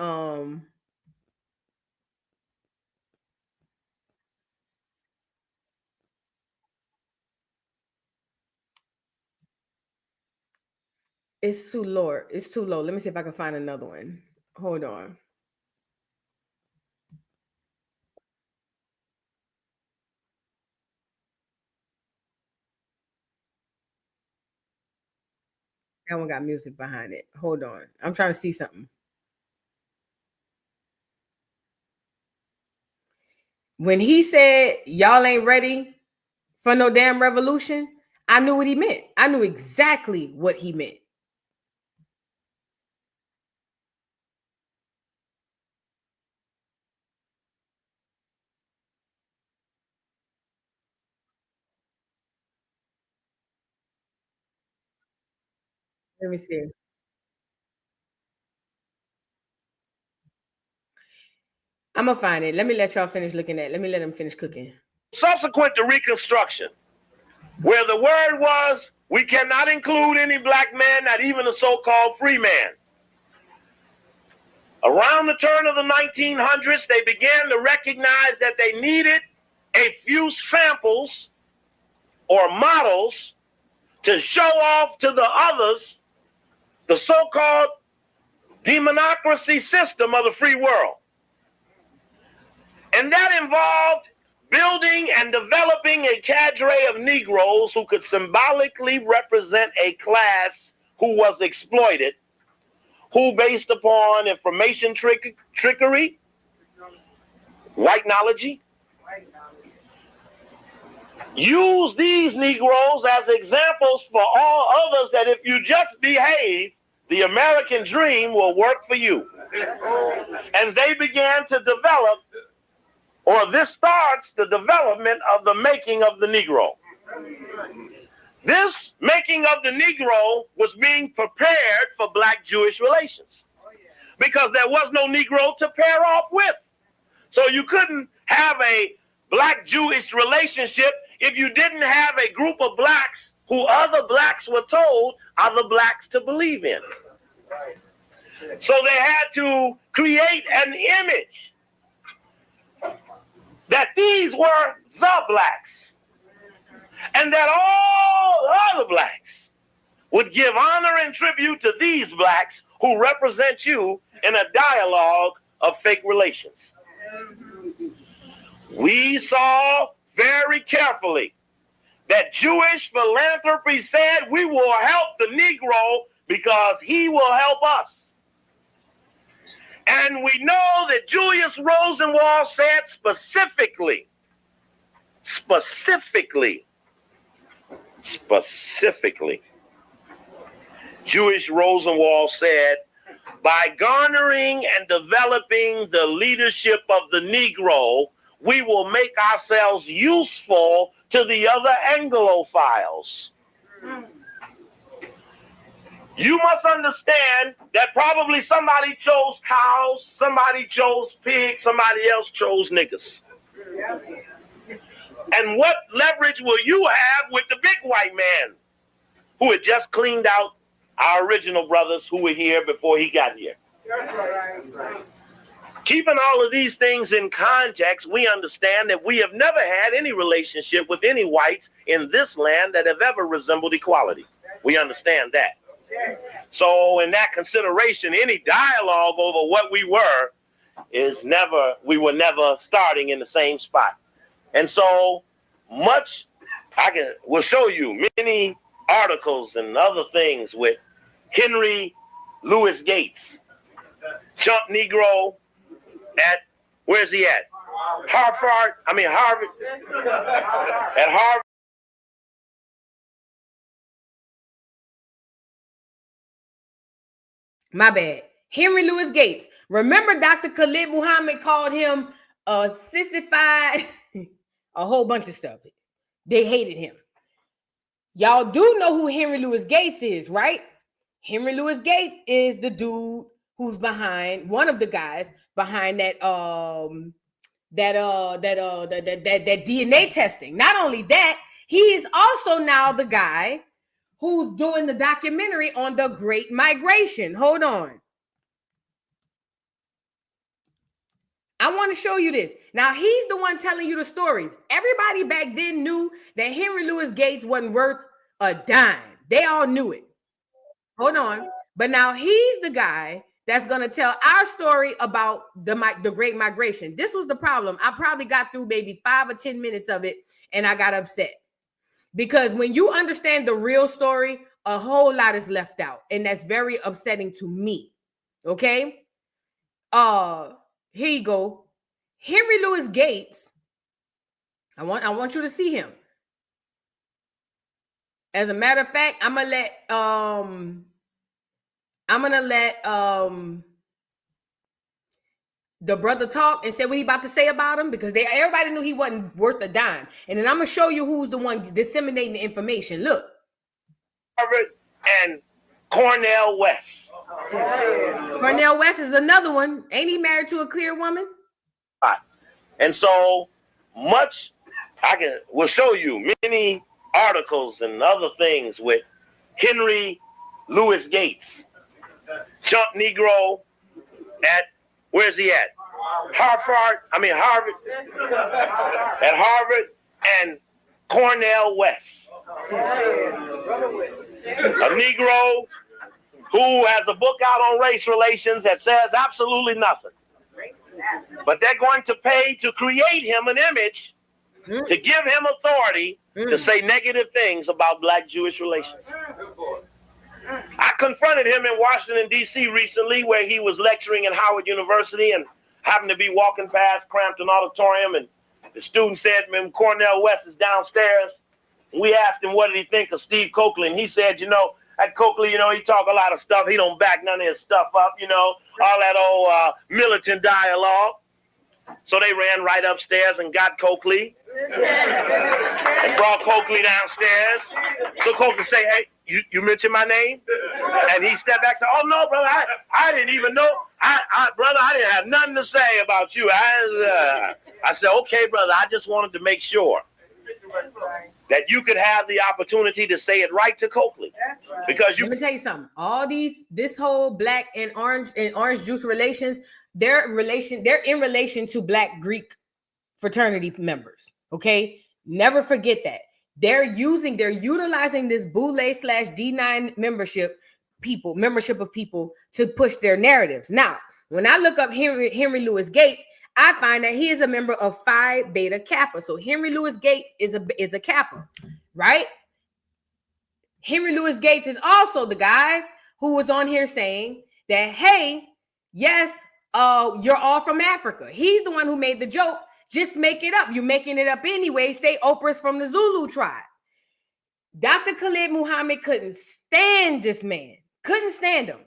it's too low. It's too low. Let me see if I can find another one. Hold on. That one got music behind it. Hold on. I'm trying to see something. When he said, y'all ain't ready for no damn revolution, I knew what he meant. I knew exactly what he meant. Let me see. I'm gonna find it. Let me let y'all finish looking at it. Let me let him finish cooking. Subsequent to Reconstruction, where the word was, we cannot include any black man, not even a so-called free man. Around the turn of the 1900s, they began to recognize that they needed a few samples or models to show off to the others the so-called democracy system of the free world. And that involved building and developing a cadre of Negroes who could symbolically represent a class who was exploited, who, based upon information trickery, white knowledge, use these Negroes as examples for all others that if you just behave, the American dream will work for you. And they began to develop, or this starts the development of the making of the Negro. This making of the Negro was being prepared for black-Jewish relations because there was no Negro to pair off with. So you couldn't have a black-Jewish relationship if you didn't have a group of blacks who other blacks were told other blacks to believe in. So they had to create an image that these were the blacks and that all other blacks would give honor and tribute to these blacks who represent you in a dialogue of fake relations. We saw very carefully that Jewish philanthropy said we will help the Negro because he will help us. And we know that Julius Rosenwald said specifically, Jewish Rosenwald said, by garnering and developing the leadership of the Negro, we will make ourselves useful to the other Anglophiles. You must understand that probably somebody chose cows, somebody chose pigs, somebody else chose niggas. And what leverage will you have with the big white man who had just cleaned out our original brothers who were here before he got here? Keeping all of these things in context, we understand that we have never had any relationship with any whites in this land that have ever resembled equality. We understand that. So in that consideration, any dialogue over what we were we were never starting in the same spot. And so much, will show you many articles and other things with Henry Louis Gates, chump Negro at, where's he at? Harvard. At Harvard. My bad. Henry Louis Gates. Remember Dr. Khalid Muhammad called him a sissified, a whole bunch of stuff. They hated him. Y'all do know who Henry Louis Gates is, right? Henry Louis Gates is the dude who's behind, one of the guys behind that DNA testing. Not only that, he is also now the guy who's doing the documentary on the Great Migration. Hold on. I want to show you this. Now, he's the one telling you the stories. Everybody back then knew that Henry Louis Gates wasn't worth a dime. They all knew it. Hold on. But now he's the guy that's going to tell our story about the Great Migration. This was the problem. I probably got through maybe 5 or 10 minutes of it, and I got upset. Because when you understand the real story a whole lot is left out, and that's very upsetting to me. Okay. Here you go. Henry Louis Gates. I want you to see him. As a matter of fact, I'm gonna let the brother talk and say what he about to say about him, because everybody knew he wasn't worth a dime. And then I'm gonna show you who's the one disseminating the information. Look. Harvard and Cornell West. Cornell West is another one. Ain't he married to a clear woman? And so much, will show you many articles and other things with Henry Louis Gates, chump Negro at, where's he at? Harvard, at Harvard and Cornell West. A Negro who has a book out on race relations that says absolutely nothing. But they're going to pay to create him an image, to give him authority to say negative things about Black-Jewish relations. I confronted him in Washington, D.C. recently, where he was lecturing at Howard University and happened to be walking past Crampton Auditorium, and the student said to him, Cornell West is downstairs. And we asked him, what did he think of Steve Coakley? And he said, that Coakley, he talk a lot of stuff. He don't back none of his stuff up, all that old militant dialogue. So they ran right upstairs and got Coakley and brought Coakley downstairs. So Coakley say, hey, you mentioned my name? And he stepped back and said, oh, no, brother, I didn't even know. Brother, I didn't have nothing to say about you. I said, okay, brother, I just wanted to make sure that you could have the opportunity to say it right to Coakley. Because let me tell you something. This whole Black and orange juice relations, they're in relation to Black Greek fraternity members. Okay, never forget that. They're utilizing this Boule / D9 membership of people to push their narratives. Now, when I look up Henry Louis Gates, I find that he is a member of Phi Beta Kappa. So Henry Louis Gates is a Kappa, right? Henry Louis Gates is also the guy who was on here saying that, hey, yes, you're all from Africa. He's the one who made the joke. Just make it up. You're making it up anyway. Say Oprah's from the Zulu tribe. Dr. Khalid Muhammad couldn't stand this man. Couldn't stand him.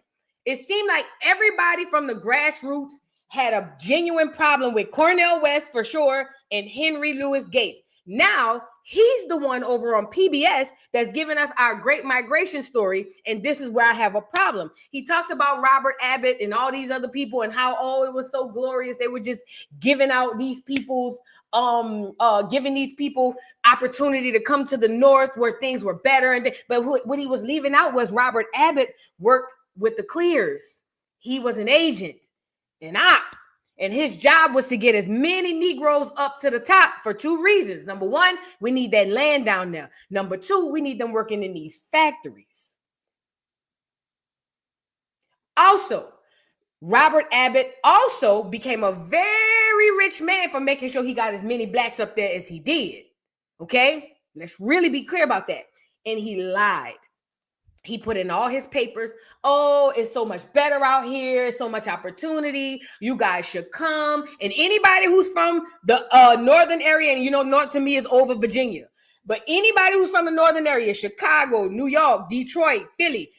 It seemed like everybody from the grassroots had a genuine problem with Cornell West for sure and Henry Louis Gates. Now he's the one over on PBS that's giving us our great migration story, and this is where I have a problem. He talks about Robert Abbott and all these other people and how it was so glorious. They were just giving out these people's giving these people opportunity to come to the North where things were better. But what he was leaving out was Robert Abbott worked with the Clears. He was an agent. An op, and his job was to get as many Negroes up to the top for two reasons. Number one, we need that land down there. Number two, we need them working in these factories. Also, Robert Abbott also became a very rich man for making sure he got as many Blacks up there as he did. Okay, let's really be clear about that. And he lied. He put in all his papers. Oh, it's so much better out here. It's so much opportunity. You guys should come. And anybody who's from the northern area, and north to me is over Virginia. But anybody who's from the northern area, Chicago, New York, Detroit, Philly,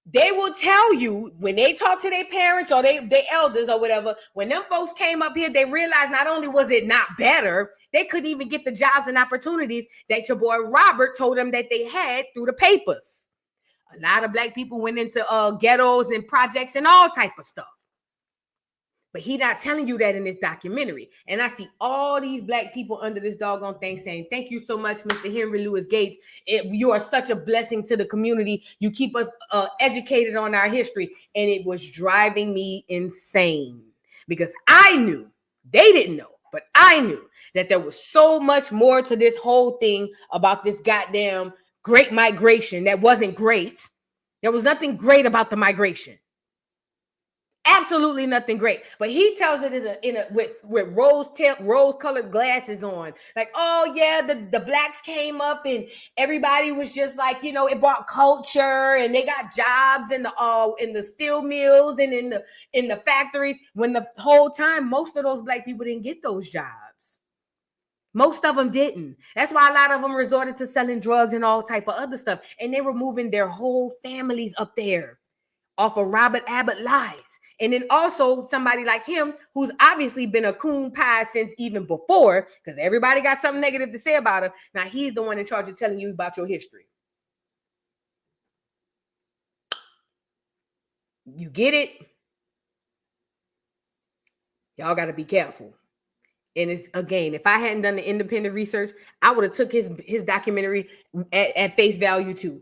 they will tell you when they talk to their parents or their elders or whatever, when them folks came up here, they realized not only was it not better, they couldn't even get the jobs and opportunities that your boy Robert told them that they had through the papers. A lot of Black people went into ghettos and projects and all type of stuff. But he not telling you that in this documentary. And I see all these Black people under this doggone thing saying, thank you so much, Mr. Henry Louis Gates. You are such a blessing to the community. You keep us educated on our history. And it was driving me insane because I knew, they didn't know, but I knew that there was so much more to this whole thing about this goddamn great migration that wasn't great. There was nothing great about the migration. Absolutely nothing great. But he tells it with rose-colored glasses on. Like, oh yeah, the blacks came up and everybody was just like, you know, it brought culture and they got jobs in the steel mills and in the factories, when the whole time most of those black people didn't get those jobs. Most of them didn't. That's why a lot of them resorted to selling drugs and all type of other stuff. And they were moving their whole families up there off of Robert Abbott lies. And then also somebody like him, who's obviously been a coon pie since even before, because everybody got something negative to say about him. Now he's the one in charge of telling you about your history. You get it? Y'all got to be careful. And it's, again, if I hadn't done the independent research, I would have took his documentary at face value too.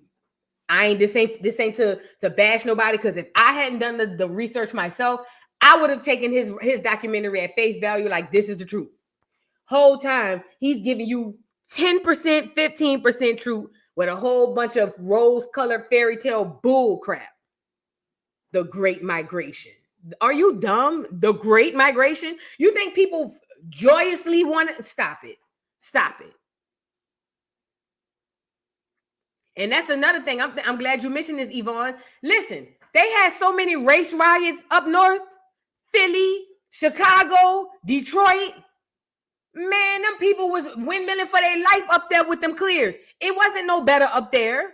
This ain't to bash nobody, because if I hadn't done the research myself, I would have taken his documentary at face value, like this is the truth. Whole time he's giving you 10%, 15% truth with a whole bunch of rose-colored fairy tale bull crap. The Great Migration. Are you dumb? The Great Migration? You think people joyously want to stop it? Stop it. And that's another thing. I'm glad you mentioned this, Yvonne. Listen, they had so many race riots up north, Philly, Chicago, Detroit. Man, them people was windmilling for their life up there with them clears. It wasn't no better up there.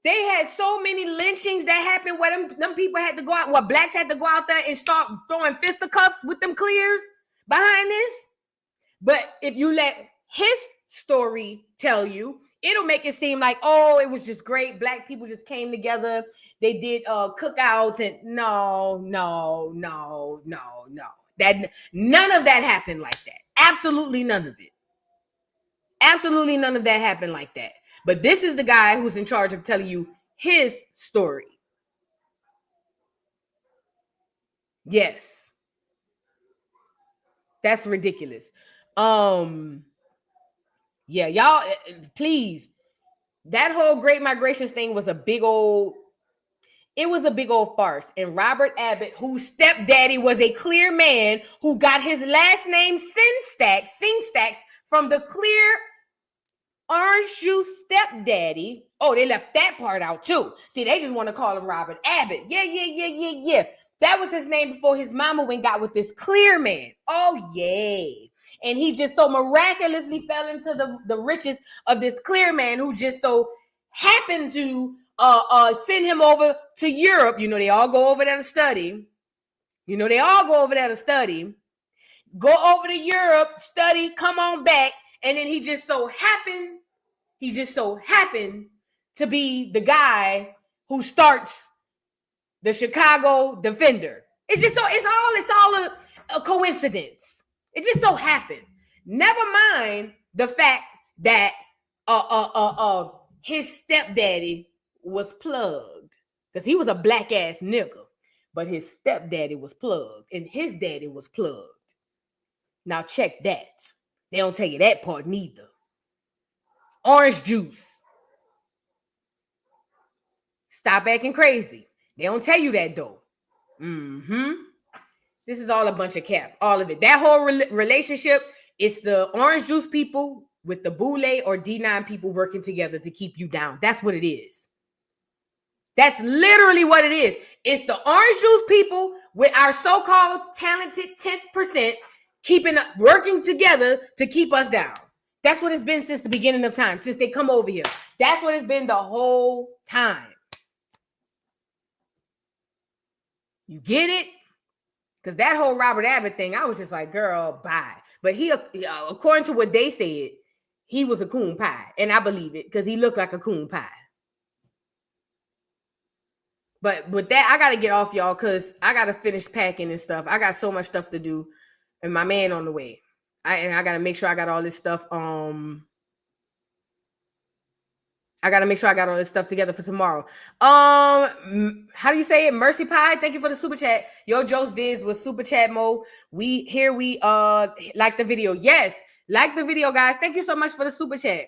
They had so many lynchings that happened where them people had to go out, where blacks had to go out there and start throwing fisticuffs with them clears behind this. But if you let his story tell you, it'll make it seem like, oh, it was just great. Black people just came together. They did cookouts and no. That none of that happened like that. Absolutely none of it. Absolutely none of that happened like that. But this is the guy who's in charge of telling you his story. Yes. That's ridiculous. Yeah, y'all, please. That whole Great Migration thing was a big old farce. And Robert Abbott, whose stepdaddy was a clear man who got his last name Singstacks from the clear orange juice stepdaddy. Oh, they left that part out too. See, they just want to call him Robert Abbott. Yeah. That was his name before his mama went got with this clear man. Oh, yay. And he just so miraculously fell into the riches of this clear man who just so happened to send him over to Europe. You know, they all go over there to study. Go over to Europe, study, come on back. And then he just so happened to be the guy who starts the Chicago Defender. It's all a coincidence. It just so happened. Never mind the fact that his stepdaddy was plugged, because he was a black ass nigga, but his stepdaddy was plugged and his daddy was plugged. Now check that. They don't tell you that part neither. Orange juice. Stop acting crazy. They don't tell you that though. This is all a bunch of cap. All of it. That whole relationship, it's the orange juice people with the Boule or D9 people working together to keep you down. That's what it is. That's literally what it is. It's the orange juice people with our so-called talented 10th% working together to keep us down. That's what it's been since the beginning of time, since they come over here. That's what it's been the whole time. You get it? Because that whole Robert Abbott thing, I was just like, girl, bye. But he, according to what they said, he was a coon pie. And I believe it, because he looked like a coon pie. But with that, I got to get off, y'all, because I got to finish packing and stuff. I got so much stuff to do. And my man on the way. I got to make sure I got all this stuff. I got to make sure I got all this stuff together for tomorrow. How do you say it? Mercy Pie. Thank you for the super chat. Yo, Joe's Viz was super chat mode. We like the video. Yes. Like the video, guys. Thank you so much for the super chat.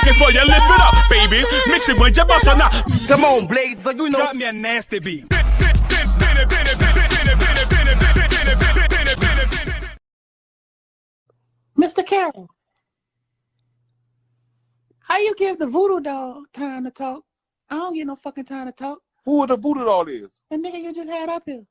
rock it for you, lift it up, baby. Mix it with your bossa now. Come on, Blaze, so you know. Drop me a nasty beat. Mr. Carroll, how you give the voodoo doll time to talk? I don't get no fucking time to talk. Who the voodoo doll is? The nigga you just had up here.